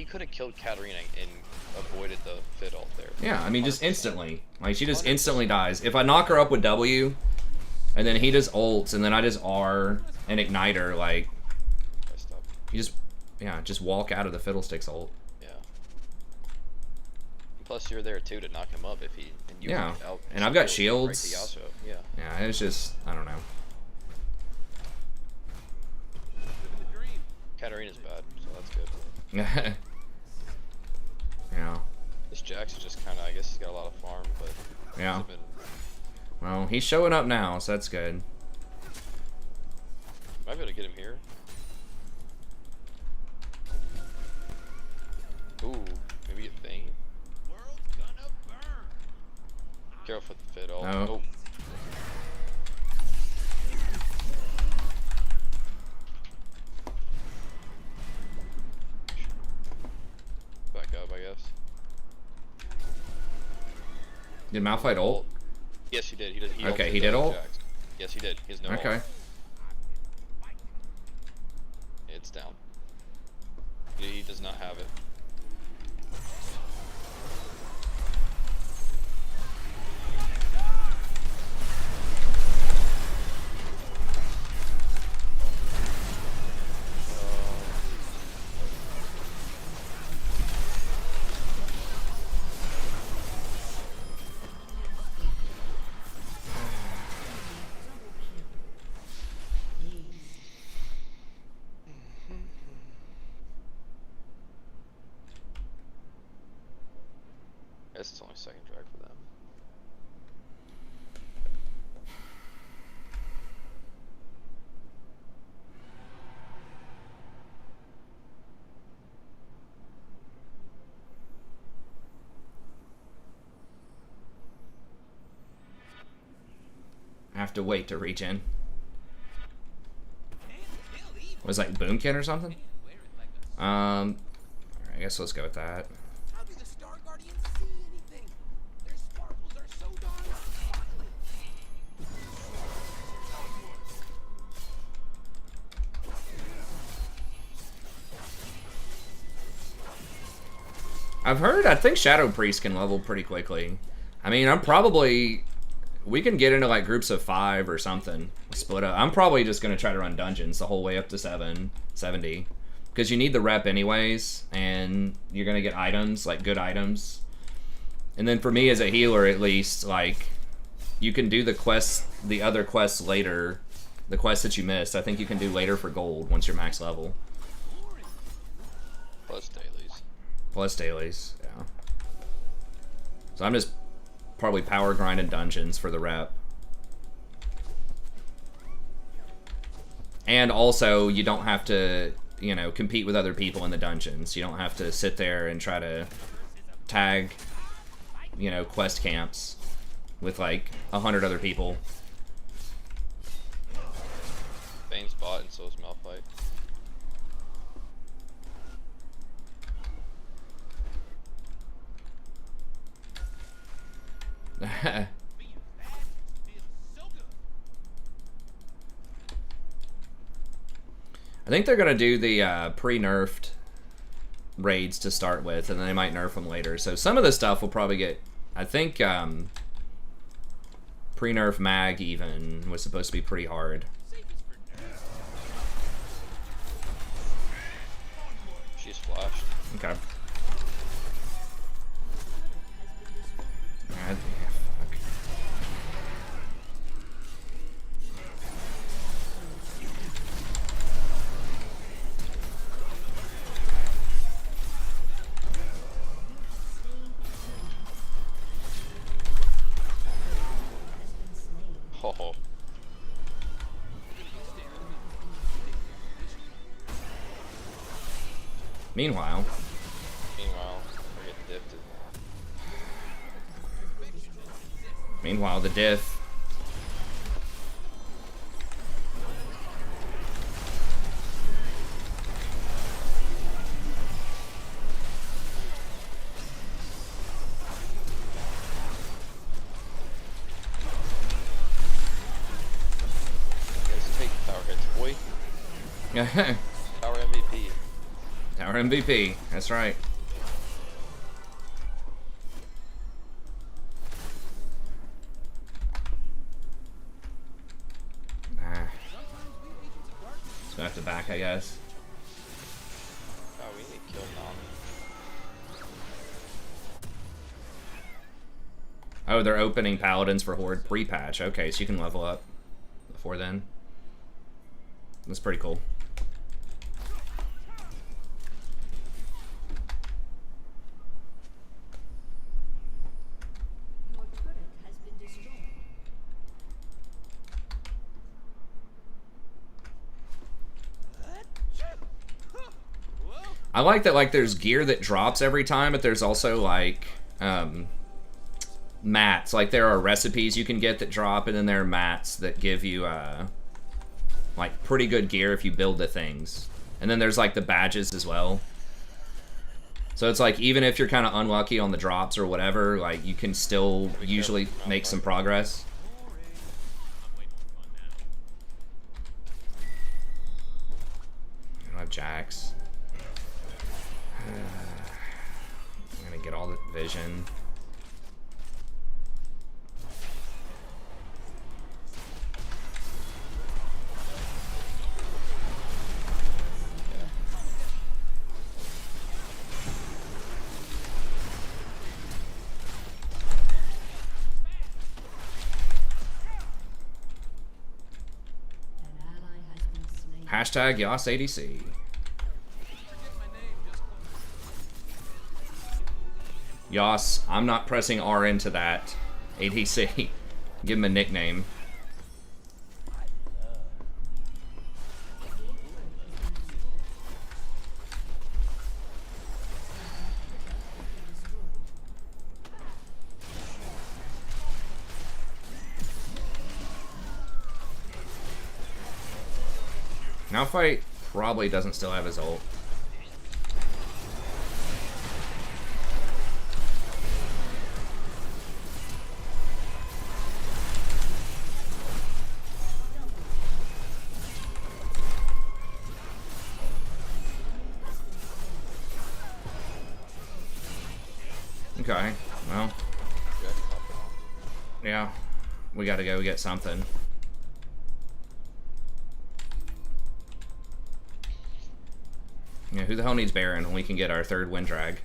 could have killed Katarina and avoided the fit ult there. Yeah, I mean, just instantly. Like, she just instantly dies. If I knock her up with W, and then he does ults, and then I just R and ignite her, like, Messed up. you just, yeah, just walk out of the Fiddlesticks ult. Yeah. Plus, you're there too to knock him up if he. And you Yeah, can out and I've got right to shields. Yasuo. Yeah. Yeah, it's just, I don't know. Living the dream. Katarina's bad, so that's good. Yeah. This Jax is just kind of, I guess he's got a lot of farm, but Yeah. hasn't been. Well, he's showing up now, so that's good. Might be able to get him here. Ooh, maybe get Bane. World's gonna burn. Careful with the fit ult. No. Oh. Back up, I guess. Did Malphite ult? Yes, he did. He did. Okay, ulted, he did ult? Jax. Yes, he did. He has no Okay. ult. It's down. He does not have it. I guess it's only second drag for them. I have to wait to reach in. Can't kill evil. Was it like Boomkin or something? Can't wear it like a Alright, I guess let's go with that. How do the Star Guardians see anything? Their sparkles are so darn sparkly. I've heard, I think Shadow Priest can level pretty quickly. I mean, we can get into like groups of 5 or something. Split up. I'm probably just going to try to run dungeons the whole way up to 70. Because you need the rep anyways, and you're going to get items, like good items. And then for me as a healer at least, like, you can do the other quests later. The quests that you missed, I think you can do later for gold once you're max level. Plus dailies. Plus dailies, yeah. So I'm just probably power grinding dungeons for the rep. And also, you don't have to, you know, compete with other people in the dungeons. You don't have to sit there and try to tag, you know, quest camps with like 100 other people. Bane's bot and so is Malphite. Being bad feels so good. I think they're gonna do the pre-nerfed raids to start with, and then they might nerf them later. So some of the stuff will probably get, I think, pre-nerf mag even was supposed to be pretty hard. Safest for nerds. She's flashed. Okay. Fuck. Meanwhile, Meanwhile, I get dipped. the diff. Let's take power hits, boy. Power MVP. Tower MVP. That's right. So I have to back, I guess. Oh, we need to kill Nami. Oh, they're opening paladins for Horde pre-patch. Okay, so you can level up before then. That's pretty cool. Your turret has been destroyed. I like that, like, there's gear that drops every time, but there's also, like, mats. Like, there are recipes you can get that drop, and then there are mats that give you, like, pretty good gear if you build the things. And then there's, like, the badges as well. So it's like, even if you're kind of unlucky on the drops or whatever, like, you can still usually make some progress. I don't have Jax. I'm gonna get all the vision. An ally has been slain. Hashtag Yas ADC. Yas, I'm not pressing R into that. ADC. Give him a nickname. Now fight probably doesn't still have his ult. Okay, well, yeah, we gotta go get something. Yeah, who the hell needs Baron when we can get our third wind drag?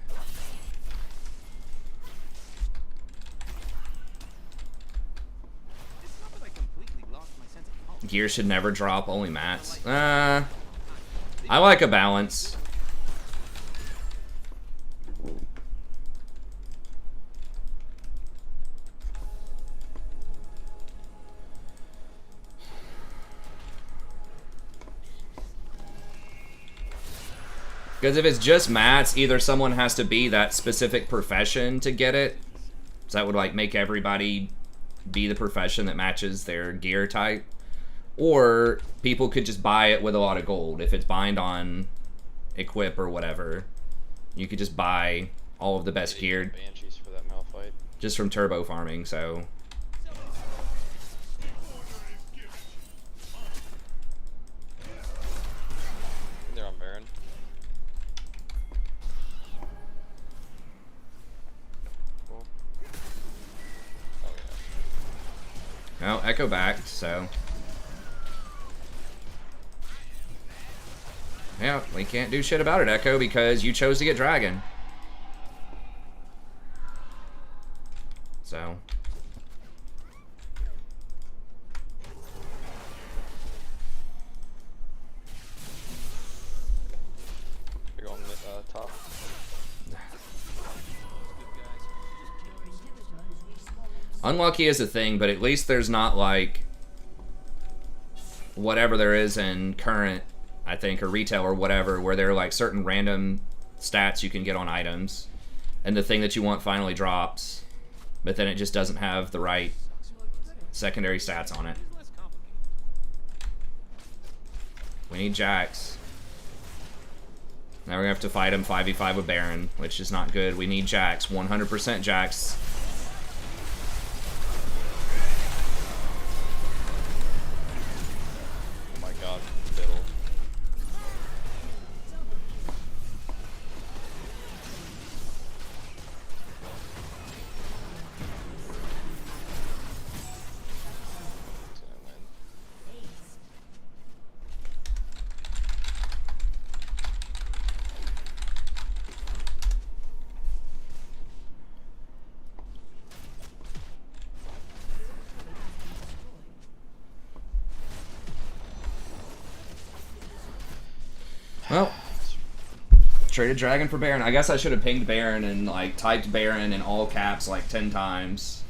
Gear should never drop, only mats. I like a balance. Because if it's just mats, either someone has to be that specific profession to get it. So that would like make everybody be the profession that matches their gear type. Or people could just buy it with a lot of gold. If it's bind on equip or whatever, you could just buy all of the best gear Banshees for that Malphite. just from turbo farming, so... They're on Baron. Cool. Oh yeah. No, Echo backed, so... Yeah, we can't do shit about it, Echo, because you chose to get Dragon. So... They're going top. Unlucky is a thing, but at least there's not like whatever there is in current, I think, or retail or whatever, where there are like certain random stats you can get on items, and the thing that you want finally drops, but then it just doesn't have the right secondary stats on it. We need Jax. Now we're gonna have to fight him 5v5 with Baron, which is not good. We need Jax, 100% Jax. Oh my god, fiddle. He's gonna win. Well, traded Dragon for Baron. I guess I should have pinged Baron and like typed Baron in all caps like 10 times.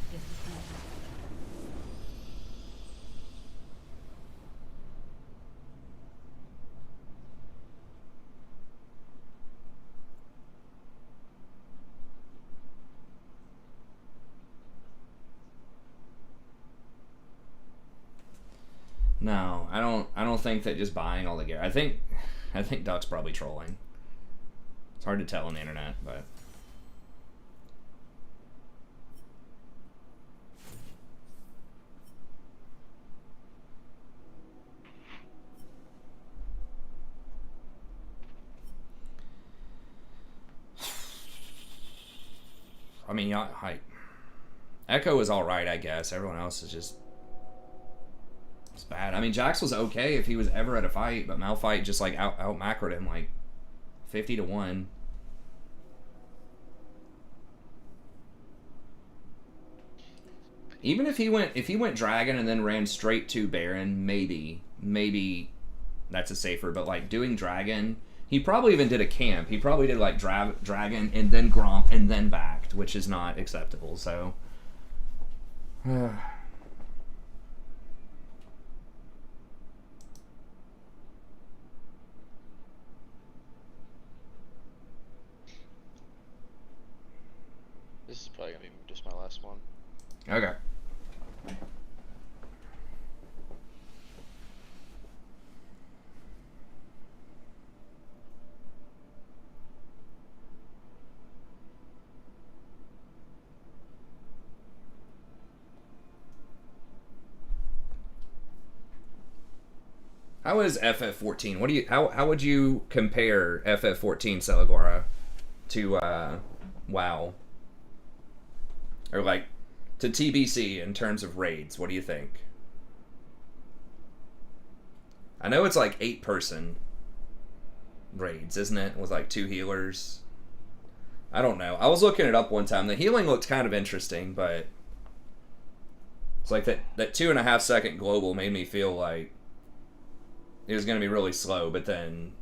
No, I don't think that just buying all the gear. I think Duck's probably trolling. It's hard to tell on the internet, but I mean, Echo is all right, I guess. Everyone else is just it's bad. I mean, Jax was okay if he was ever at a fight, but Malphite just like out macroed him like 50-1. Even if he went Dragon and then ran straight to Baron, maybe that's a safer. But like doing Dragon, he probably even did a camp. He probably did like Dragon and then Gromp and then backed, which is not acceptable. So. This is probably gonna be just my last one. Okay. How is FF14? What do you how would you compare FF14 Celigora to WoW? Or like to TBC in terms of raids? What do you think? I know it's like 8-person raids, isn't it? With like 2 healers. I don't know. I was looking it up one time. The healing looked kind of interesting, but it's like that 2.5 second global made me feel like it was going to be really slow, but then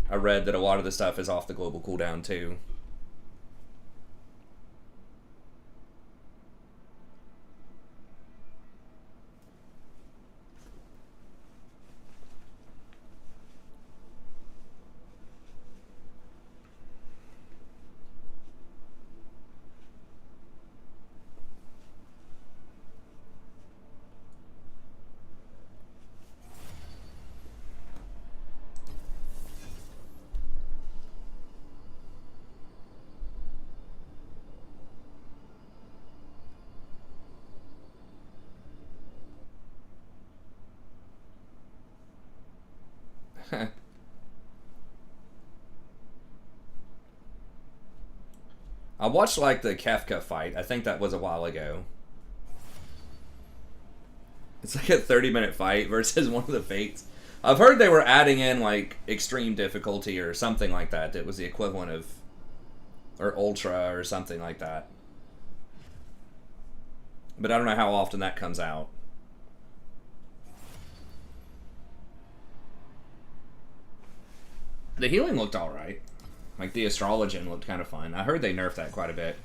I read that a lot of the stuff is off the global cooldown too. I watched like the Kefka fight. I think that was a while ago. It's like a 30-minute fight versus one of the fates. I've heard they were adding in like extreme difficulty or something like that. That was the equivalent of, or ultra or something like that. But I don't know how often that comes out. The healing looked alright. Like, the Astrologian looked kind of fun. I heard they nerfed that quite a bit.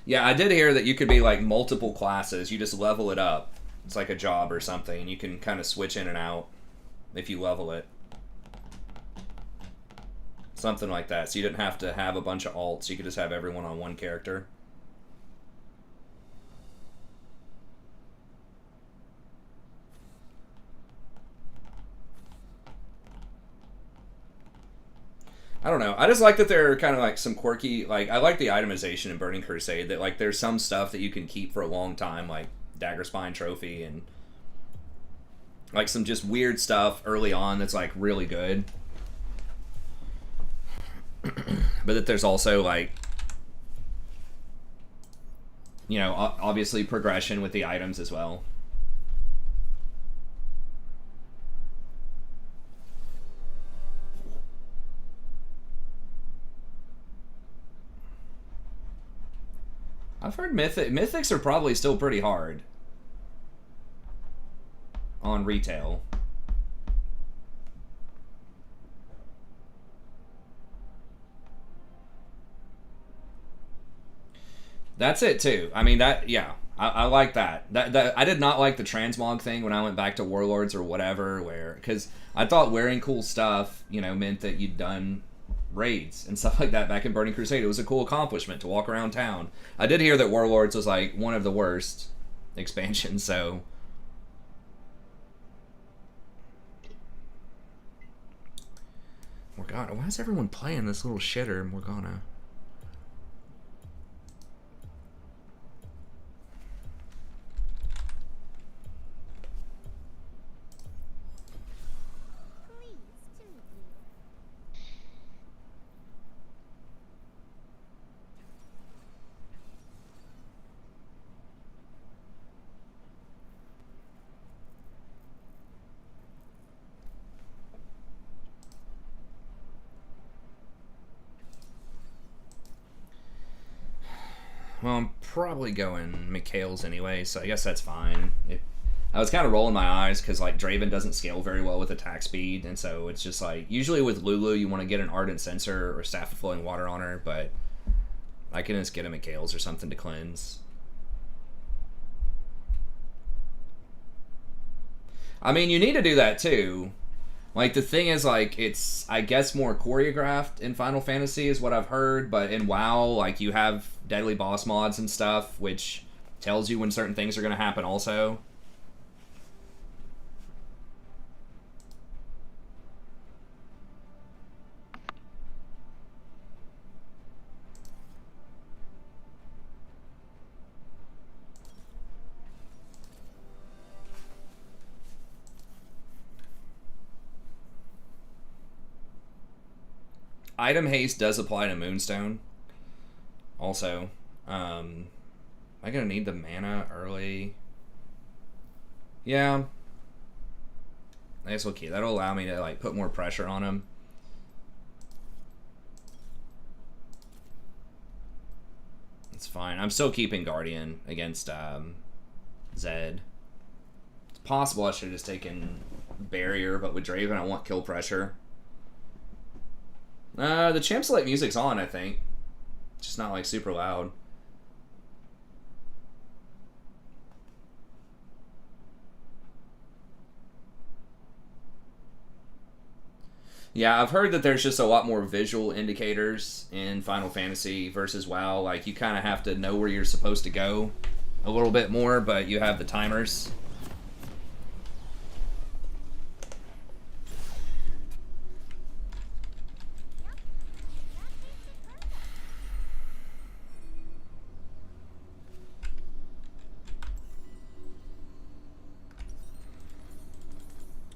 Yeah, I did hear that you could be, like, multiple classes. You just level it up. It's like a job or something. You can kind of switch in and out if you level it. Something like that. So you didn't have to have a bunch of alts. You could just have everyone on one character. I don't know. I just like that there are kind of like some quirky, like, I like the itemization in Burning Crusade, that like there's some stuff that you can keep for a long time, like Dagger Spine Trophy, and like some just weird stuff early on that's like really good. But that there's also like, you know, obviously progression with the items as well. I've heard Mythics are probably still pretty hard on retail. That's it too. I mean, that, yeah, I like that. That I did not like the transmog thing when I went back to Warlords or whatever, where, because I thought wearing cool stuff, you know, meant that you'd done raids and stuff like that back in Burning Crusade. It was a cool accomplishment to walk around town. I did hear that Warlords was like one of the worst expansions, so Morgana. Why is everyone playing this little shitter Morgana? Well, I'm probably going Mikhail's anyway, so I guess that's fine. I was kind of rolling my eyes because like Draven doesn't scale very well with attack speed, and so it's just like, usually with Lulu you want to get an Ardent Censer or Staff of Flowing Water on her, but I can just get a Mikhail's or something to cleanse. I mean, you need to do that too. Like, the thing is, like, it's, I guess, more choreographed in Final Fantasy is what I've heard, but in WoW, like, you have deadly boss mods and stuff, which tells you when certain things are going to happen also. Item haste does apply to Moonstone. Also, am I gonna need the mana early? Yeah, I guess okay. That'll allow me to like put more pressure on him. It's fine. I'm still keeping Guardian against Zed. It's possible I should have just taken Barrier, but with Draven I want kill pressure. The Champ Select music's on, I think. It's just not like super loud. Yeah, I've heard that there's just a lot more visual indicators in Final Fantasy versus WoW. Like, you kind of have to know where you're supposed to go a little bit more, but you have the timers.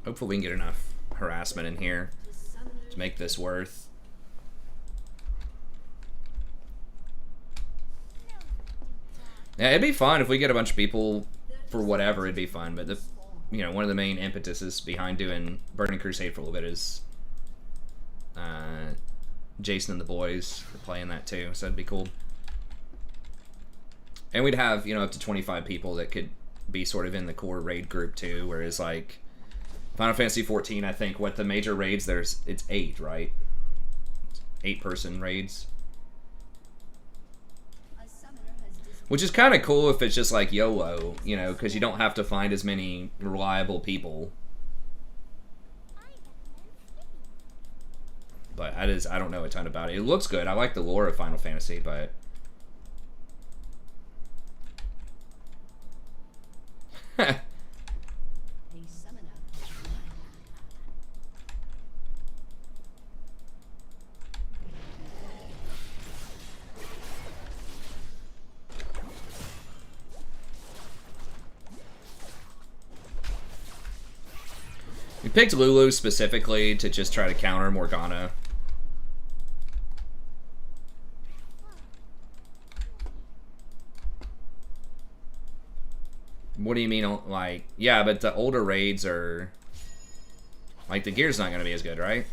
Hopefully we can get enough harassment in here to make this worth. Yeah, it'd be fun if we get a bunch of people for whatever, it'd be fun. But, you know, one of the main impetuses behind doing Burning Crusade for a little bit is Jason and the boys are playing that too, so that'd be cool. And we'd have, you know, up to 25 people that could be sort of in the core raid group too, whereas like Final Fantasy 14, I think, what the major raids, it's 8, right? 8-person raids. Which is kind of cool if it's just like YOLO, you know, because you don't have to find as many reliable people. But I don't know a ton about it. It looks good. I like the lore of Final Fantasy, but... A summoner. We picked Lulu specifically to just try to counter Morgana. What do you mean, like... Yeah, but the older raids are... Like, the gear's not going to be as good, right?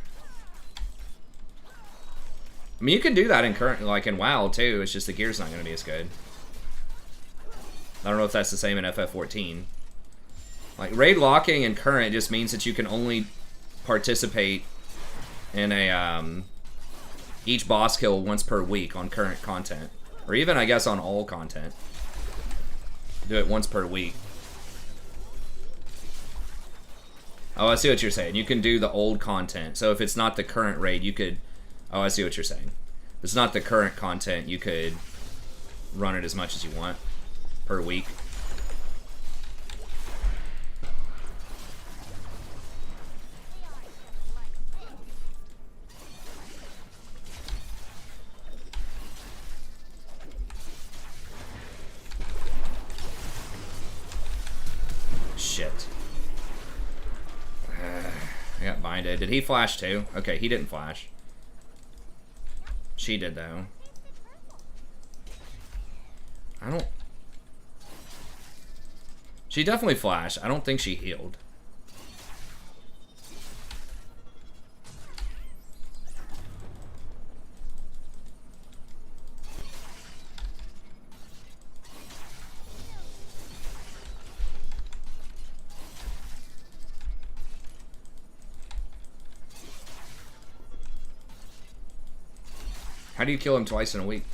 I mean, you can do that in current... Like, in WoW, too. It's just the gear's not going to be as good. I don't know if that's the same in FF14. Like, raid locking in current just means that you can only participate in a, each boss kill once per week on current content. Or even, I guess, on all content. Do it once per week. Oh, I see what you're saying. You can do the old content. So if it's not the current raid, you could... Oh, I see what you're saying. If it's not the current content, you could run it as much as you want per week. Shit. I got binded. Did he flash too? Okay, he didn't flash. She did though. I don't... She definitely flashed. I don't think she healed. How do you kill him twice in a week?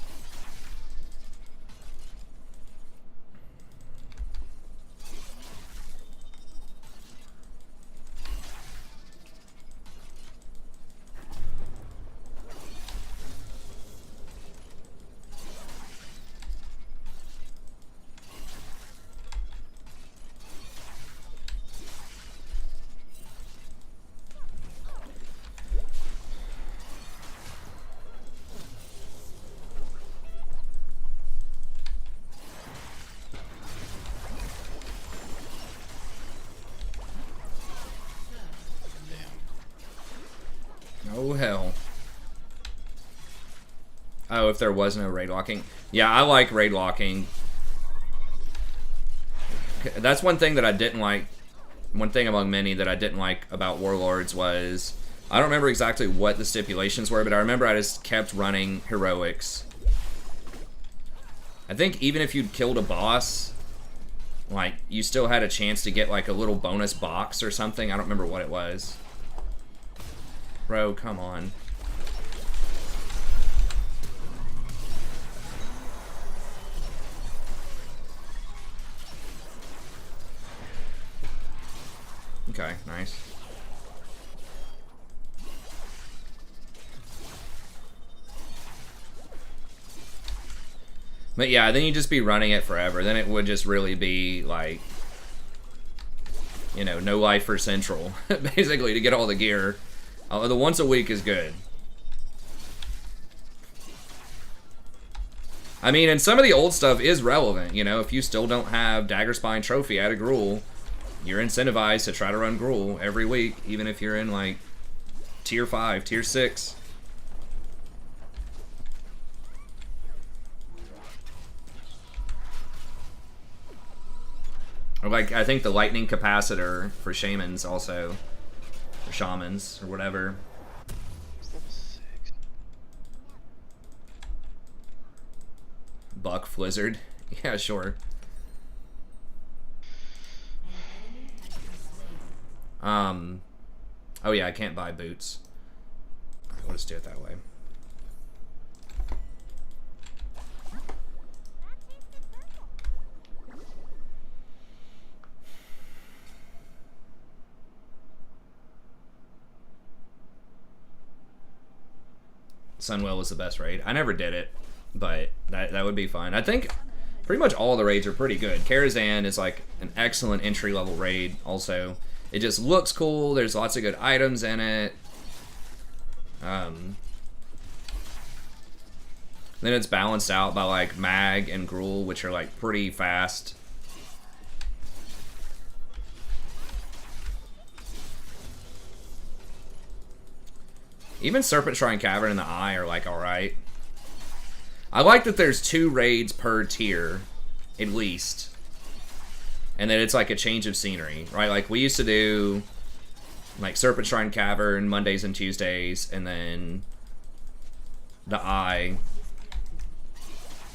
Oh, hell. Oh, if there was no raid locking. Yeah, I like raid locking. That's one thing that I didn't like. One thing among many that I didn't like about Warlords was... I don't remember exactly what the stipulations were, but I remember I just kept running heroics. I think even if you'd killed a boss, like, you still had a chance to get, like, a little bonus box or something. I don't remember what it was. Bro, come on. Okay, nice. But yeah, then you'd just be running it forever. Then it would just really be like, you know, no life for Central, basically, to get all the gear. The once a week is good. I mean, and some of the old stuff is relevant, you know. If you still don't have Daggerspine Trophy out of Gruul, you're incentivized to try to run Gruul every week, even if you're in, like, Tier 5, Tier 6. Or, like, I think the Lightning Capacitor for Shamans also. Or Shamans, or whatever. It's level 6. Buck Flizzard. Yeah, sure. Oh yeah, I can't buy boots. We'll just do it that way. Sunwell was the best raid. I never did it, but that would be fun. I think pretty much all the raids are pretty good. Karazhan is like an excellent entry-level raid also. It just looks cool. There's lots of good items in it. Then it's balanced out by like Mag and Gruul, which are like pretty fast. Even Serpent Shrine Cavern and the Eye are like alright. I like that there's 2 raids per tier, at least. And that it's like a change of scenery, right? Like we used to do like Serpent Shrine Cavern Mondays and Tuesdays, and then the Eye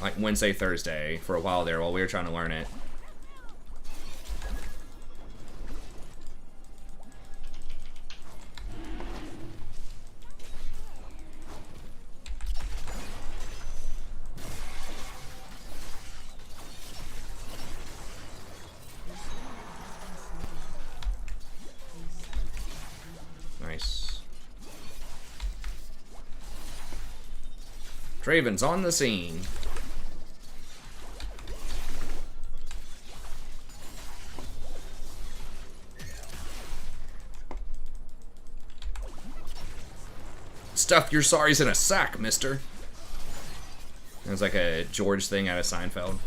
like Wednesday, Thursday for a while there while we were trying to learn it. Nice. Draven's on the scene. Stuff your sorries in a sack, mister. It was like a George thing out of Seinfeld.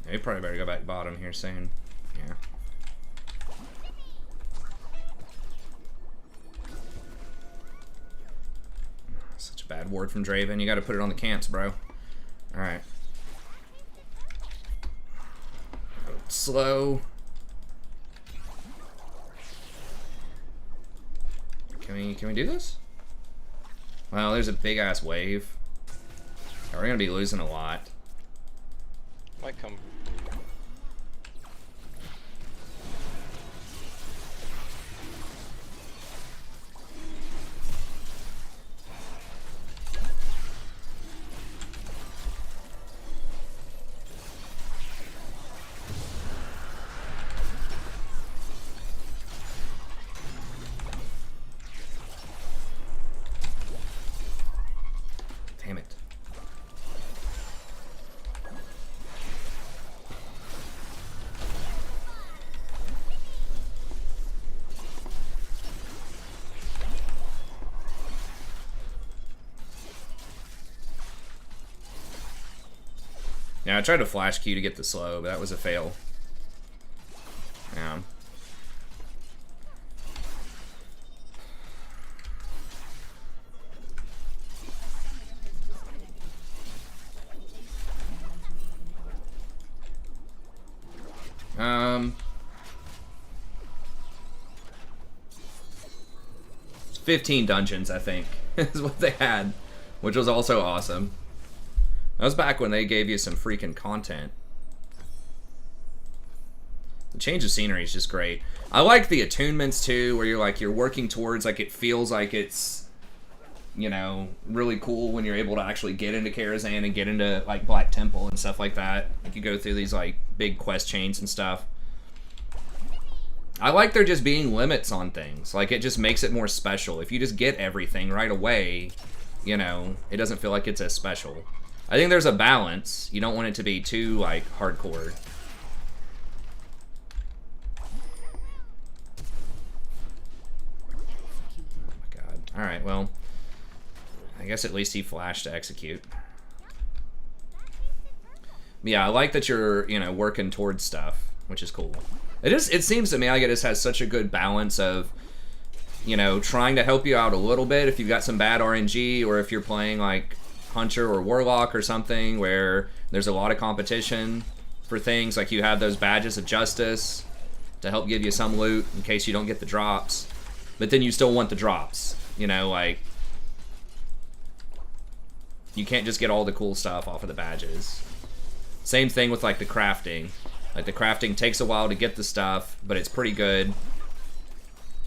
Yeah, we probably better go back bottom here soon. Yeah. Such a bad ward from Draven. You gotta put it on the camps, bro. Alright. Slow. Can we do this? Well, there's a big ass wave. Yeah, we're gonna be losing a lot. Might come. Damn it. Yeah, I tried to flash Q to get the slow, but that was a fail. Yeah. Um, 15 dungeons, I think, is what they had, which was also awesome. That was back when they gave you some freaking content. The change of scenery is just great. I like the attunements too, where you're working towards, like, it feels like it's, you know, really cool when you're able to actually get into Karazhan and get into like Black Temple and stuff like that. Like you go through these like big quest chains and stuff. I like there just being limits on things. Like it just makes it more special. If you just get everything right away, you know, it doesn't feel like it's as special. I think there's a balance. You don't want it to be too like hardcore. Oh my god. Alright, well, I guess at least he flashed to execute. Yeah, I like that you're, you know, working towards stuff, which is cool. It seems to me like it just has such a good balance of, you know, trying to help you out a little bit if you've got some bad RNG, or if you're playing like Hunter or Warlock or something where there's a lot of competition for things. Like you have those badges of justice to help give you some loot in case you don't get the drops, but then you still want the drops, you know, like you can't just get all the cool stuff off of the badges. Same thing with like the crafting. Like the crafting takes a while to get the stuff, but it's pretty good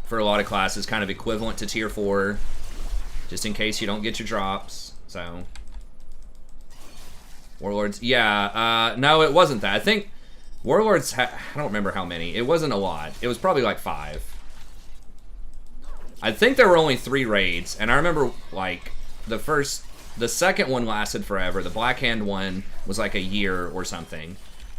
for a lot of classes, kind of equivalent to tier 4, just in case you don't get your drops. So Warlords, yeah, no, it wasn't that. I think Warlords, I don't remember how many. It wasn't a lot. It was probably like 5. I think there were only 3 raids, and I remember like the second one lasted forever. The Black Hand one was like a year or something.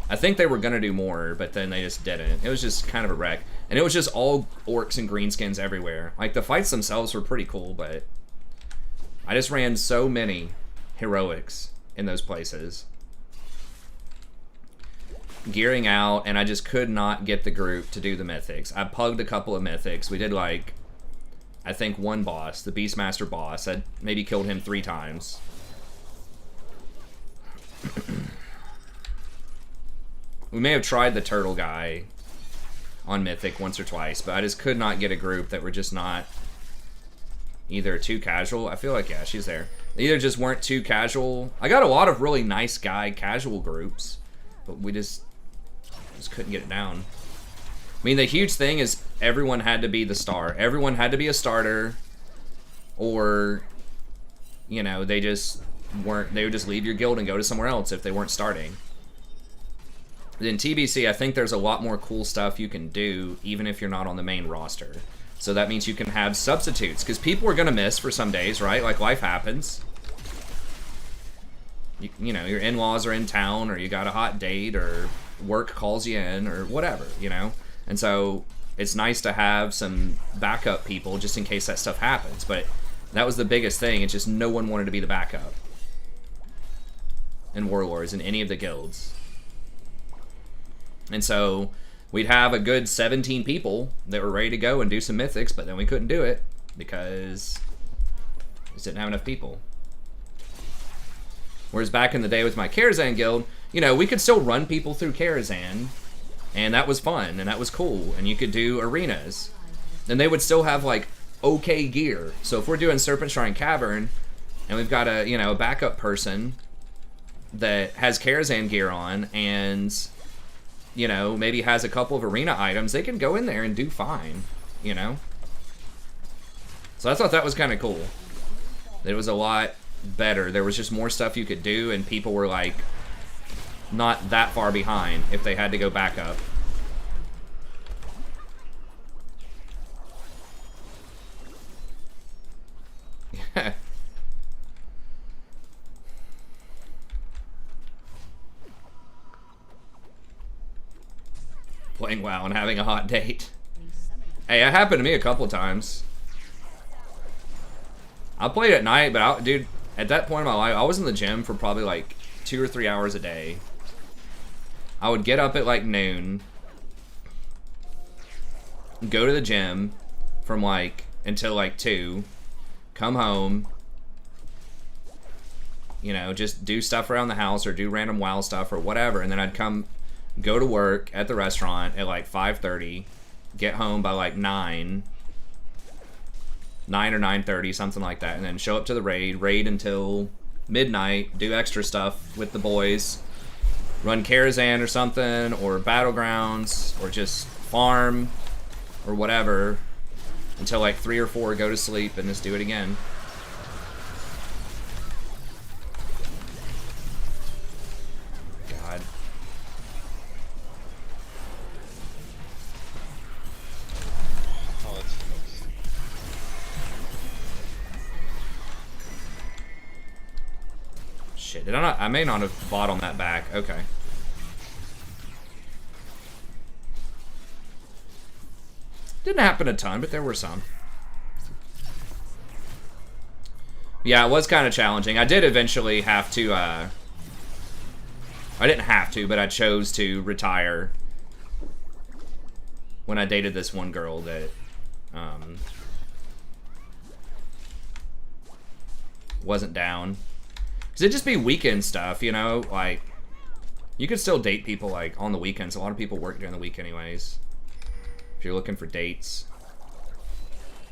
I think they were gonna do more, but then they just didn't. It was just kind of a wreck, and it was just all orcs and greenskins everywhere. Like the fights themselves were pretty cool, but I just ran so many heroics in those places. Gearing out, and I just could not get the group to do the mythics. I pugged a couple of mythics. We did like, I think 1 boss, the Beastmaster boss. I maybe killed him 3 times. We may have tried the turtle guy on mythic once or twice, but I just could not get a group that were just not either too casual. I feel like, yeah, she's there. They either just weren't too casual. I got a lot of really nice guy casual groups, but we just couldn't get it down. I mean, the huge thing is everyone had to be the star. Everyone had to be a starter, or, you know, they just weren't. They would just leave your guild and go to somewhere else if they weren't starting. In TBC, I think there's a lot more cool stuff you can do, even if you're not on the main roster. So that means you can have substitutes, because people are going to miss for some days, right? Like, life happens. You know, your in-laws are in town, or you got a hot date, or work calls you in, or whatever, you know? And so it's nice to have some backup people just in case that stuff happens. But that was the biggest thing. It's just no one wanted to be the backup in Warlords in any of the guilds. And so we'd have a good 17 people that were ready to go and do some mythics, but then we couldn't do it because we just didn't have enough people. Whereas back in the day with my Karazhan guild, you know, we could still run people through Karazhan, and that was fun, and that was cool, and you could do arenas. And they would still have, like, okay gear. So if we're doing Serpent Shrine Cavern, and we've got a, you know, a backup person that has Karazhan gear on, and, you know, maybe has a couple of arena items, they can go in there and do fine, you know? So I thought that was kind of cool. It was a lot better. There was just more stuff you could do, and people were, like, not that far behind if they had to go back up. Playing WoW and having a hot date. Hey, it happened to me a couple of times. I played at night, but dude, at that point in my life, I was in the gym for probably like 2 or 3 hours a day. I would get up at like noon, go to the gym from like until like 2, come home, you know, just do stuff around the house or do random WoW stuff or whatever, and then I'd go to work at the restaurant at like 5:30, get home by like 9 or 9:30, something like that, and then show up to the raid until midnight, do extra stuff with the boys, run Karazhan or something, or Battlegrounds, or just farm, or whatever, until like 3 or 4, go to sleep, and just do it again. God. Oh, that's nice. Shit, did I not? I may not have bought on that back. Okay. Didn't happen a ton, but there were some. Yeah, it was kind of challenging. I did eventually have to, I didn't have to, but I chose to retire when I dated this one girl that, wasn't down. Because it'd just be weekend stuff, you know? Like, you could still date people, like, on the weekends. A lot of people work during the week anyways, if you're looking for dates.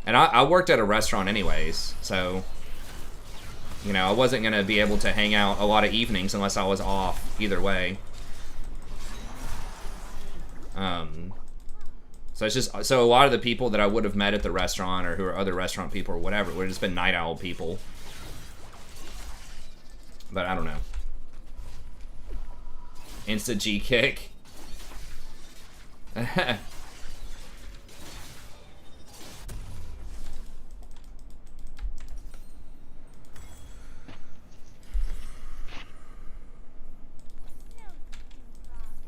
And I worked at a restaurant anyways, so, you know, I wasn't going to be able to hang out a lot of evenings unless I was off either way. So it's just, so a lot of the people that I would have met at the restaurant, or who are other restaurant people or whatever, would have just been night owl people. But I don't know. Insta G kick.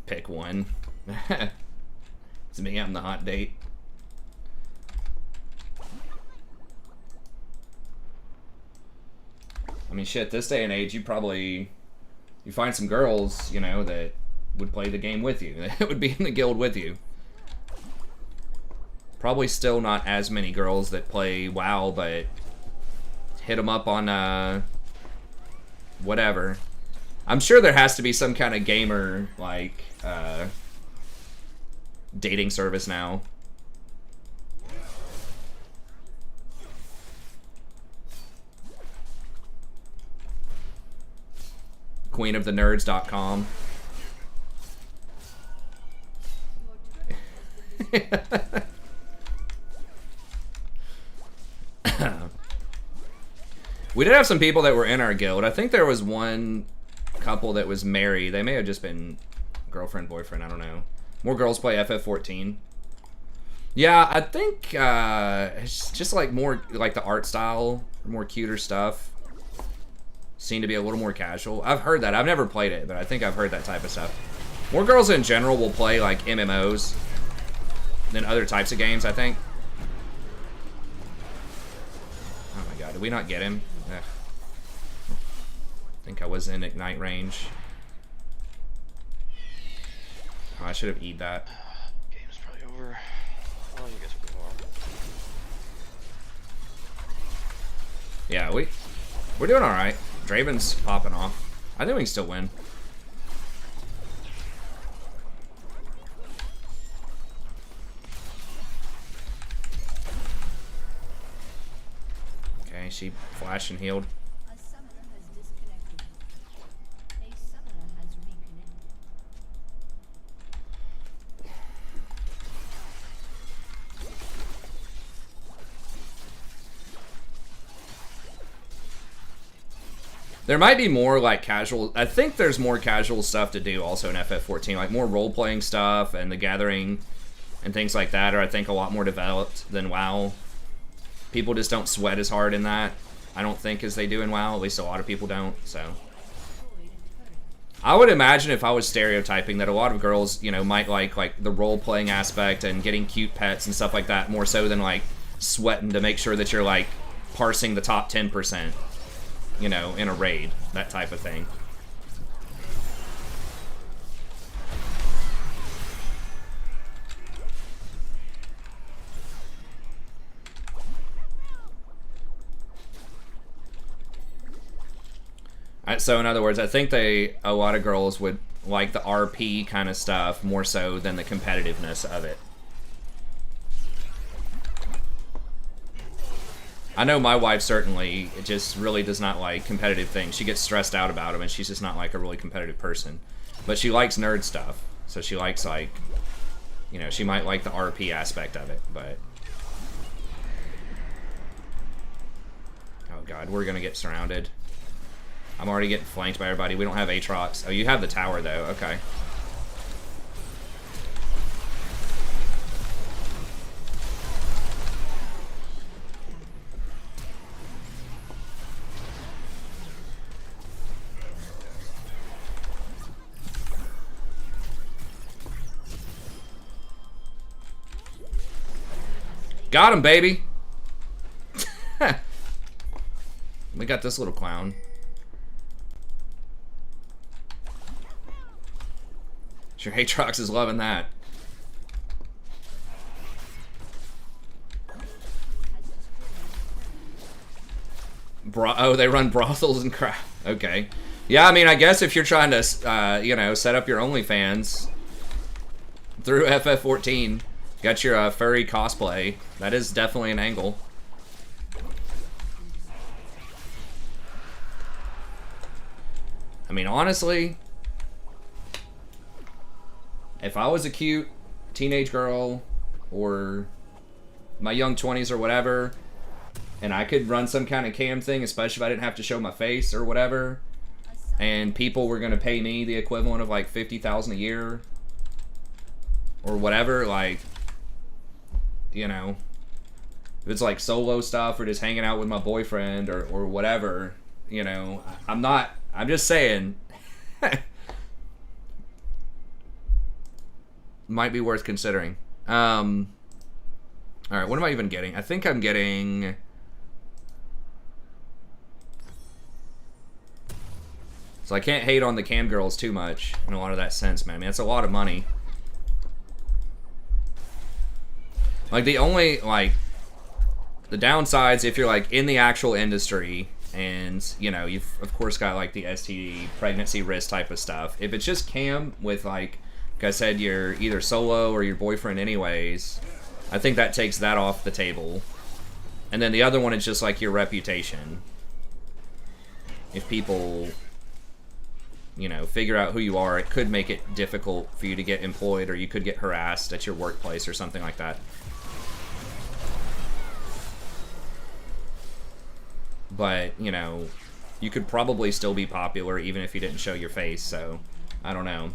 Pick one. It's me, I'm the hot date. I mean, shit, this day and age, you find some girls, you know, that would play the game with you. That would be in the guild with you. Probably still not as many girls that play WoW, but hit them up on, whatever. I'm sure there has to be some kind of gamer, like, dating service now. queenofthenerds.com. We did have some people that were in our guild. I think there was one couple that was married. They may have just been girlfriend, boyfriend, I don't know. More girls play FF14. Yeah, I think it's just like more like the art style, more cuter stuff. Seem to be a little more casual. I've heard that. I've never played it, but I think I've heard that type of stuff. More girls in general will play like MMOs than other types of games, I think. Oh my god, did we not get him? Ugh. I think I was in Ignite range. Oh, I should have eaten that. Game's probably over. Oh, you guys will go on. Yeah, we're doing all right. Draven's popping off. I think we can still win. Okay, she flashed and healed. A summoner has disconnected. A summoner has reconnected. There might be more like casual. I think there's more casual stuff to do also in FF14, like more role-playing stuff and the gathering and things like that are I think a lot more developed than WoW. People just don't sweat as hard in that, I don't think, as they do in WoW. At least a lot of people don't, so. I would imagine if I was stereotyping that a lot of girls, you know, might like the role-playing aspect and getting cute pets and stuff like that more so than like sweating to make sure that you're like parsing the top 10%. You know, in a raid, that type of thing. So in other words, I think a lot of girls would like the RP kind of stuff more so than the competitiveness of it. I know my wife certainly just really does not like competitive things. She gets stressed out about them, and she's just not like a really competitive person. But she likes nerd stuff, so she likes like, you know, she might like the RP aspect of it, but. Oh god, we're gonna get surrounded. I'm already getting flanked by everybody. We don't have Aatrox. Oh, you have the tower though, okay. Got him, baby! We got this little clown. Sure, Aatrox is loving that. Oh, they run brothels and crap. Okay. Yeah, I mean, I guess if you're trying to, you know, set up your OnlyFans through FF14, got your furry cosplay. That is definitely an angle. I mean, honestly, if I was a cute teenage girl or my young 20s or whatever, and I could run some kind of cam thing, especially if I didn't have to show my face or whatever, and people were going to pay me the equivalent of like $50,000 a year or whatever, like, you know, if it's like solo stuff or just hanging out with my boyfriend or whatever, you know, I'm just saying. might be worth considering. All right, what am I even getting? I think I'm getting. So I can't hate on the cam girls too much in a lot of that sense, man. I mean, that's a lot of money. Like, the only, like, the downsides, if you're, like, in the actual industry, and, you know, you've, of course, got, like, the STD, pregnancy risk type of stuff. If it's just cam with, like I said, you're either solo or your boyfriend anyways, I think that takes that off the table. And then the other one is just, like, your reputation. If people, you know, figure out who you are, it could make it difficult for you to get employed, or you could get harassed at your workplace or something like that. But, you know, you could probably still be popular even if you didn't show your face, so I don't know.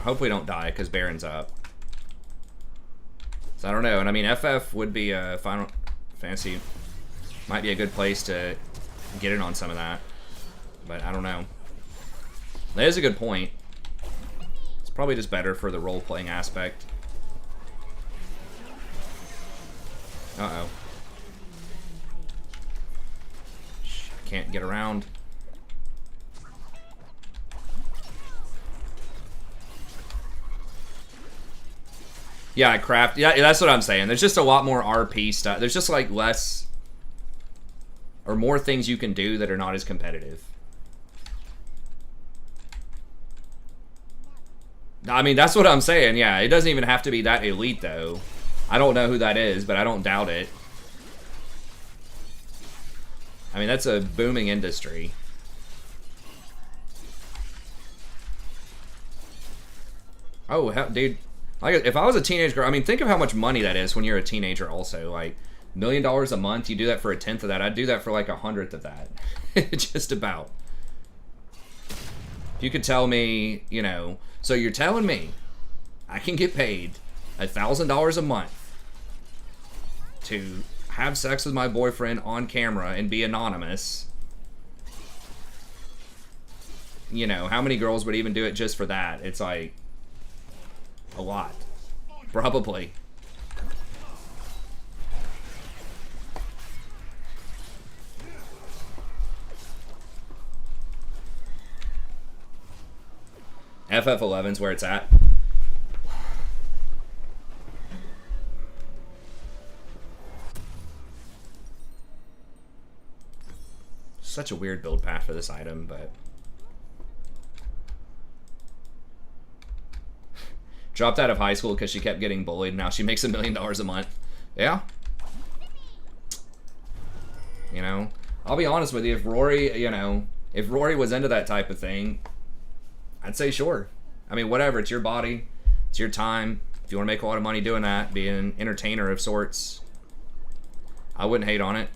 Hope we don't die because Baron's up. So I don't know, and I mean FF would be a Final Fantasy, might be a good place to get in on some of that, but I don't know. That is a good point. It's probably just better for the role-playing aspect. Uh-oh. Can't get around. Yeah, craft. Yeah, that's what I'm saying. There's just a lot more RP stuff. There's just like less or more things you can do that are not as competitive. I mean, that's what I'm saying. Yeah, it doesn't even have to be that elite though. I don't know who that is, but I don't doubt it. I mean, that's a booming industry. Oh, hell, dude. Like, if I was a teenage girl, I mean, think of how much money that is when you're a teenager also. Like, $1 million a month, you do that for a tenth of that. I'd do that for like 100th of that. Just about. If you could tell me, you know, so you're telling me I can get paid $1,000 a month to have sex with my boyfriend on camera and be anonymous. You know, how many girls would even do it just for that? It's like a lot. Probably. FF11's where it's at. Such a weird build path for this item, but dropped out of high school because she kept getting bullied. Now she makes $1 million a month. Yeah. You know, I'll be honest with you. If Rory, you know, if Rory was into that type of thing, I'd say sure. I mean, whatever. It's your body. It's your time. If you want to make a lot of money doing that, be an entertainer of sorts, I wouldn't hate on it.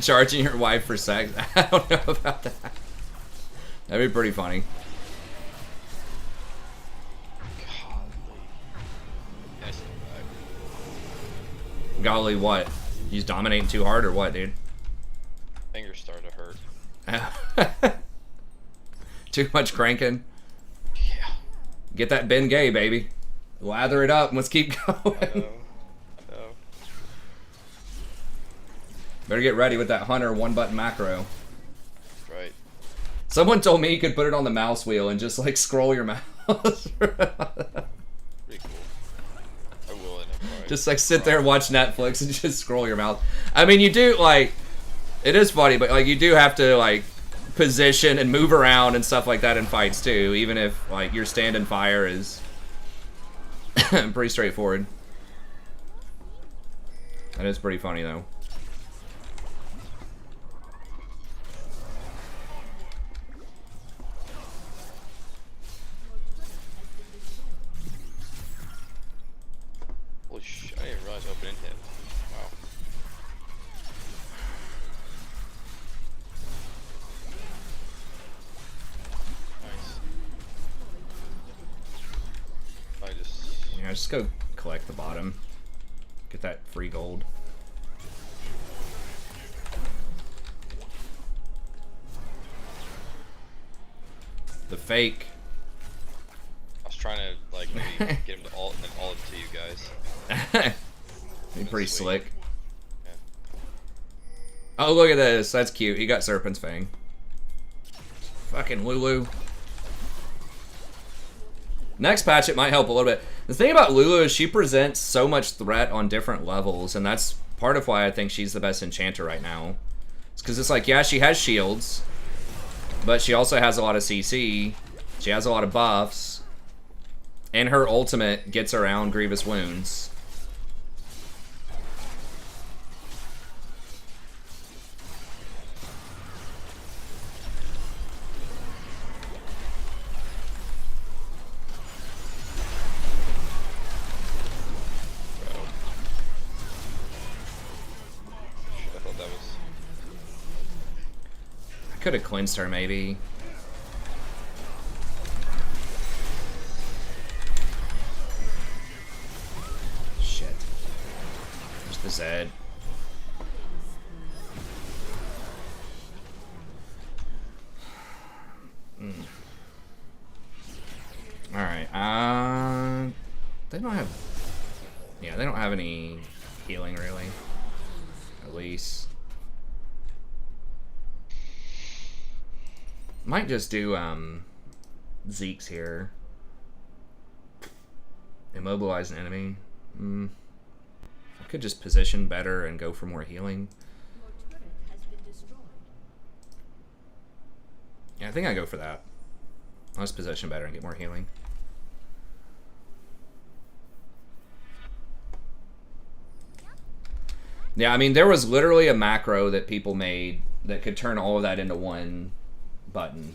Charging your wife for sex. I don't know about that. That'd be pretty funny. Golly, what? He's dominating too hard or what, dude? Fingers start to hurt. Too much cranking. Yeah. Get that Ben Gay, baby. Lather it up and let's keep I going. know. I know. Better get ready with that Hunter one-button macro. Right. Someone told me you could put it on the mouse wheel and just like scroll your mouse. Pretty cool. I will end up right. Just like sit there and watch Netflix and just scroll your mouse. I mean, you do like, it is funny, but like you do have to like position and move around and stuff like that in fights too, even if like your stand and fire is pretty straightforward. That is pretty funny though. Holy shit, I didn't realize opening him. Wow. Nice. I just... Yeah, just go collect the bottom. Get that free gold. The fake. I was trying to, like, maybe get him to ult and then ult to you guys. Be pretty Sweet. slick. Yeah. Oh, look at this. That's cute. He got Serpent's Fang. Fucking Lulu. Next patch, it might help a little bit. The thing about Lulu is she presents so much threat on different levels, and that's part of why I think she's the best enchanter right now. It's because it's like, yeah, she has shields, but she also has a lot of CC. She has a lot of buffs, and her ultimate gets around grievous wounds. I thought that was... I could have cleansed her, maybe. Shit. There's the Zed. Alright, they don't have... Yeah, they don't have any healing, really. At least. Might just do, Zeke's here. Immobilize an enemy. I could just position better and go for more healing. Your turret has been destroyed. Yeah, I think I go for that. I'll just position better and get more healing. Yeah, I mean, there was literally a macro that people made that could turn all of that into one button.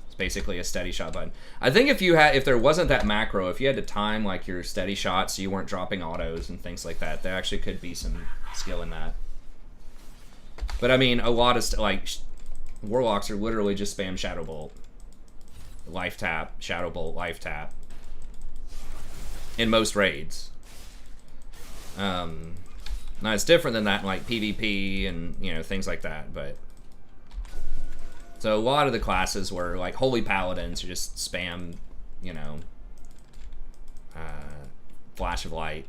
It's basically a steady shot button. I think if there wasn't that macro, if you had to time like your steady shots so you weren't dropping autos and things like that, there actually could be some skill in that. But I mean, a lot of Warlocks are literally just spam Shadow Bolt. Life tap, Shadow Bolt, life tap. In most raids. Now it's different than that in like PvP and, you know, things like that, but... So a lot of the classes were like Holy Paladins who just spam, you know, Flash of Light.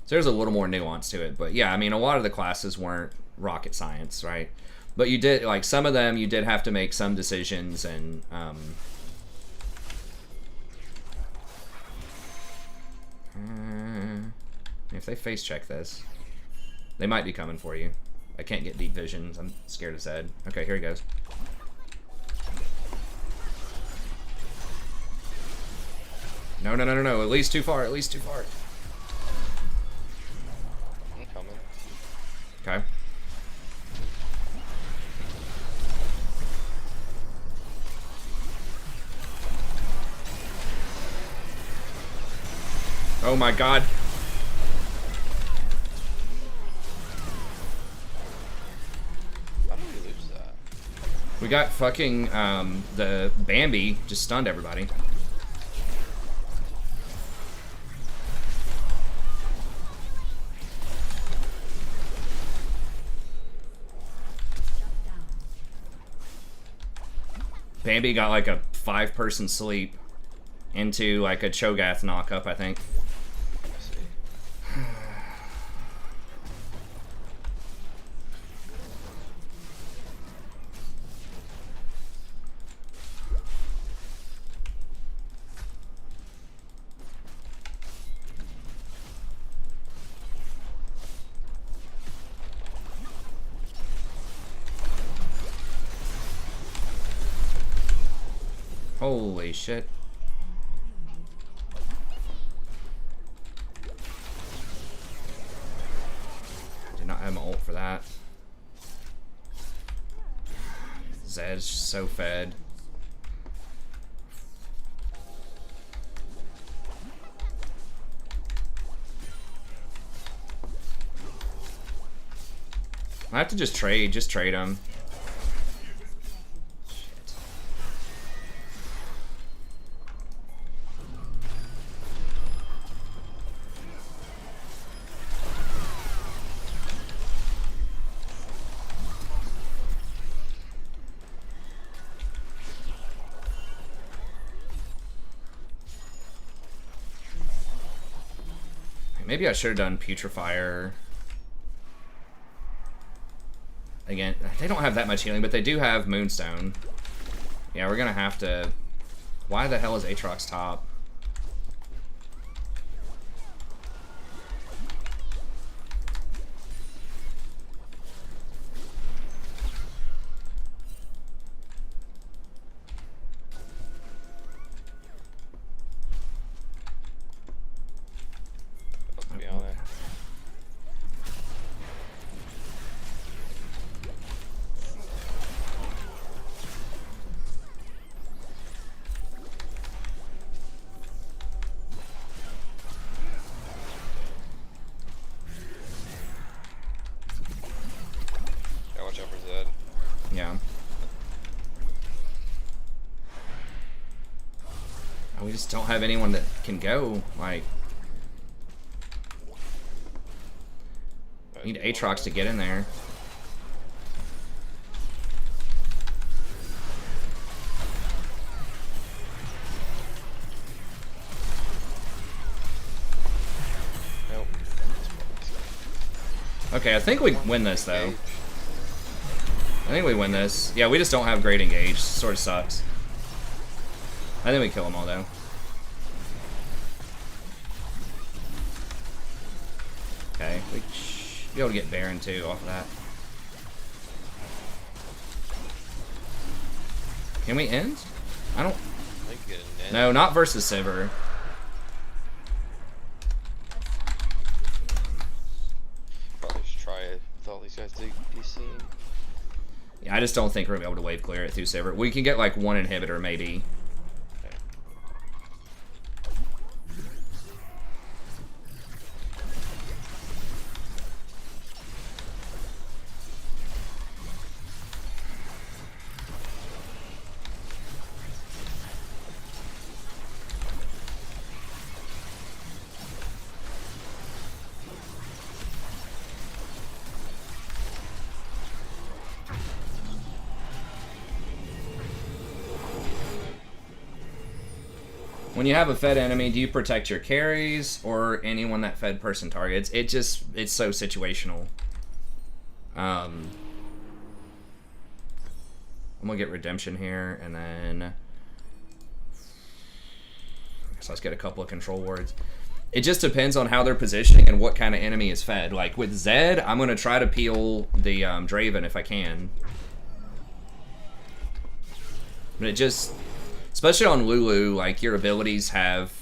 So there's a little more nuance to it, but yeah, I mean, a lot of the classes weren't rocket science, right? But you did, like, some of them you did have to make some decisions, and if they face check this, they might be coming for you. I can't get deep visions. I'm scared of Zed. Okay, here he goes. No, no, no, no, no. At least too far. At least too far. I'm coming. Okay. Oh my god. How did we lose that? We got fucking, the Bambi just stunned everybody. Bambi got like a 5-person sleep into like a Cho'Gath knockup, I think. I see. Holy shit. Did not have my ult for that. Zed's so fed. I have to just trade him. Shit. Maybe I should have done Putrefier. Again, they don't have that much healing, but they do have Moonstone. Yeah, we're gonna have to... Why the hell is Aatrox top? Let's be on it. Gotta watch out for Zed. Yeah. We just don't have anyone that can go, like... Need Aatrox to get in there. Nope. Okay, I think we win this, though. I think we win this. Yeah, we just don't have great engage. Sort of sucks. I think we kill them all, though. Okay, we should be able to get Baron, too, off of that. Can we end? I don't... I think get a net. No, not versus Sivir. Probably should try it with all these guys DC. Yeah, I just don't think we're going to be able to wave clear it through Sivir. We can get, like, one inhibitor, maybe. When you have a fed enemy, do you protect your carries or anyone that fed person targets? It's so situational. I'm gonna get redemption here, and then so let's get a couple of control wards. It just depends on how they're positioning and what kind of enemy is fed. Like with Zed, I'm gonna try to peel the Draven if I can, but it just... Especially on Lulu, like, your abilities have,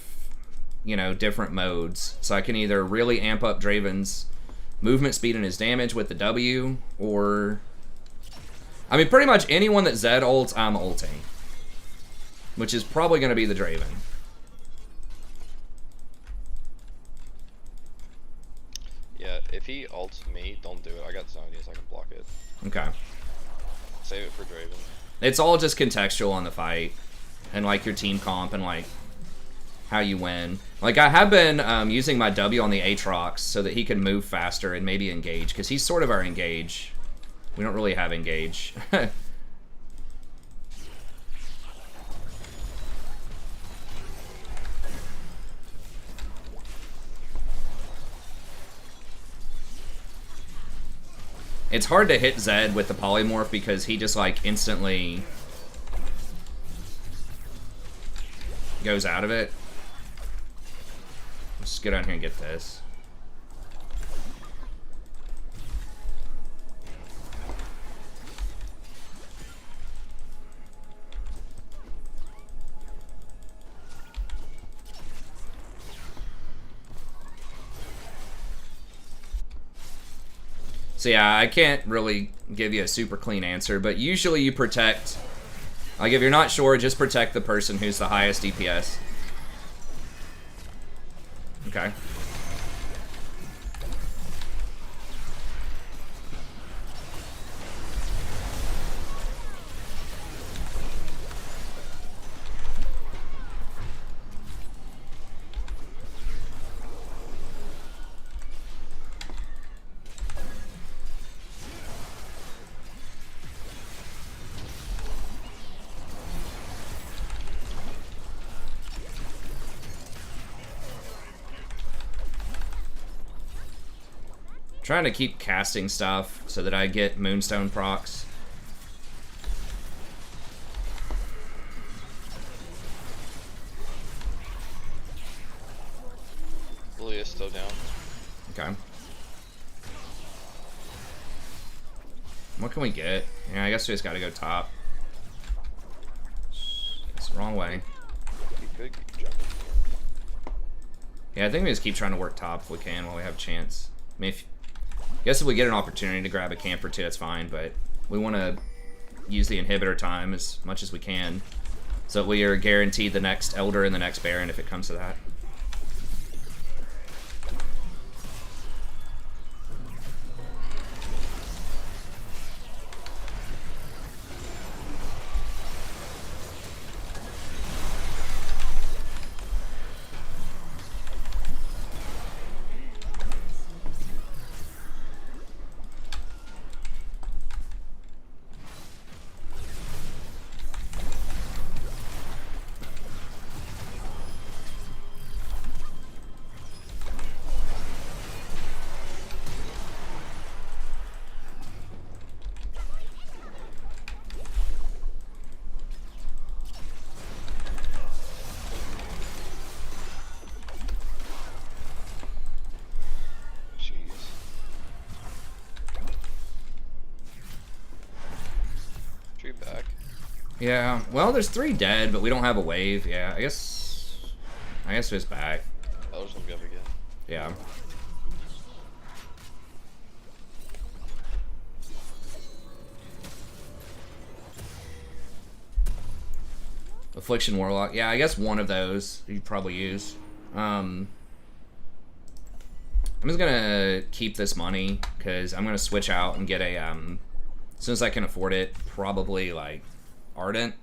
you know, different modes. So I can either really amp up Draven's movement speed and his damage with the W, or... I mean, pretty much anyone that Zed ults, I'm ulting. Which is probably going to be the Draven. Yeah, if he ults me, don't do it. I got Zonias, I can block it. Okay. Save it for Draven. It's all just contextual on the fight. And, like, your team comp and, like, how you win. Like, I have been using my W on the Aatrox so that he can move faster and maybe engage, because he's sort of our engage. We don't really have engage. It's hard to hit Zed with the polymorph because he just like instantly goes out of it. Let's get on here and get this. So yeah, I can't really give you a super clean answer, but usually you protect, like if you're not sure, just protect the person who's the highest DPS. Okay. Trying to keep casting stuff so that I get Moonstone procs. Lilia's still down. Okay. What can we get? Yeah, I guess we just gotta go top. It's the wrong way. You could keep jumping. Yeah, I think we just keep trying to work top if we can while we have a chance. I mean, I guess if we get an opportunity to grab a camp or two, that's fine, but we want to use the inhibitor time as much as we can so that we are guaranteed the next Elder and the next Baron if it comes to that. Back. Yeah, well, there's 3 dead, but we don't have a wave. Yeah, I guess it's back. Elder's gonna be up again. Yeah. Affliction Warlock. Yeah, I guess one of those you'd probably use. I'm just gonna keep this money because I'm gonna switch out and get a as soon as I can afford it, probably like Ardent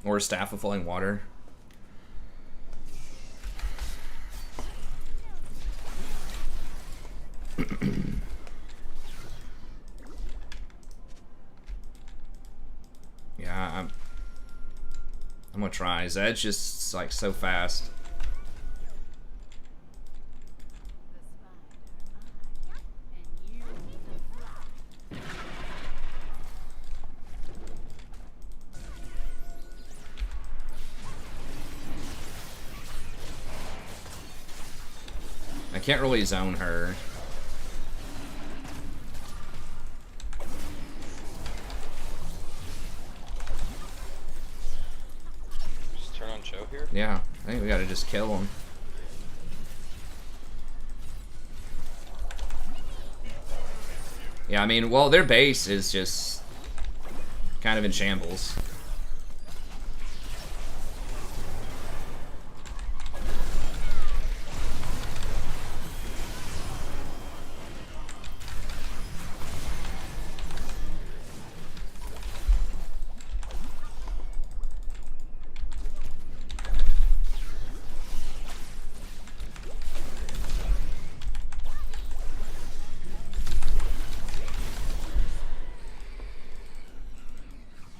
or Staff of Flowing Water. Yeah, I'm gonna try. Zed's just like so fast. I can't really zone her. Just turn on Cho here? Yeah, I think we gotta just kill him. Yeah, I mean, well, their base is just kind of in shambles.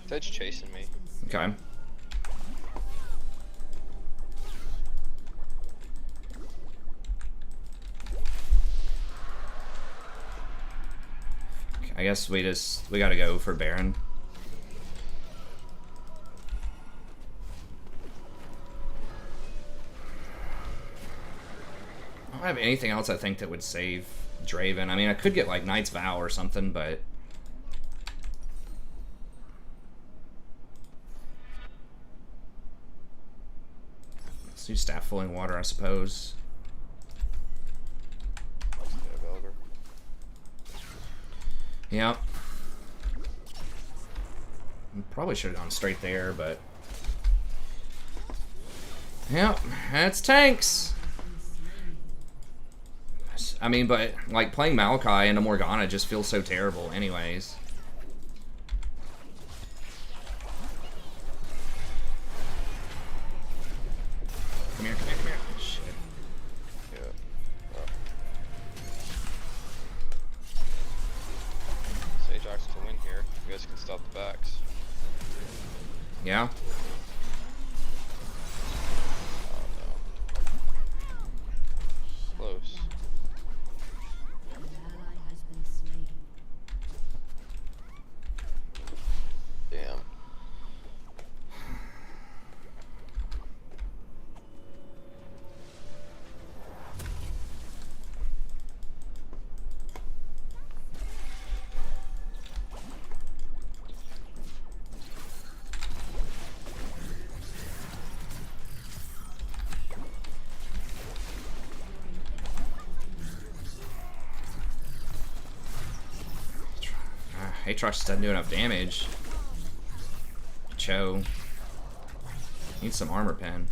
Zed's chasing me. Okay. I guess we gotta go for Baron. I don't have anything else I think that would save Draven. I mean, I could get like Knight's Vow or something, but let's do Staff Flowing Water, I suppose. Yeah. Probably should have gone straight there, but yep, that's tanks. I mean, but like playing Maokai into Morgana just feels so terrible anyways. Come here, come here, come here. Shit. Yeah. Ajax can win here. You guys can stop the backs. Yeah. Oh no. Close. An ally has been slain. Damn. Aatrox just doesn't do enough damage. Cho. Needs some armor pen.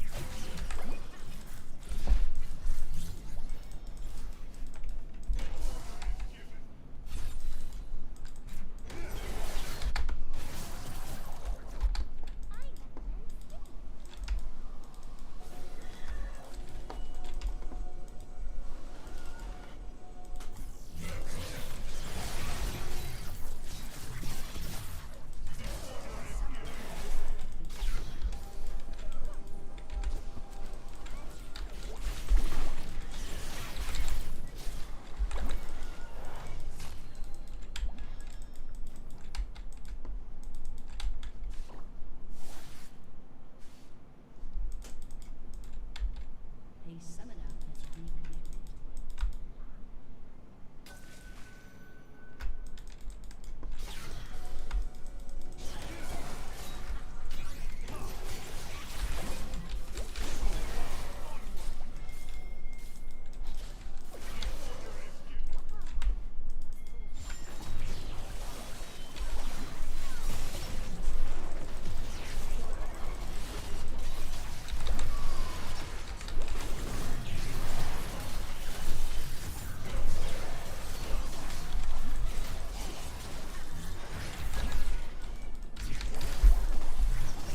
A summoner has reconnected.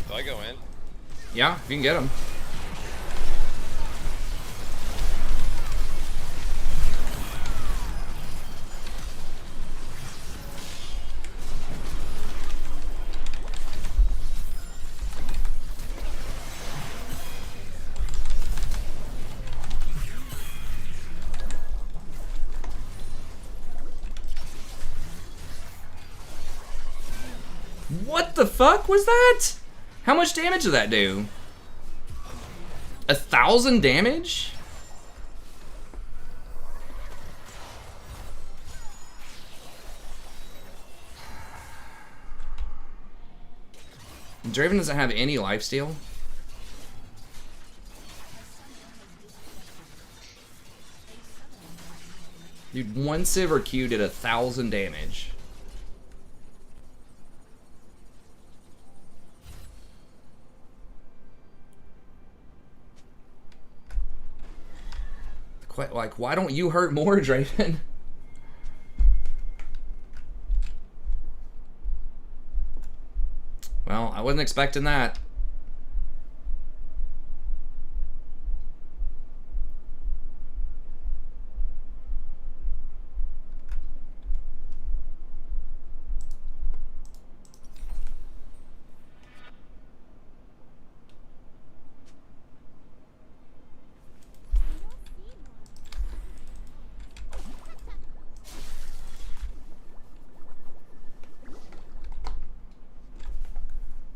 Do I go in? Yeah, if you can get him. What the fuck was that? How much damage did that do? 1,000 damage? Draven doesn't have any lifesteal. Dude, one Silver Q did 1,000 damage. Like, why don't you hurt more, Draven? Well, I wasn't expecting that.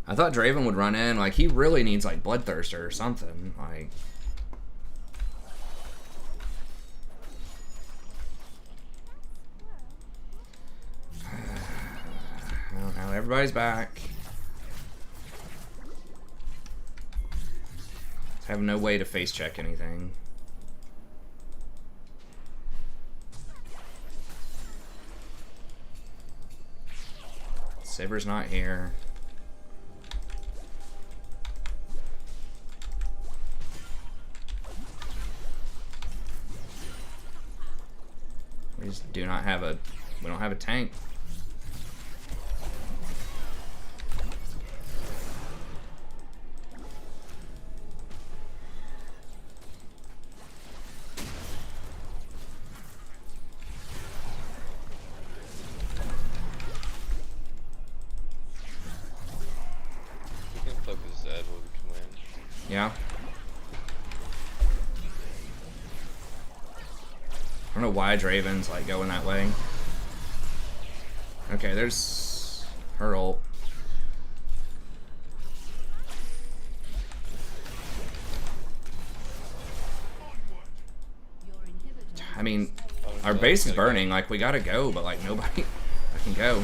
I thought Draven would run in. Like, he really needs, like, Bloodthirster or something. Like... Well, now everybody's back. I have no way to face check anything. Siver's not here. We just do not have a... We don't have a tank. We can focus Zed where we can win. Yeah. I don't know why Draven's like going that way. Okay, there's her ult. I mean, our base is burning. Like, we gotta go, but like nobody I can go.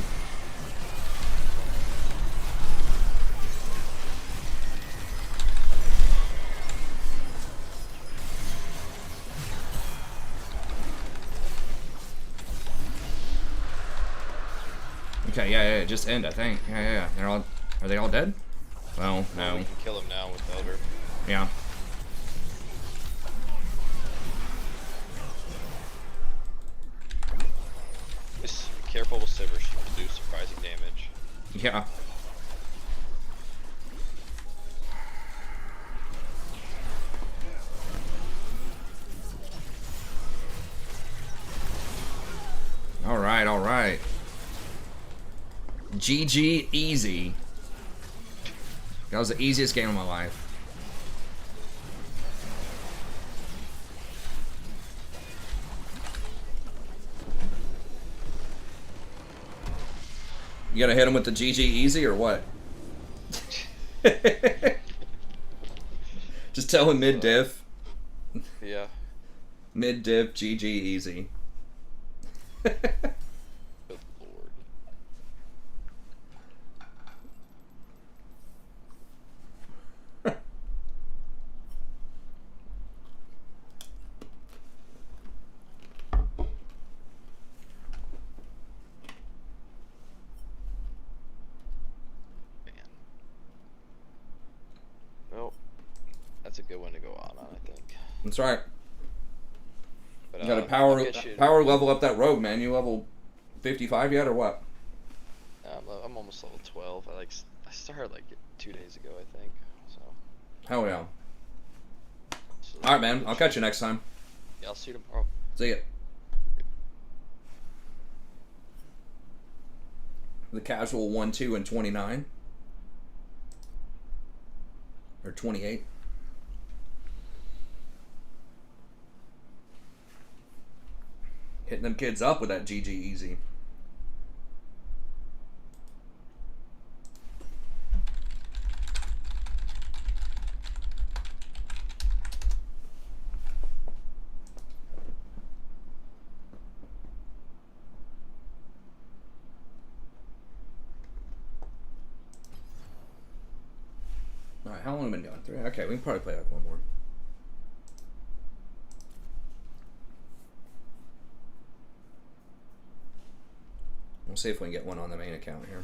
Okay, yeah, just end, I think. Yeah. They're all... Are they all dead? Well, no. We can kill him now with Elder. Yeah. Just be careful with Sivir, she can do surprising damage. Yeah. Alright. GG easy. That was the easiest game of my life. You gotta hit him with the GG easy or what? Just tell him mid diff. Yeah. Mid diff GG easy. Good lord. Man. Well, that's a good one to go on, I think. That's right. But, You gotta I'll get you- power level up that rogue, man. You level 55 yet or what? I'm almost level 12. I started like 2 days ago, I think. So. Hell yeah. So Alright, man. I'll catch you next time. Yeah, I'll see you tomorrow. See ya. The casual 1, 2, and 29. Or 28. Hitting them kids up with that GG easy. Alright, how long have we been going? 3? Okay, we can probably play like one more. We'll see if we can get one on the main account here.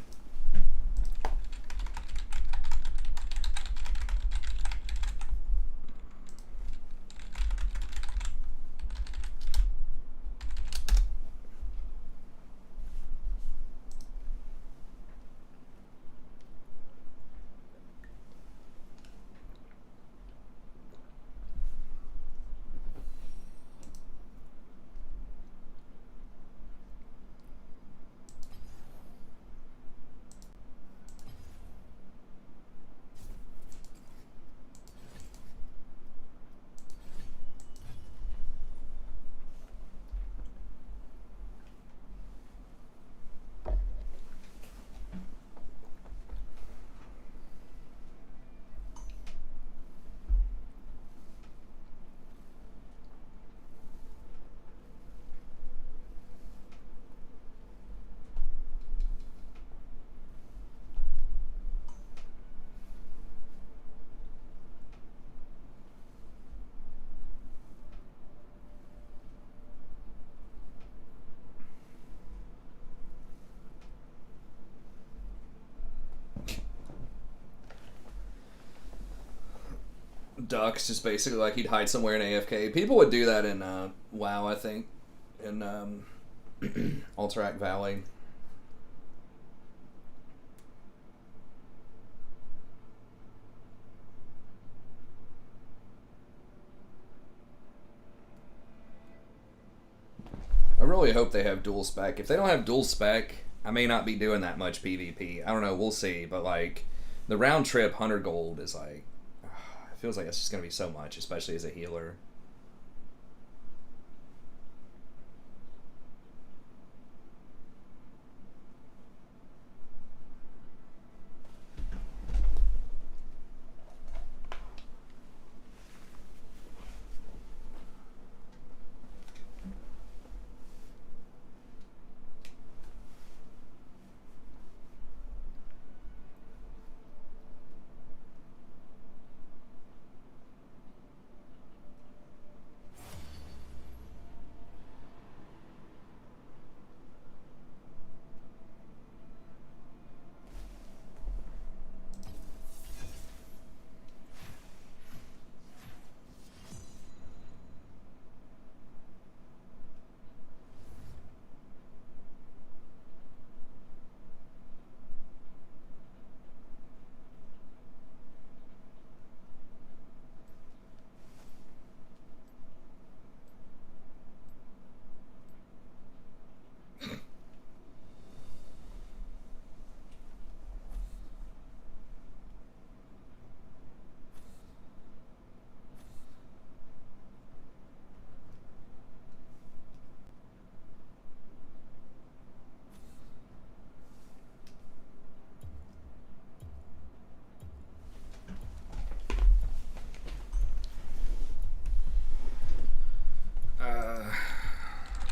ducks, just basically like he'd hide somewhere in AFK. People would do that in WoW, I think, in Alterac Valley. I really hope they have dual spec. If they don't have dual spec, I may not be doing that much PvP. I don't know, we'll see. But like, the round trip 100 gold is like, it feels like it's just gonna be so much, especially as a healer.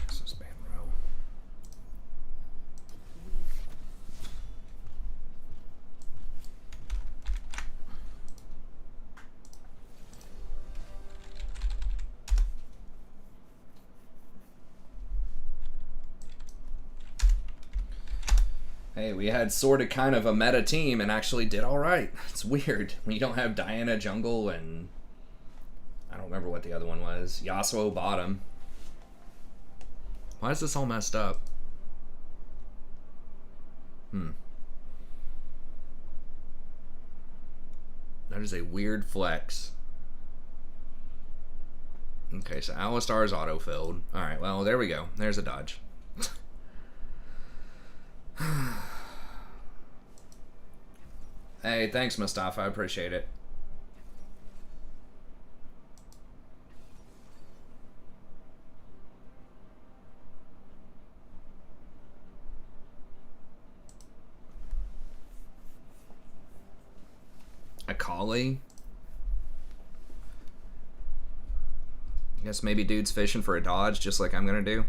This is spam row. Hey, we had sort of kind of a meta team and actually did all right. It's weird when you don't have Diana jungle and I don't remember what the other one was. Yasuo bottom. Why is this all messed up? That is a weird flex. Okay, so Alistar is auto-filled. Alright, well, there we go. There's a dodge. Hey, thanks, Mustafa. I appreciate it. Akali? I guess maybe dude's fishing for a dodge, just like I'm gonna do.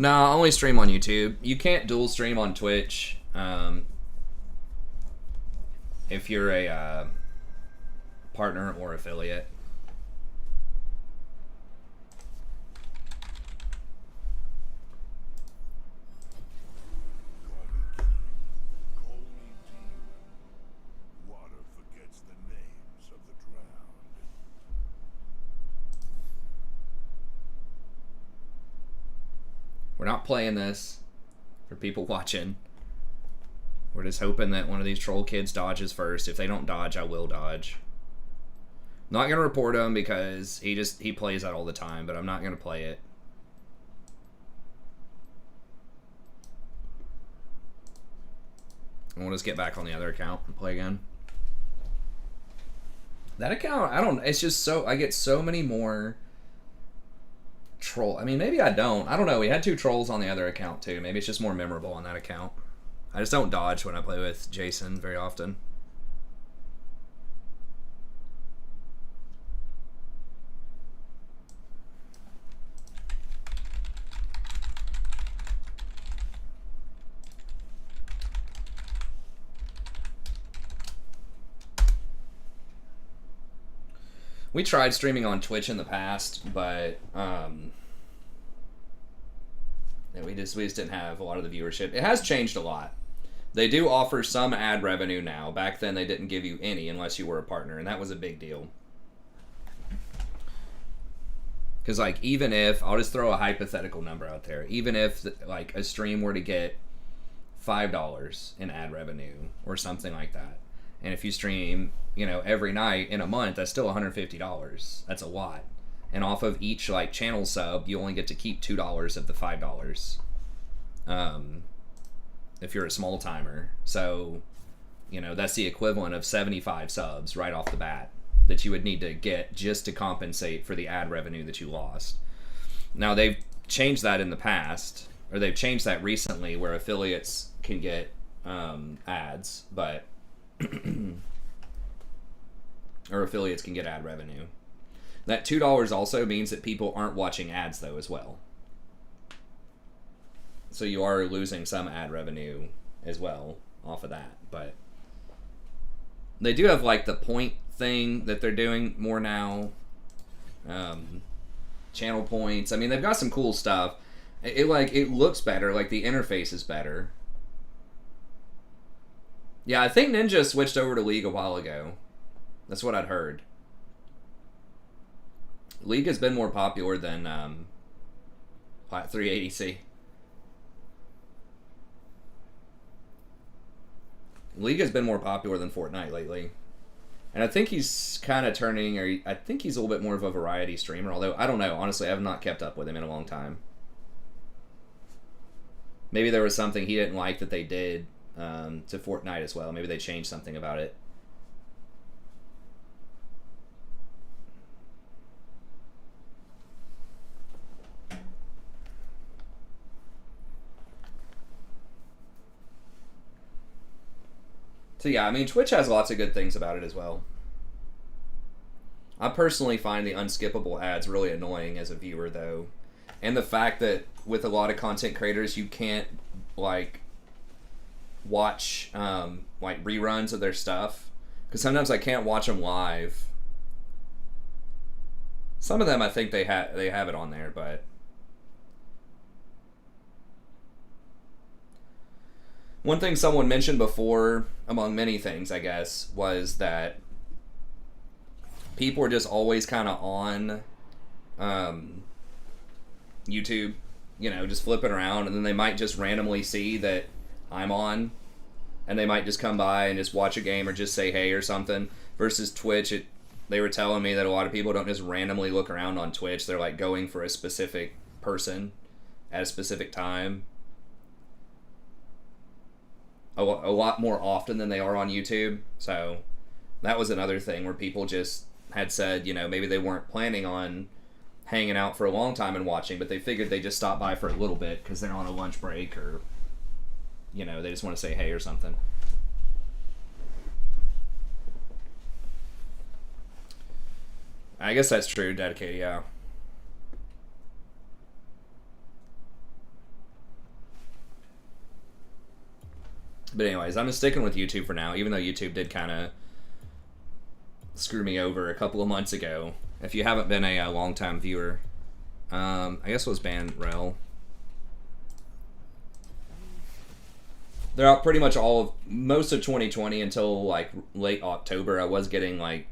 No, I only stream on YouTube. You can't dual stream on Twitch if you're a partner or affiliate. Call me demon. Water forgets the names of the drowned. We're not playing this for people watching. We're just hoping that one of these troll kids dodges first. If they don't dodge, I will dodge. Not gonna report him because he plays that all the time, but I'm not gonna play it. And we'll just get back on the other account and play again. That account, it's just so, I get so many more troll. I mean, maybe I don't. I don't know. We had 2 trolls on the other account too. Maybe it's just more memorable on that account. I just don't dodge when I play with Jason very often. We tried streaming on Twitch in the past, but yeah, we just didn't have a lot of the viewership. It has changed a lot. They do offer some ad revenue now. Back then, they didn't give you any unless you were a partner, and that was a big deal. Because, like, even if, I'll just throw a hypothetical number out there, even if, like, a stream were to get $5 in ad revenue or something like that, and if you stream, you know, every night in a month, that's still $150. That's a lot. And off of each, like, channel sub, you only get to keep $2 of the $5. If you're a small timer. So, you know, that's the equivalent of 75 subs right off the bat that you would need to get just to compensate for the ad revenue that you lost. Now, they've changed that in the past, or they've changed that recently where affiliates can get ads, but or affiliates can get ad revenue. That $2 also means that people aren't watching ads, though, as well. So you are losing some ad revenue as well off of that. But they do have, like, the point thing that they're doing more now. Channel points. I mean, they've got some cool stuff. It looks better. Like, the interface is better. Yeah, I think Ninja switched over to League a while ago. That's what I'd heard. League has been more popular than Plat 380C. League has been more popular than Fortnite lately. And I think he's kind of turning, or I think he's a little bit more of a variety streamer, although I don't know. Honestly, I have not kept up with him in a long time. Maybe there was something he didn't like that they did to Fortnite as well. Maybe they changed something about it. So yeah, I mean, Twitch has lots of good things about it as well. I personally find the unskippable ads really annoying as a viewer, though. And the fact that with a lot of content creators, you can't, like, watch, like, reruns of their stuff. Because sometimes I can't watch them live. Some of them, I think they have it on there, but... One thing someone mentioned before, among many things, I guess, was that people are just always kind of on YouTube, you know, just flipping around, and then they might just randomly see that I'm on, and they might just come by and just watch a game or just say hey or something. Versus Twitch, they were telling me that a lot of people don't just randomly look around on Twitch. They're, like, going for a specific person at a specific time. A lot more often than they are on YouTube. So that was another thing where people just had said, you know, maybe they weren't planning on hanging out for a long time and watching, but they figured they'd just stop by for a little bit because they're on a lunch break, or, you know, they just want to say hey or something. I guess that's true, dedicated, yeah. But anyways, I'm just sticking with YouTube for now, even though YouTube did kind of screw me over a couple of months ago. If you haven't been a long-time viewer, I guess it was Banrel. Throughout pretty much most of 2020 until, like, late October, I was getting, like,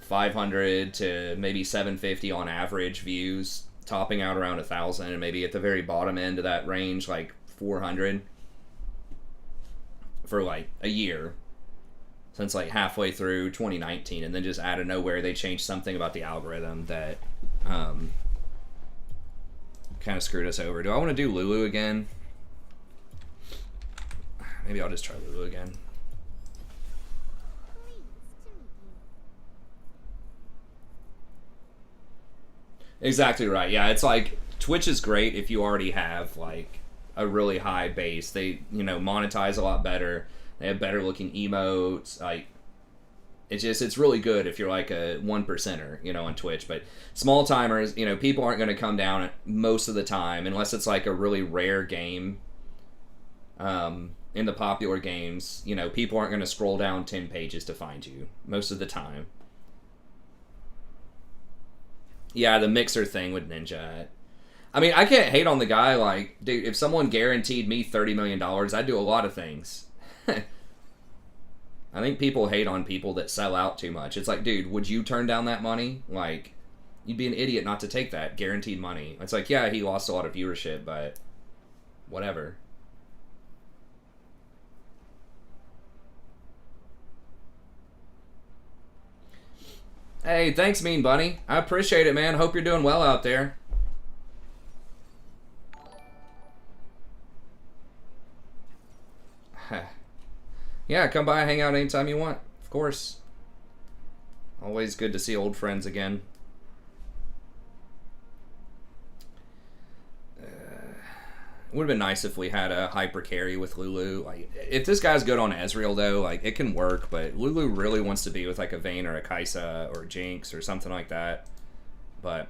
500 to maybe 750 on average views, topping out around 1,000, and maybe at the very bottom end of that range, like 400. For, like, a year, since, like, halfway through 2019, and then just out of nowhere they changed something about the algorithm that kind of screwed us over. Do I want to do Lulu again? Maybe I'll just try Lulu again. Exactly right. Yeah, it's like Twitch is great if you already have, like, a really high base. They, you know, monetize a lot better. They have better looking emotes. Like, it's really good if you're like a 1%er, you know, on Twitch. But small timers, you know, people aren't going to come down most of the time unless it's like a really rare game. In the popular games, you know, people aren't going to scroll down 10 pages to find you most of the time. Yeah, the mixer thing with Ninja. I mean, I can't hate on the guy. Like, dude, if someone guaranteed me $30 million, I'd do a lot of things. I think people hate on people that sell out too much. It's like, dude, would you turn down that money? Like, you'd be an idiot not to take that guaranteed money. It's like, yeah, he lost a lot of viewership, but whatever. Hey, thanks, Mean Bunny. I appreciate it, man. Hope you're doing well out there. Yeah, come by and hang out anytime you want. Of course. Always good to see old friends again. It would have been nice if we had a hyper carry with Lulu. Like, if this guy's good on Ezreal, though, like, it can work, but Lulu really wants to be with, like, a Vayne or a Kai'Sa or a Jinx or something like that. But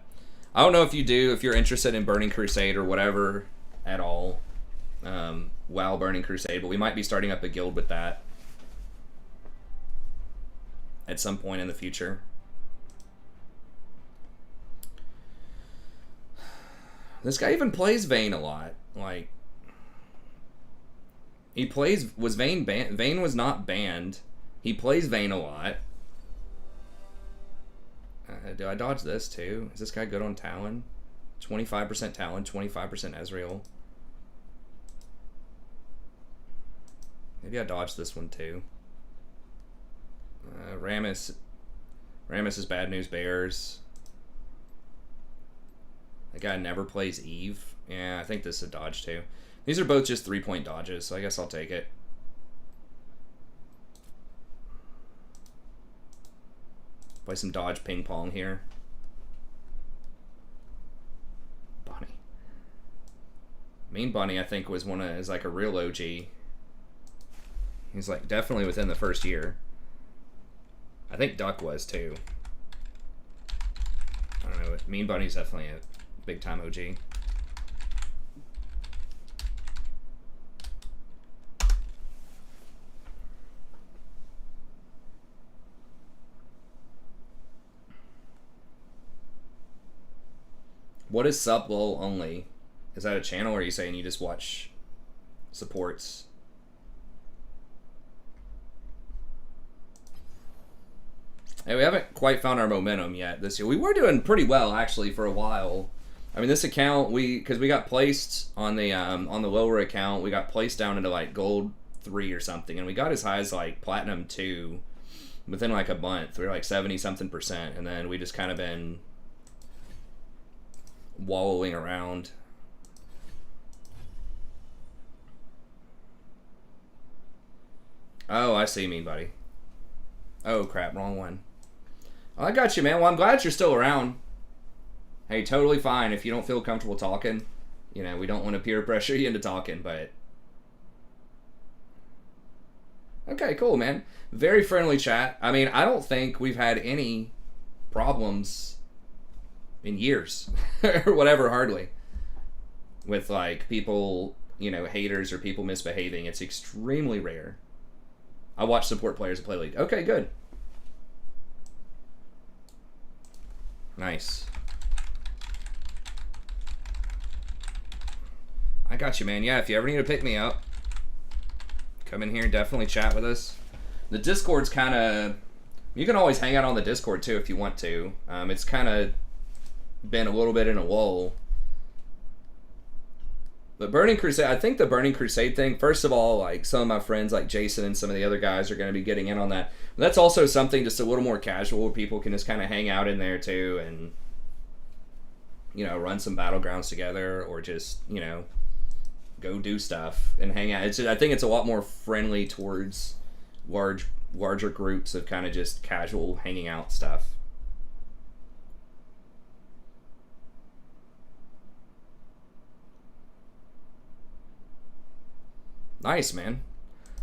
I don't know if you do, if you're interested in Burning Crusade or whatever at all. WoW Burning Crusade, but we might be starting up a guild with that at some point in the future. This guy even plays Vayne a lot. Like, he plays, was Vayne banned? Vayne was not banned. He plays Vayne a lot. Do I dodge this too? Is this guy good on Talon? 25% Talon, 25% Ezreal. Maybe I dodged this one too. Rammus is Bad News Bears. That guy never plays Eve. Yeah, I think this is a dodge too. These are both just 3-point dodges, so I guess I'll take it. Play some dodge ping pong here. Bunny. Mean Bunny, I think, is like a real OG. He's like definitely within the first year. I think Duck was too. I don't know. Mean Bunny's definitely a big time OG. What is sub lol only? Is that a channel, or are you saying you just watch supports? Hey, we haven't quite found our momentum yet this year. We were doing pretty well actually for a while. I mean, this account, because we got placed on the lower account, we got placed down into like gold 3 or something, and we got as high as like platinum 2 within like a month. We were like 70-something%, and then we just kind of been wallowing around. Oh, I see, Mean Buddy. Oh crap, wrong one. Oh, I got you, man. Well, I'm glad you're still around. Hey, totally fine if you don't feel comfortable talking. You know, we don't want to peer pressure you into talking, but... Okay, cool, man. Very friendly chat. I mean, I don't think we've had any problems in years. Or whatever, hardly. With, like, people, you know, haters or people misbehaving. It's extremely rare. I watch support players that play League. Okay, good. Nice. I got you, man. Yeah, if you ever need to pick me up, come in here, definitely chat with us. The Discord's kind of... You can always hang out on the Discord, too, if you want to. It's kind of been a little bit in a lull. But Burning Crusade, I think the Burning Crusade thing, first of all, like, some of my friends, like Jason and some of the other guys are going to be getting in on that. But that's also something just a little more casual where people can just kind of hang out in there, too, and, you know, run some battlegrounds together or just, you know, go do stuff and hang out. I think it's a lot more friendly towards larger groups of kind of just casual hanging out stuff. Nice, man.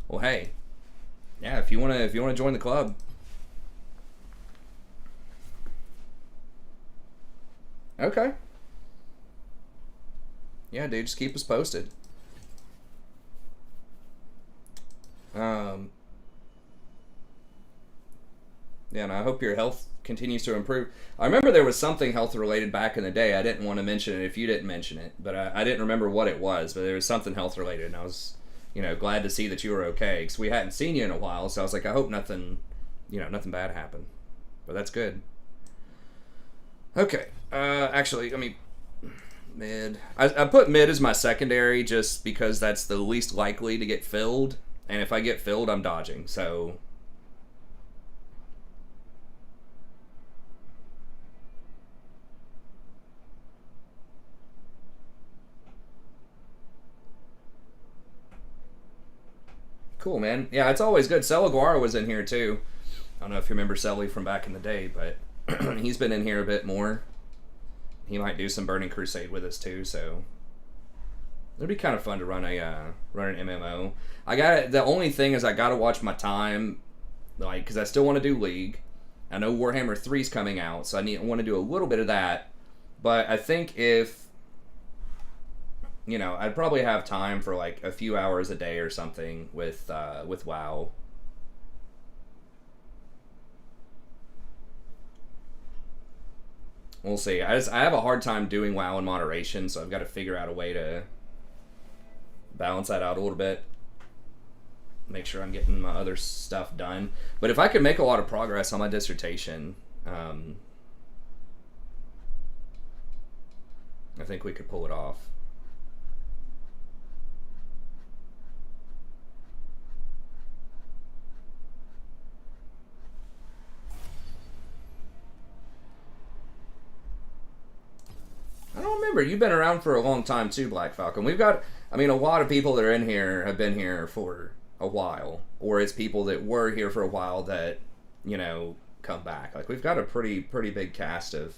Well, hey, yeah, if you wanna join the club, okay. Yeah, dude, just keep us posted. Yeah, and I hope your health continues to improve. I remember there was something health related back in the day. I didn't want to mention it if you didn't mention it, but I didn't remember what it was. But there was something health related, and I was, glad to see that you were okay, because we hadn't seen you in a while. So I was like, I hope nothing bad happened. But that's good. Okay, actually, I mean, mid. I put mid as my secondary just because that's the least likely to get filled, and if I get filled, I'm dodging. So. Cool, man. Yeah, it's always good. Celaguara was in here too. I don't know if you remember Selly from back in the day, but he's been in here a bit more. He might do some Burning Crusade with us too, so it'd be kind of fun to run an MMO. The only thing is I gotta watch my time, like, because I still want to do League. I know Warhammer 3's coming out, so I want to do a little bit of that. But I think if I'd probably have time for like a few hours a day or something with WoW. We'll see. I have a hard time doing WoW in moderation, so I've got to figure out a way to balance that out a little bit. Make sure I'm getting my other stuff done. But if I could make a lot of progress on my dissertation, I think we could pull it off. I don't remember. You've been around for a long time too, Black Falcon. We've got, a lot of people that are in here have been here for a while. Or it's people that were here for a while that, come back. Like, we've got a pretty big cast of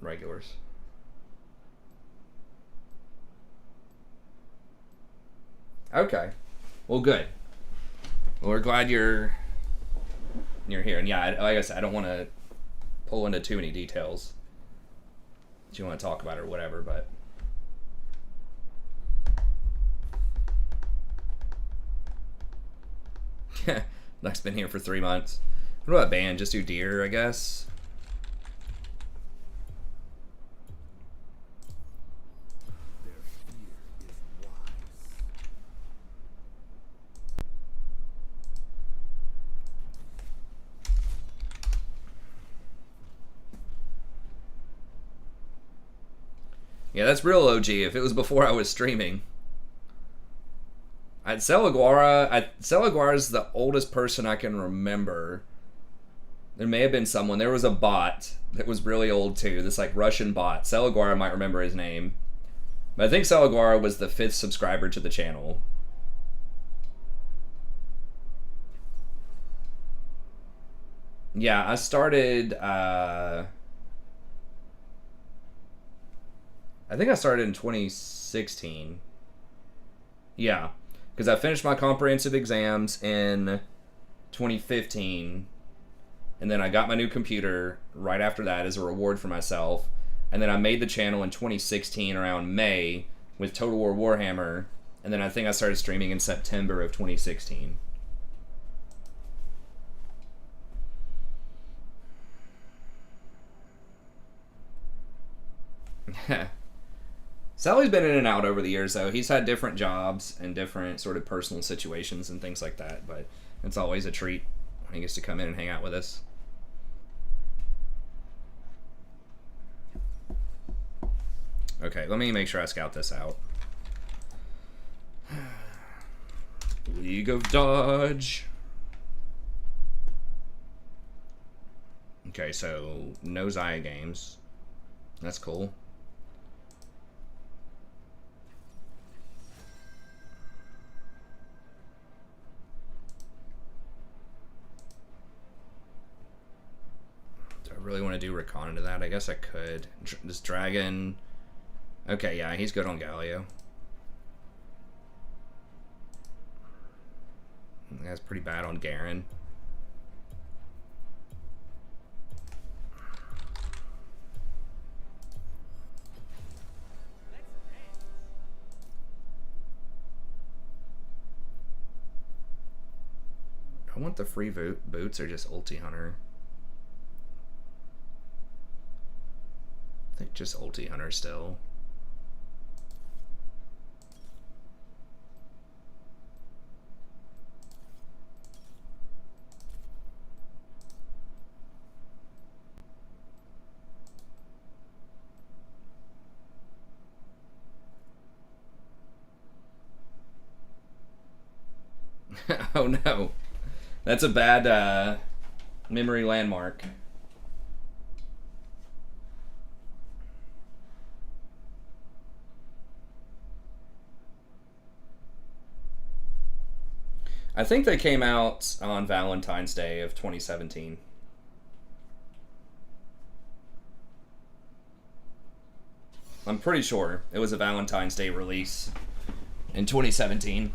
regulars. Okay. Well, good. Well, we're glad you're here. And yeah, like I said, I don't want to pull into too many details that you want to talk about or whatever, but Luck's been here for 3 months. What about band? Just do deer, I guess. Yeah, that's real OG. If it was before I was streaming. Celaguara is the oldest person I can remember. There may have been someone. There was a bot that was really old too. This like Russian bot. Celaguara might remember his name. But I think Celaguara was the 5th subscriber to the channel. Yeah, I started... I think I started in 2016. Yeah, because I finished my comprehensive exams in 2015, and then I got my new computer right after that as a reward for myself, and then I made the channel in 2016 around May with Total War Warhammer, and then I think I started streaming in September of 2016. Sally's been in and out over the years, though. He's had different jobs and different sort of personal situations and things like that, but it's always a treat when he gets to come in and hang out with us. Okay, let me make sure I scout this out. League of Dodge. Okay, so no Zaya games. That's cool. Really want to do Rakan into that? I guess I could. This dragon. Okay, yeah, he's good on Galio. That's pretty bad on Garen. I want the free boots or just ulti hunter. I think just ulti hunter still. Oh no. That's a bad memory landmark. I think they came out on Valentine's Day of 2017. I'm pretty sure it was a Valentine's Day release in 2017.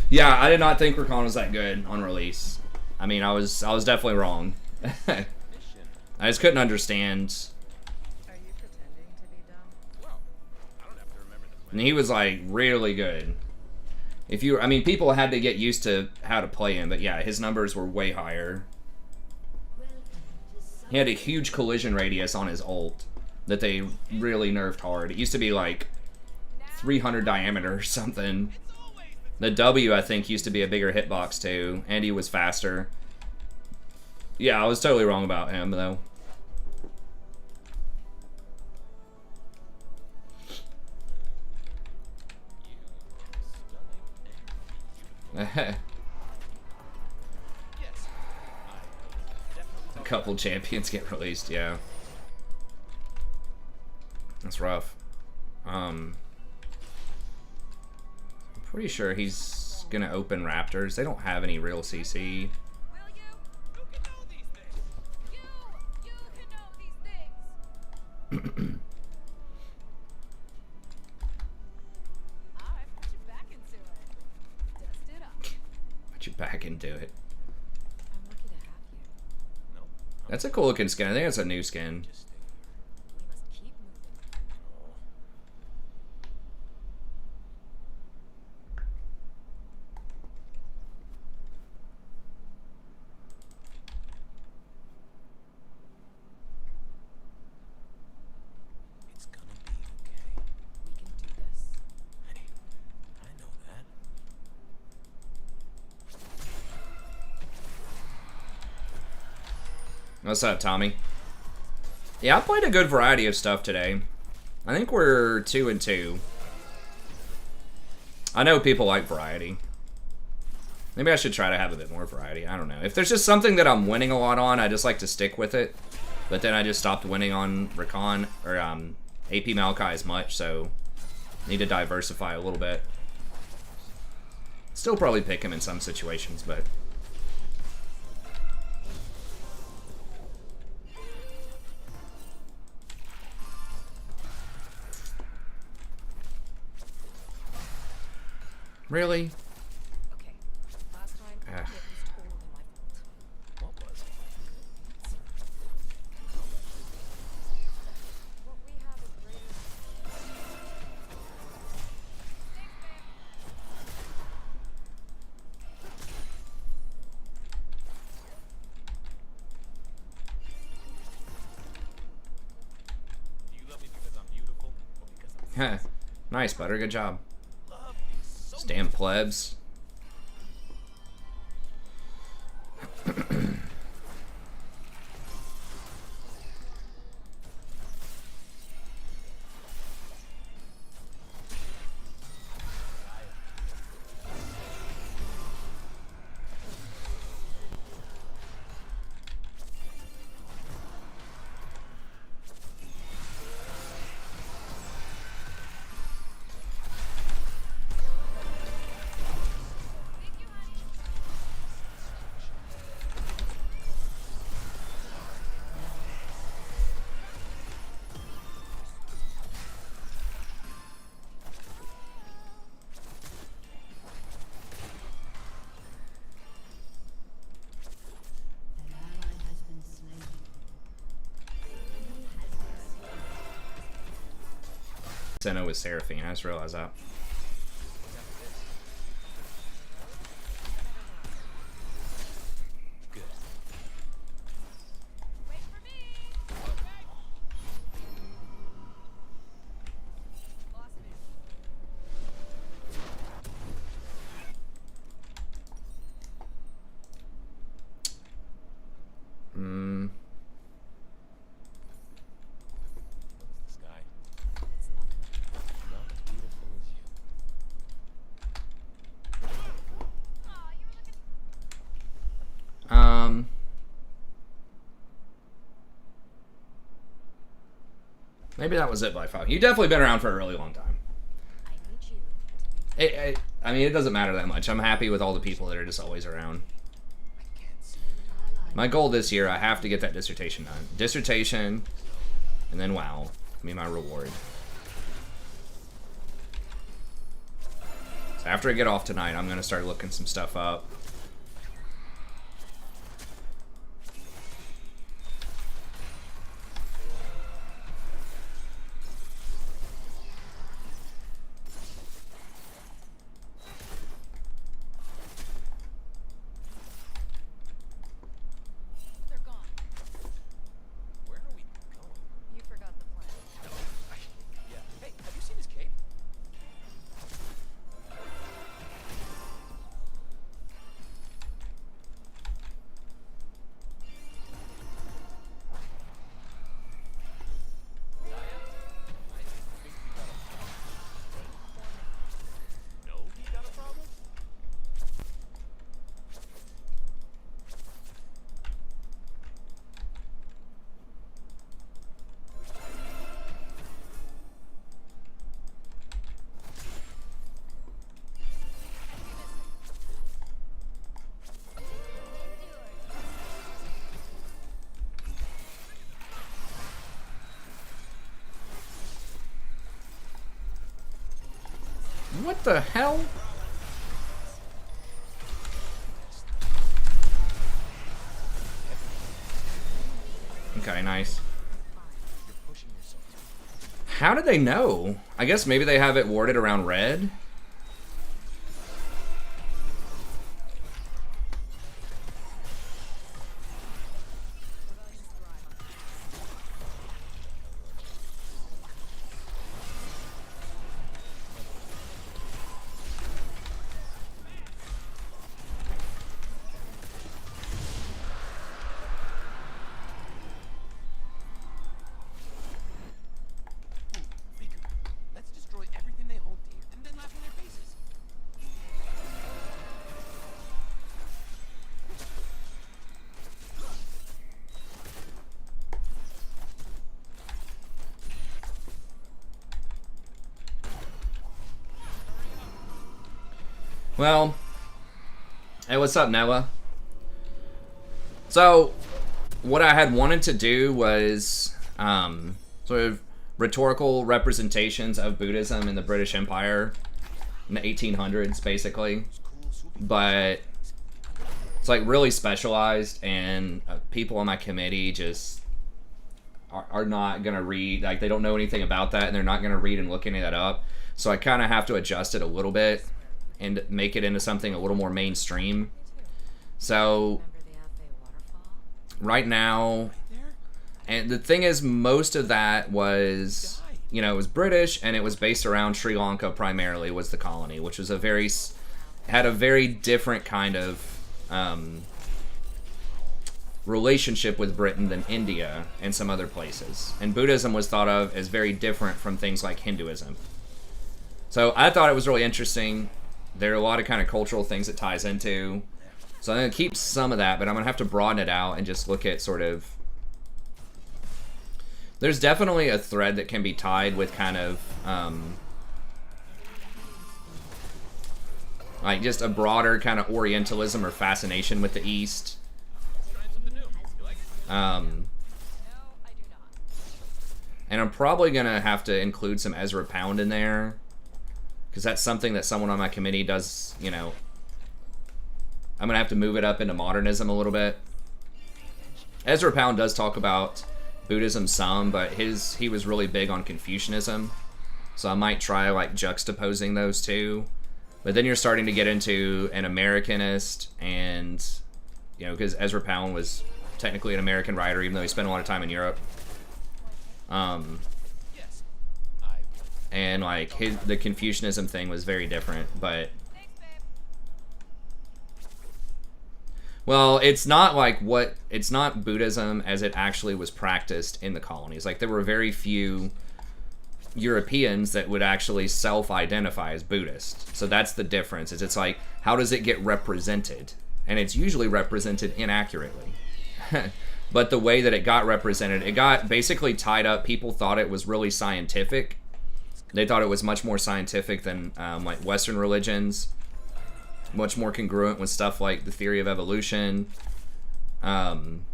Yeah, I did not think Rakan was that good on release. I mean, I was definitely wrong. I just couldn't understand. Are you pretending to be dumb? Well, I don't have to remember the And he was like really good. If you, I mean, people had to get used to how to play him, but yeah, his numbers were way higher. He had a huge collision radius on his ult that they really nerfed hard. It used to be like 300 diameter or something. The W, I think, used to be a bigger hitbox too, and he was faster. Yeah, I was totally wrong about him though. A couple champions get released, yeah. That's rough. I'm pretty sure he's gonna open Raptors. They don't have any real CC. Will you? Who can know these things? You can know these things. Alright, put your back into it. Dust it up. Put you back into it. I'm lucky to have you. That's a cool looking skin. I think it's a new skin. We must keep moving. It's gonna be okay. We can do this. Hey, I know that. What's up, Tommy? Yeah, I played a good variety of stuff today. I think we're 2-2. I know people like variety. Maybe I should try to have a bit more variety. I don't know. If there's just something that I'm winning a lot on, I just like to stick with it. But then I just stopped winning on Rakan or AP Maokai as much, so need to diversify a little bit. Still probably pick him in some situations, but really? Okay. Last time, Ugh. it was totally my fault. What was it? What we have is greater. Do you love me because I'm beautiful or because I'm Nice, Butter. Good job. love me so Damn plebs. An ally has been slain. Senna with Seraphine. I just realized that. Maybe that was it by 5. You've definitely been around for a really long time. I need you to be I mean, it doesn't matter that much. I'm happy with all the people that are just always around. My goal this year, I have to get that dissertation done. Dissertation, and then WoW. Give me my reward. So after I get off tonight, I'm going to start looking some stuff up. They're gone. Where are we going? You forgot the plan. Yeah. Hey, have you seen his cape? No, he got a problem? What the hell? Okay, nice. You're pushing yourself. How did they know? I guess maybe they have it warded around red. Riku, let's destroy everything they hold dear and then laugh in their faces. Well, hey, what's up, Noah? So, what I had wanted to do was sort of rhetorical representations of Buddhism in the British Empire in the 1800s, basically. But it's like really specialized, and people on my committee just are not gonna read. Like, they don't know anything about that, and they're not gonna read and look any of that up. So I kind of have to adjust it a little bit and make it into something a little more mainstream. So remember the Alphay waterfall. right now, and the thing is, most of that was, you know, it was British, and it was based around Sri Lanka primarily, was the colony, which was had a very different kind of relationship with Britain than India and some other places. And Buddhism was thought of as very different from things like Hinduism. So I thought it was really interesting. There are a lot of kind of cultural things it ties into. So I'm going to keep some of that, but I'm going to have to broaden it out and just look at sort of... There's definitely a thread that can be tied with kind of... like just a broader kind of Orientalism or fascination with the East. Trying something new. You like it? No, I do not. And I'm probably going to have to include some Ezra Pound in there, because that's something that someone on my committee does, you know. I'm going to have to move it up into modernism a little bit. Ezra Pound does talk about Buddhism some, but he was really big on Confucianism. So I might try like juxtaposing those two. But then you're starting to get into an Americanist, and, you know, because Ezra Pound was technically an American writer, even though he spent a lot of time in Europe. Yes. I And like the Confucianism thing was very different, but Thanks, babe. well, it's not Buddhism as it actually was practiced in the colonies. Like, there were very few Europeans that would actually self-identify as Buddhist. So that's the difference. It's like, how does it get represented? And it's usually represented inaccurately. but the way that it got represented, it got basically tied up. People thought it was really scientific. They thought it was much more scientific than like Western religions, much more congruent with stuff like the theory of evolution, and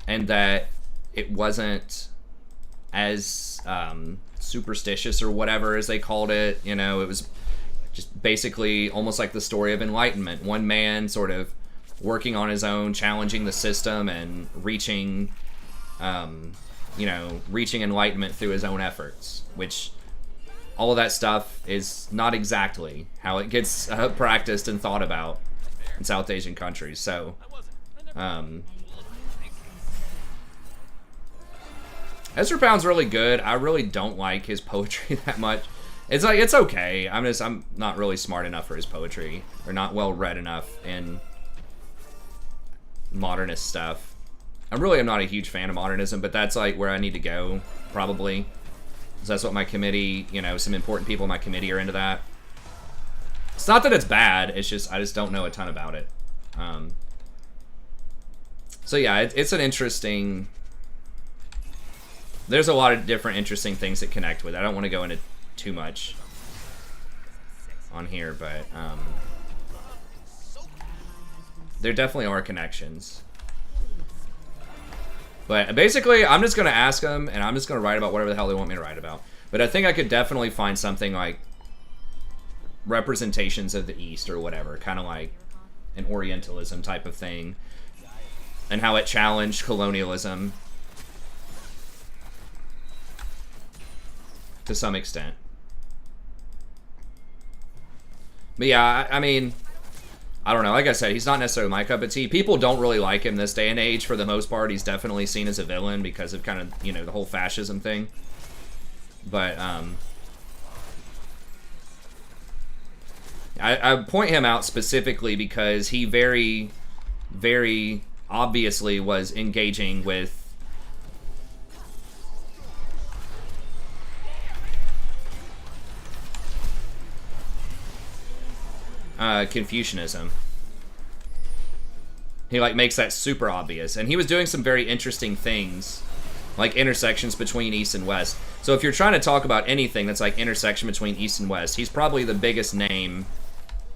that it wasn't as superstitious or whatever as they called it. You know, it was just basically almost like the story of enlightenment. One man sort of working on his own, challenging the system, and reaching, you know, reaching enlightenment through his own efforts, which all of that stuff is not exactly how it gets practiced and thought about in South Asian countries. So, Ezra Pound's really good. I really don't like his poetry that much. It's like, it's okay. I'm not really smart enough for his poetry, or not well read enough in modernist stuff. I really am not a huge fan of modernism, but that's like where I need to go, probably. So that's what my committee, you know, some important people in my committee are into that. It's not that it's bad, it's just, I just don't know a ton about it. So yeah, it's an interesting, there's a lot of different interesting things that connect with it. I don't want to go into too much on here, but there definitely are connections. But basically, I'm just going to ask them, and I'm just going to write about whatever the hell they want me to write about. But I think I could definitely find something like representations of the East or whatever, kind of like an Orientalism type of thing, and how it challenged colonialism to some extent. But yeah, I mean, I don't know. Like I said, he's not necessarily my cup of tea. People don't really like him this day and age. For the most part, he's definitely seen as a villain because of kind of, you know, the whole fascism thing. But I point him out specifically because he very, very obviously was engaging with Confucianism. He like makes that super obvious, and he was doing some very interesting things, like intersections between East and West. So if you're trying to talk about anything that's like intersection between East and West, he's probably the biggest name,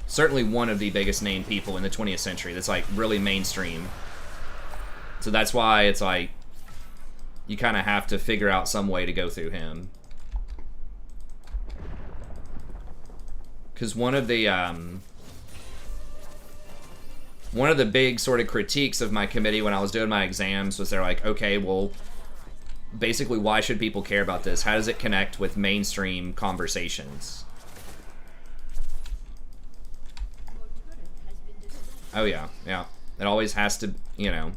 certainly one of the biggest named people in the 20th century that's like really mainstream. So that's why it's like you kind of have to figure out some way to go through him. Because one of the big sort of critiques of my committee when I was doing my exams was they're like, okay, well, basically, why should people care about this? How does it connect with mainstream conversations? Oh, yeah, yeah. It always has to, you know.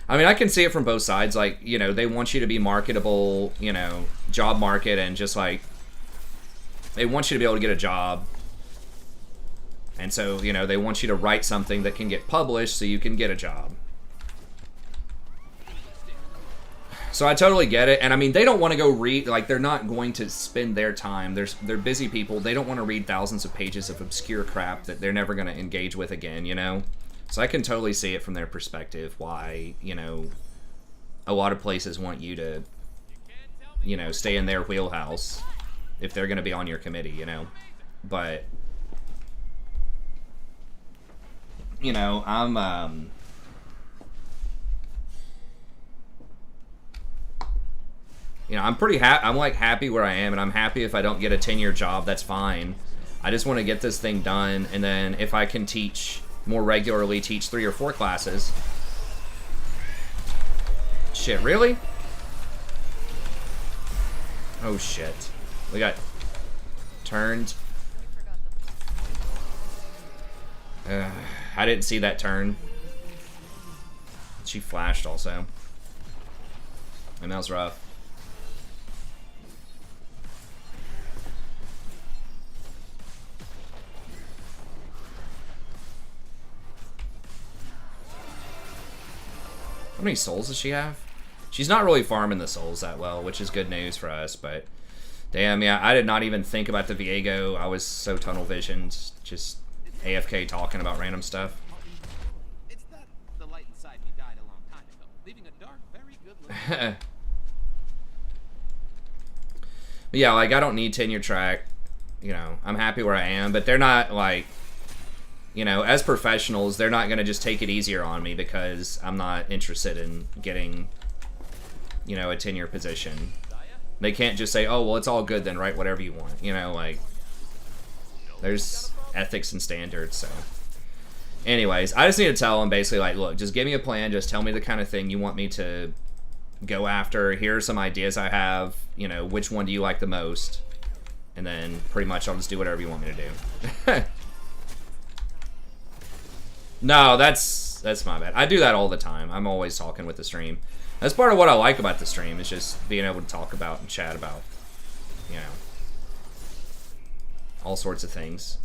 I mean, I can see it from both sides. Like, you know, they want you to be marketable, you know, job market, and just like, they want you to be able to get a job. And so, you know, they want you to write something that can get published so you can get a job. So I totally get it. And I mean, they don't want to go read, like, they're not going to spend their time. They're busy people. They don't want to read thousands of pages of obscure crap that they're never going to engage with again, you know? So I can totally see it from their perspective why, you know, a lot of places want you to, you know, stay in their wheelhouse if they're going to be on your committee, you know? But, you know, I'm you know, I'm pretty happy. I'm like happy where I am, and I'm happy if I don't get a 10-year job, that's fine. I just want to get this thing done, and then if I can teach more regularly, teach 3 or 4 classes. Shit, really? Oh shit. We got turned. I didn't see that turn. She flashed also. And that was rough. How many souls does she have? She's not really farming the souls that well, which is good news for us, but damn, yeah, I did not even think about the Viego. I was so tunnel visioned, just AFK talking about random stuff. It's that the light inside me died a long time ago, leaving a dark Yeah, like I don't need tenure track. You know, I'm happy where I am, but they're not like, you know, as professionals, they're not gonna just take it easier on me because I'm not interested in getting, you know, a tenure position. They can't just say, oh, well, it's all good then, write whatever you want. You know, like, there's ethics and standards, so. Anyways, I just need to tell them basically, like, look, just give me a plan. Just tell me the kind of thing you want me to go after. Here are some ideas I have. You know, which one do you like the most? And then pretty much I'll just do whatever you want me to do. No, that's my bad. I do that all the time. I'm always talking with the stream. That's part of what I like about the stream, is just being able to talk about and chat about, you know, all sorts of things.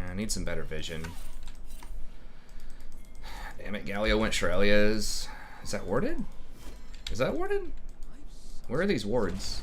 I need some better vision. Damn it, Galio went Shirelia's. Is that warded? Is that warded? Where are these wards?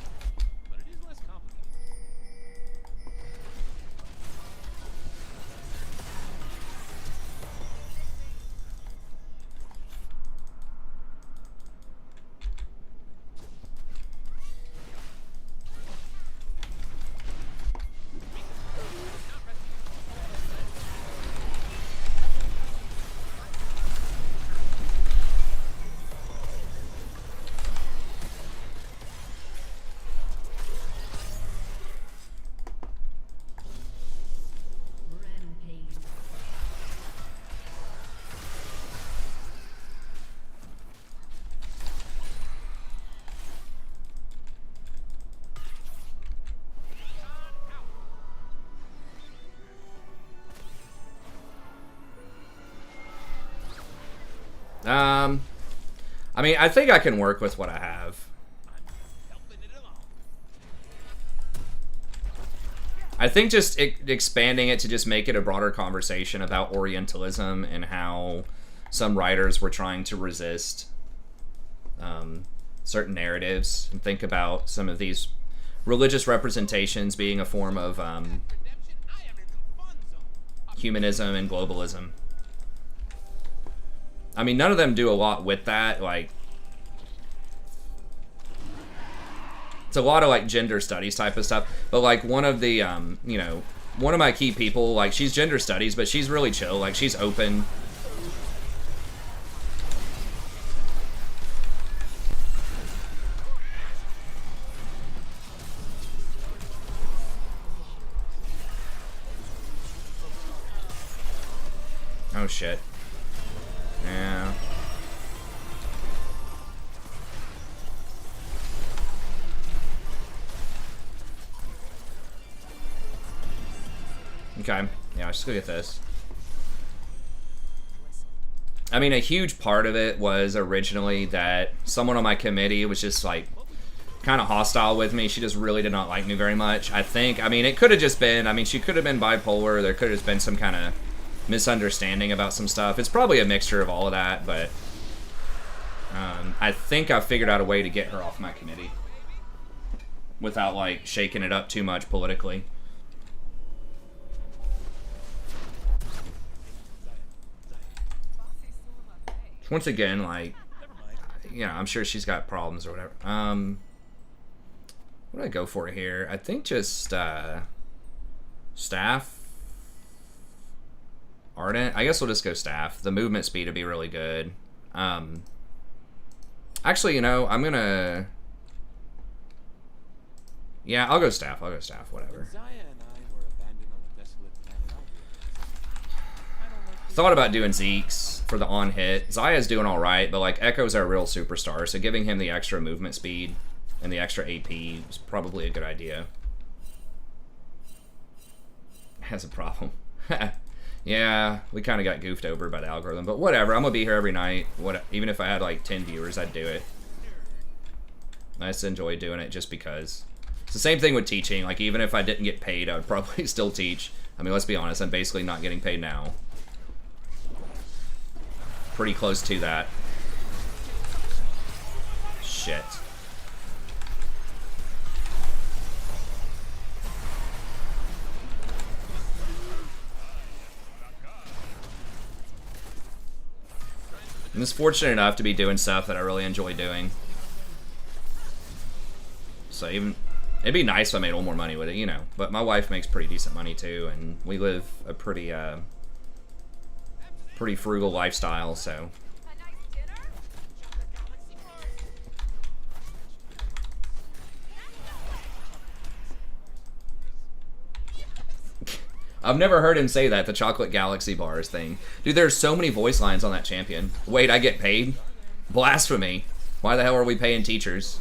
Rampage. I mean, I think I can work with what I have. I think just expanding it to just make it a broader conversation about Orientalism and how some writers were trying to resist certain narratives and think about some of these religious representations being a form of humanism and globalism. I mean, none of them do a lot with that. Like, it's a lot of like gender studies type of stuff. But like one of the, you know, one of my key people, like she's gender studies, but she's really chill. Like she's open. Oh shit. Yeah. Okay. Yeah, let's go get this. I mean, a huge part of it was originally that someone on my committee was just like kind of hostile with me. She just really did not like me very much. I mean, it could have just been, I mean, she could have been bipolar. There could have just been some kind of misunderstanding about some stuff. It's probably a mixture of all of that, but I think I figured out a way to get her off my committee without like shaking it up too much politically. Once again, like, you know, I'm sure she's got problems or whatever. What do I go for here? I think just staff. Ardent. I guess we'll just go staff. The movement speed would be really good. Actually, you know, I'm gonna. Yeah, I'll go staff. I'll go staff. Whatever. Thought about doing Zeke's for the on hit. Zaya's doing all right, but like Echo's our real superstar, so giving him the extra movement speed and the extra AP is probably a good idea. Has a problem. Yeah, we kind of got goofed over by the algorithm, but whatever. I'm gonna be here every night. Even if I had like 10 viewers, I'd do it. I just enjoy doing it just because. It's the same thing with teaching. Like, even if I didn't get paid, I would probably still teach. I mean, let's be honest. I'm basically not getting paid now. Pretty close to that. Shit. I'm just fortunate enough to be doing stuff that I really enjoy doing. So even it'd be nice if I made a little more money with it, you know. But my wife makes pretty decent money too, and we live a pretty pretty frugal lifestyle, so. A nice dinner? I've never heard him say that, the Chocolate Galaxy bars thing. Dude, there's so many voice lines on that champion. Wait, I get paid? Blasphemy. Why the hell are we paying teachers?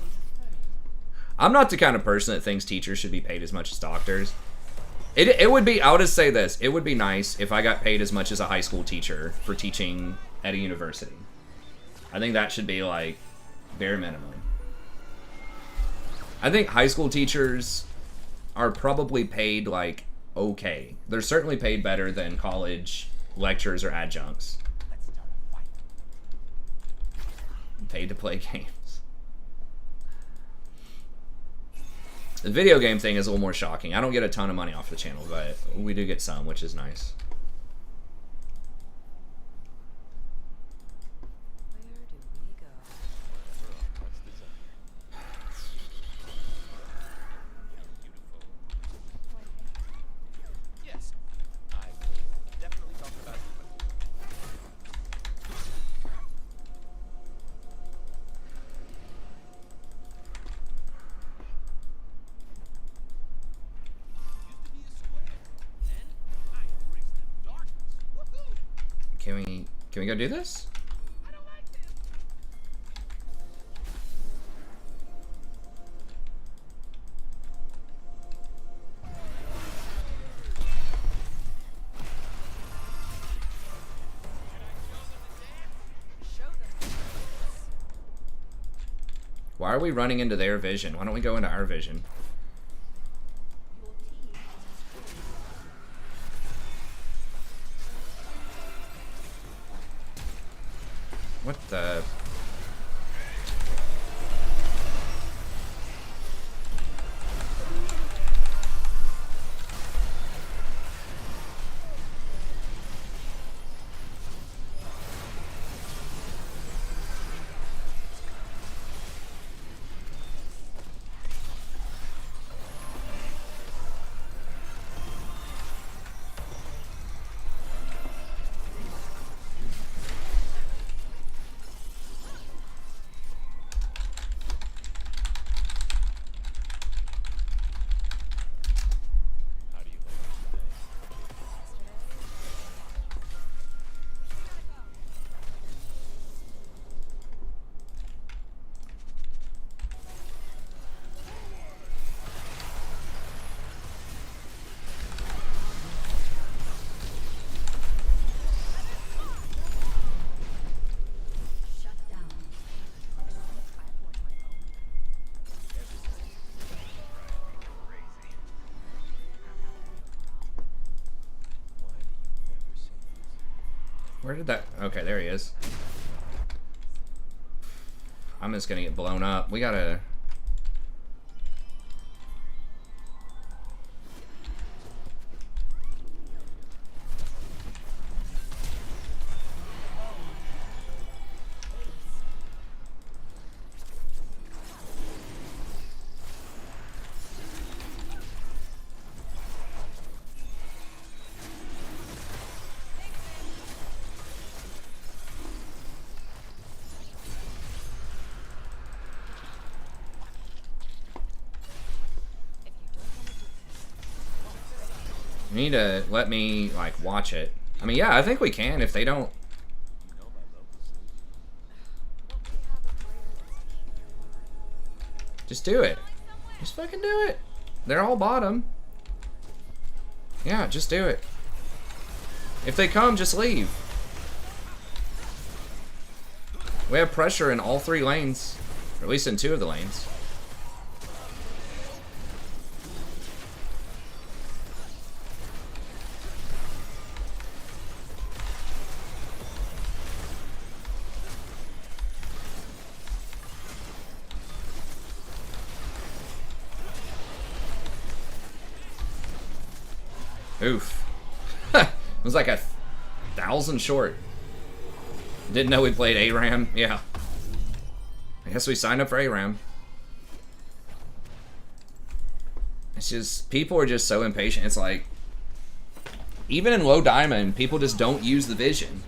I'm not the kind of person that thinks teachers should be paid as much as doctors. It would be, I'll just say this, it would be nice if I got paid as much as a high school teacher for teaching at a university. I think that should be like bare minimum. I think high school teachers are probably paid like okay. They're certainly paid better than college lecturers or adjuncts. Paid to play games. The video game thing is a little more shocking. I don't get a ton of money off the channel, but we do get some, which is nice. Where do we go? Yes. I will definitely talk about it. Used to be a square, and I embraced the darkness. Woohoo! Can we go do this? I don't like this. Show them. Why are we running into their vision? Why don't we go into our vision? Your team has destroyed. What the? How do you like it today? Shut down. I want my own. I'll have no problem. Why do you never say this? Where did that? Okay, there he is. I'm just gonna get blown up. We gotta. If you don't want to do this, You need to let me like watch it. I mean, yeah, I think we can if they don't. You know my love will save you. don't we have a greater secure? Just do it. Just fucking do it. They're all bottom. Yeah, just do it. If they come, just leave. We have pressure in all 3 lanes. Or at least in 2 of the lanes. Oof. It was like 1,000 short. Didn't know we played ARAM. Yeah. I guess we signed up for ARAM. It's just, people are just so impatient. It's like, even in low diamond, people just don't use the vision.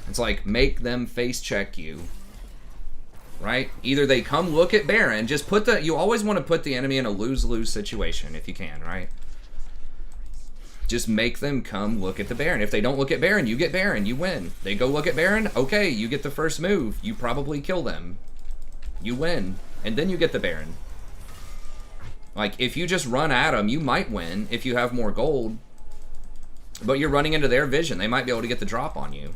It's like, make them face check you. Right? Either they come look at Baron, just put the, you always want to put the enemy in a lose-lose situation if you can, right? Just make them come look at the Baron. If they don't look at Baron, you get Baron, you win. They go look at Baron, okay, you get the first move. You probably kill them. You win. And then you get the Baron. Like, if you just run at them, you might win if you have more gold. But you're running into their vision. They might be able to get the drop on you.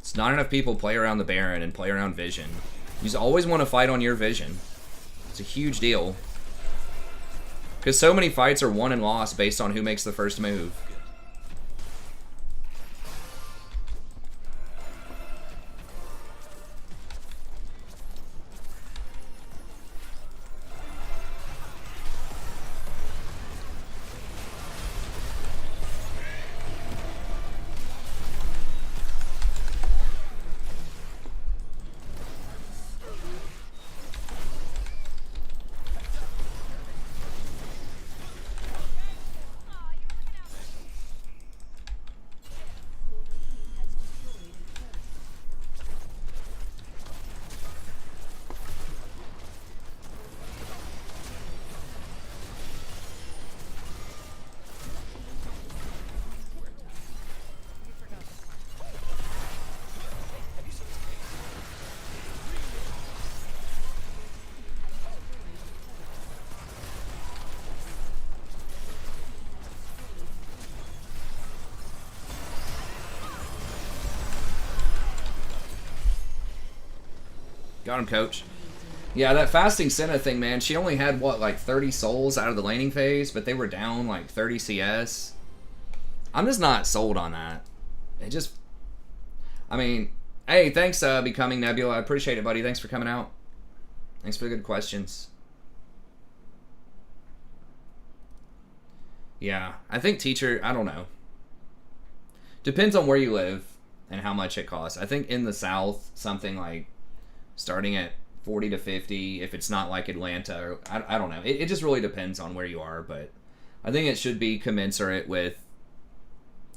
It's not enough people play around the Baron and play around vision. You just always want to fight on your vision. It's a huge deal. Because so many fights are won and lost based on who makes the first move. Got him, coach. Yeah, that fasting Senna thing, man, she only had, what, like 30 souls out of the laning phase, but they were down like 30 CS. I'm just not sold on that. It just, I mean, hey, thanks, Becoming Nebula. I appreciate it, buddy. Thanks for coming out. Thanks for the good questions. Yeah, I think teacher, I don't know. Depends on where you live and how much it costs. I think in the South, something like starting at 40 to 50, if it's not like Atlanta, or I don't know. It just really depends on where you are, but I think it should be commensurate with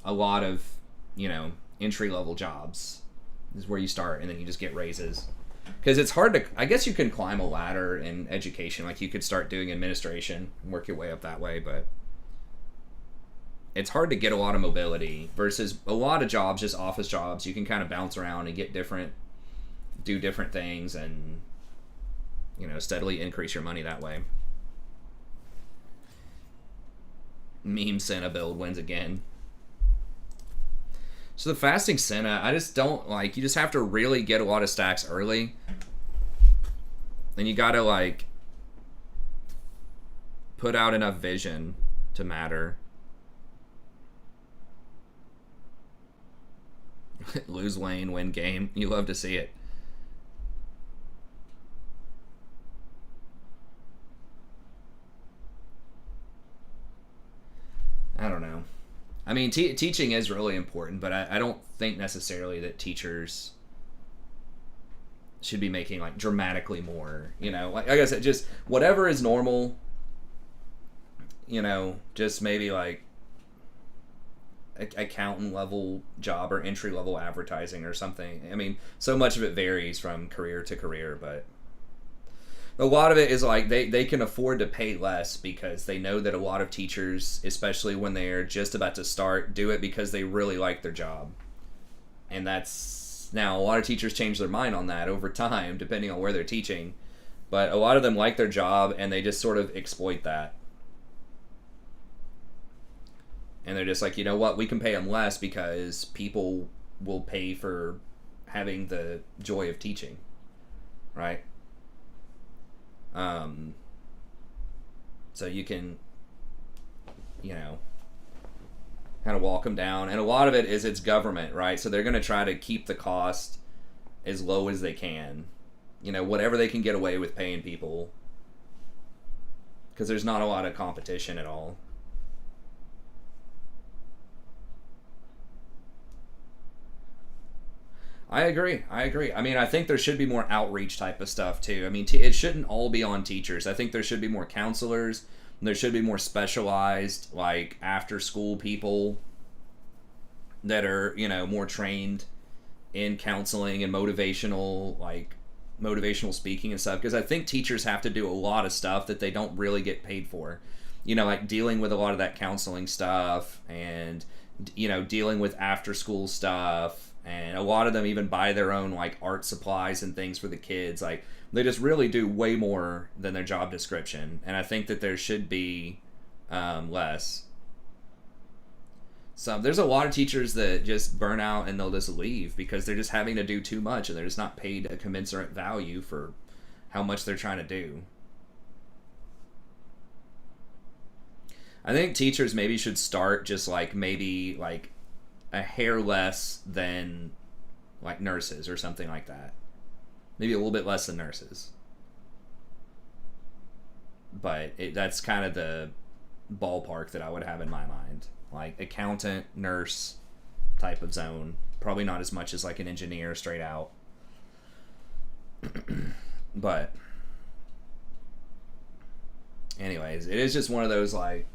a lot of, you know, entry-level jobs. This is where you start, and then you just get raises. Because it's hard to, I guess you can climb a ladder in education. Like, you could start doing administration and work your way up that way, but it's hard to get a lot of mobility versus a lot of jobs, just office jobs. You can kind of bounce around and get different, do different things, and, you know, steadily increase your money that way. Meme Senna build wins again. So the fasting Senna, I just don't like, you just have to really get a lot of stacks early. Then you gotta like put out enough vision to matter. Lose lane, win game. You love to see it. I don't know. I mean, teaching is really important, but I don't think necessarily that teachers should be making like dramatically more, you know, like I said, just whatever is normal, you know, just maybe like accountant level job or entry level advertising or something. I mean, so much of it varies from career to career, but a lot of it is like they can afford to pay less because they know that a lot of teachers, especially when they're just about to start, do it because they really like their job. And that's, now a lot of teachers change their mind on that over time depending on where they're teaching, but a lot of them like their job and they just sort of exploit that. And they're just like, you know what, we can pay them less because people will pay for having the joy of teaching, right? So you can, you know, kind of walk them down. And a lot of it is it's government, right? So they're going to try to keep the cost as low as they can. You know, whatever they can get away with paying people. because there's not a lot of competition at all. I agree. I mean, I think there should be more outreach type of stuff too. I mean, it shouldn't all be on teachers. I think there should be more counselors. There should be more specialized, like, after school people that are, you know, more trained in counseling and motivational speaking and stuff. Because I think teachers have to do a lot of stuff that they don't really get paid for. You know, like dealing with a lot of that counseling stuff and, you know, dealing with after school stuff. And a lot of them even buy their own, like, art supplies and things for the kids. Like, they just really do way more than their job description. And I think that there should be less. So there's a lot of teachers that just burn out and they'll just leave because they're just having to do too much and they're just not paid a commensurate value for how much they're trying to do. I think teachers maybe should start just, like, maybe, like, a hair less than, like, nurses or something like that. Maybe a little bit less than nurses. But that's kind of the ballpark that I would have in my mind. Like, accountant, nurse type of zone. Probably not as much as, like, an engineer straight out. But anyways, it is just one of those, like,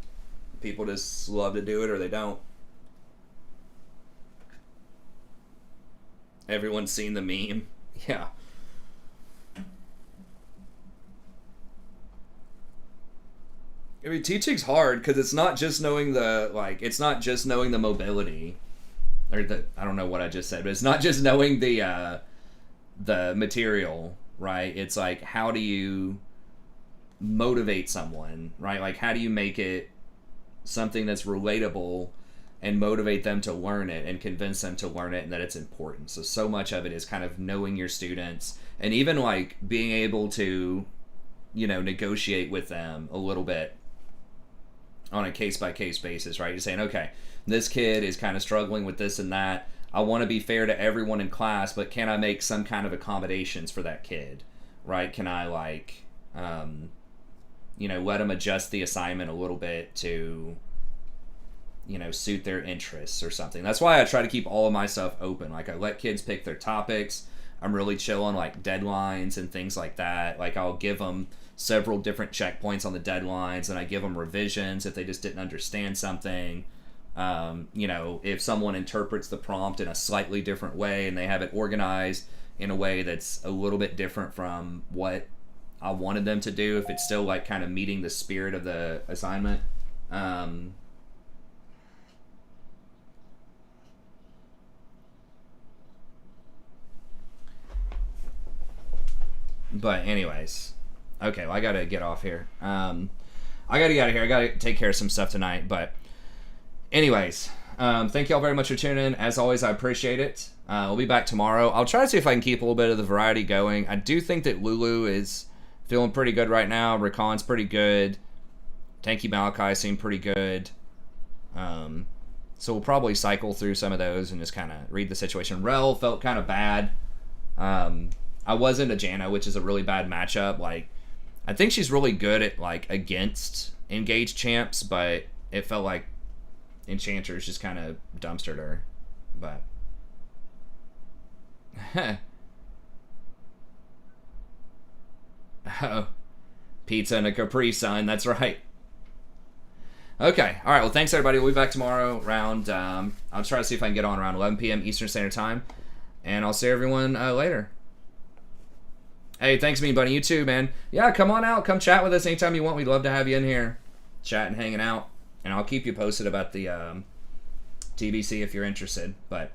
people just love to do it or they don't. Everyone's seen the meme. Yeah. I mean, teaching's hard because it's not just knowing the, like, it's not just knowing the mobility. Or the, I don't know what I just said, but it's not just knowing the material, right? It's like, how do you motivate someone, right? Like, how do you make it something that's relatable and motivate them to learn it and convince them to learn it and that it's important. So much of it is kind of knowing your students and even, like, being able to, you know, negotiate with them a little bit on a case-by-case basis, right? You're saying, okay, this kid is kind of struggling with this and that. I want to be fair to everyone in class, but can I make some kind of accommodations for that kid, right? Can I, like, you know, let them adjust the assignment a little bit to, you know, suit their interests or something. That's why I try to keep all of my stuff open. Like, I let kids pick their topics. I'm really chill on, like, deadlines and things like that. Like, I'll give them several different checkpoints on the deadlines, and I give them revisions if they just didn't understand something. You know, if someone interprets the prompt in a slightly different way and they have it organized in a way that's a little bit different from what I wanted them to do, if it's still, like, kind of meeting the spirit of the assignment, but anyways, okay, well, I gotta get off here. I gotta get out of here. I gotta take care of some stuff tonight. But anyways, thank y'all very much for tuning in. As always, I appreciate it. We'll be back tomorrow. I'll try to see if I can keep a little bit of the variety going. I do think that Lulu is feeling pretty good right now. Rakan's pretty good. Tanky Malachi seemed pretty good. So we'll probably cycle through some of those and just kind of read the situation. Rel felt kind of bad. I was into Janna, which is a really bad matchup. Like, I think she's really good at, like, against engaged champs, but it felt like Enchanters just kind of dumpstered her. But oh, pizza and a Capri Sun. That's right. Okay. All right. Well, thanks, everybody. We'll be back tomorrow around, I'll try to see if I can get on around 11 p.m. Eastern Standard Time. And I'll see everyone later. Hey, thanks, Mean Bunny. You too, man. Yeah, come on out. Come chat with us anytime you want. We'd love to have you in here chatting, hanging out. And I'll keep you posted about the TBC if you're interested. But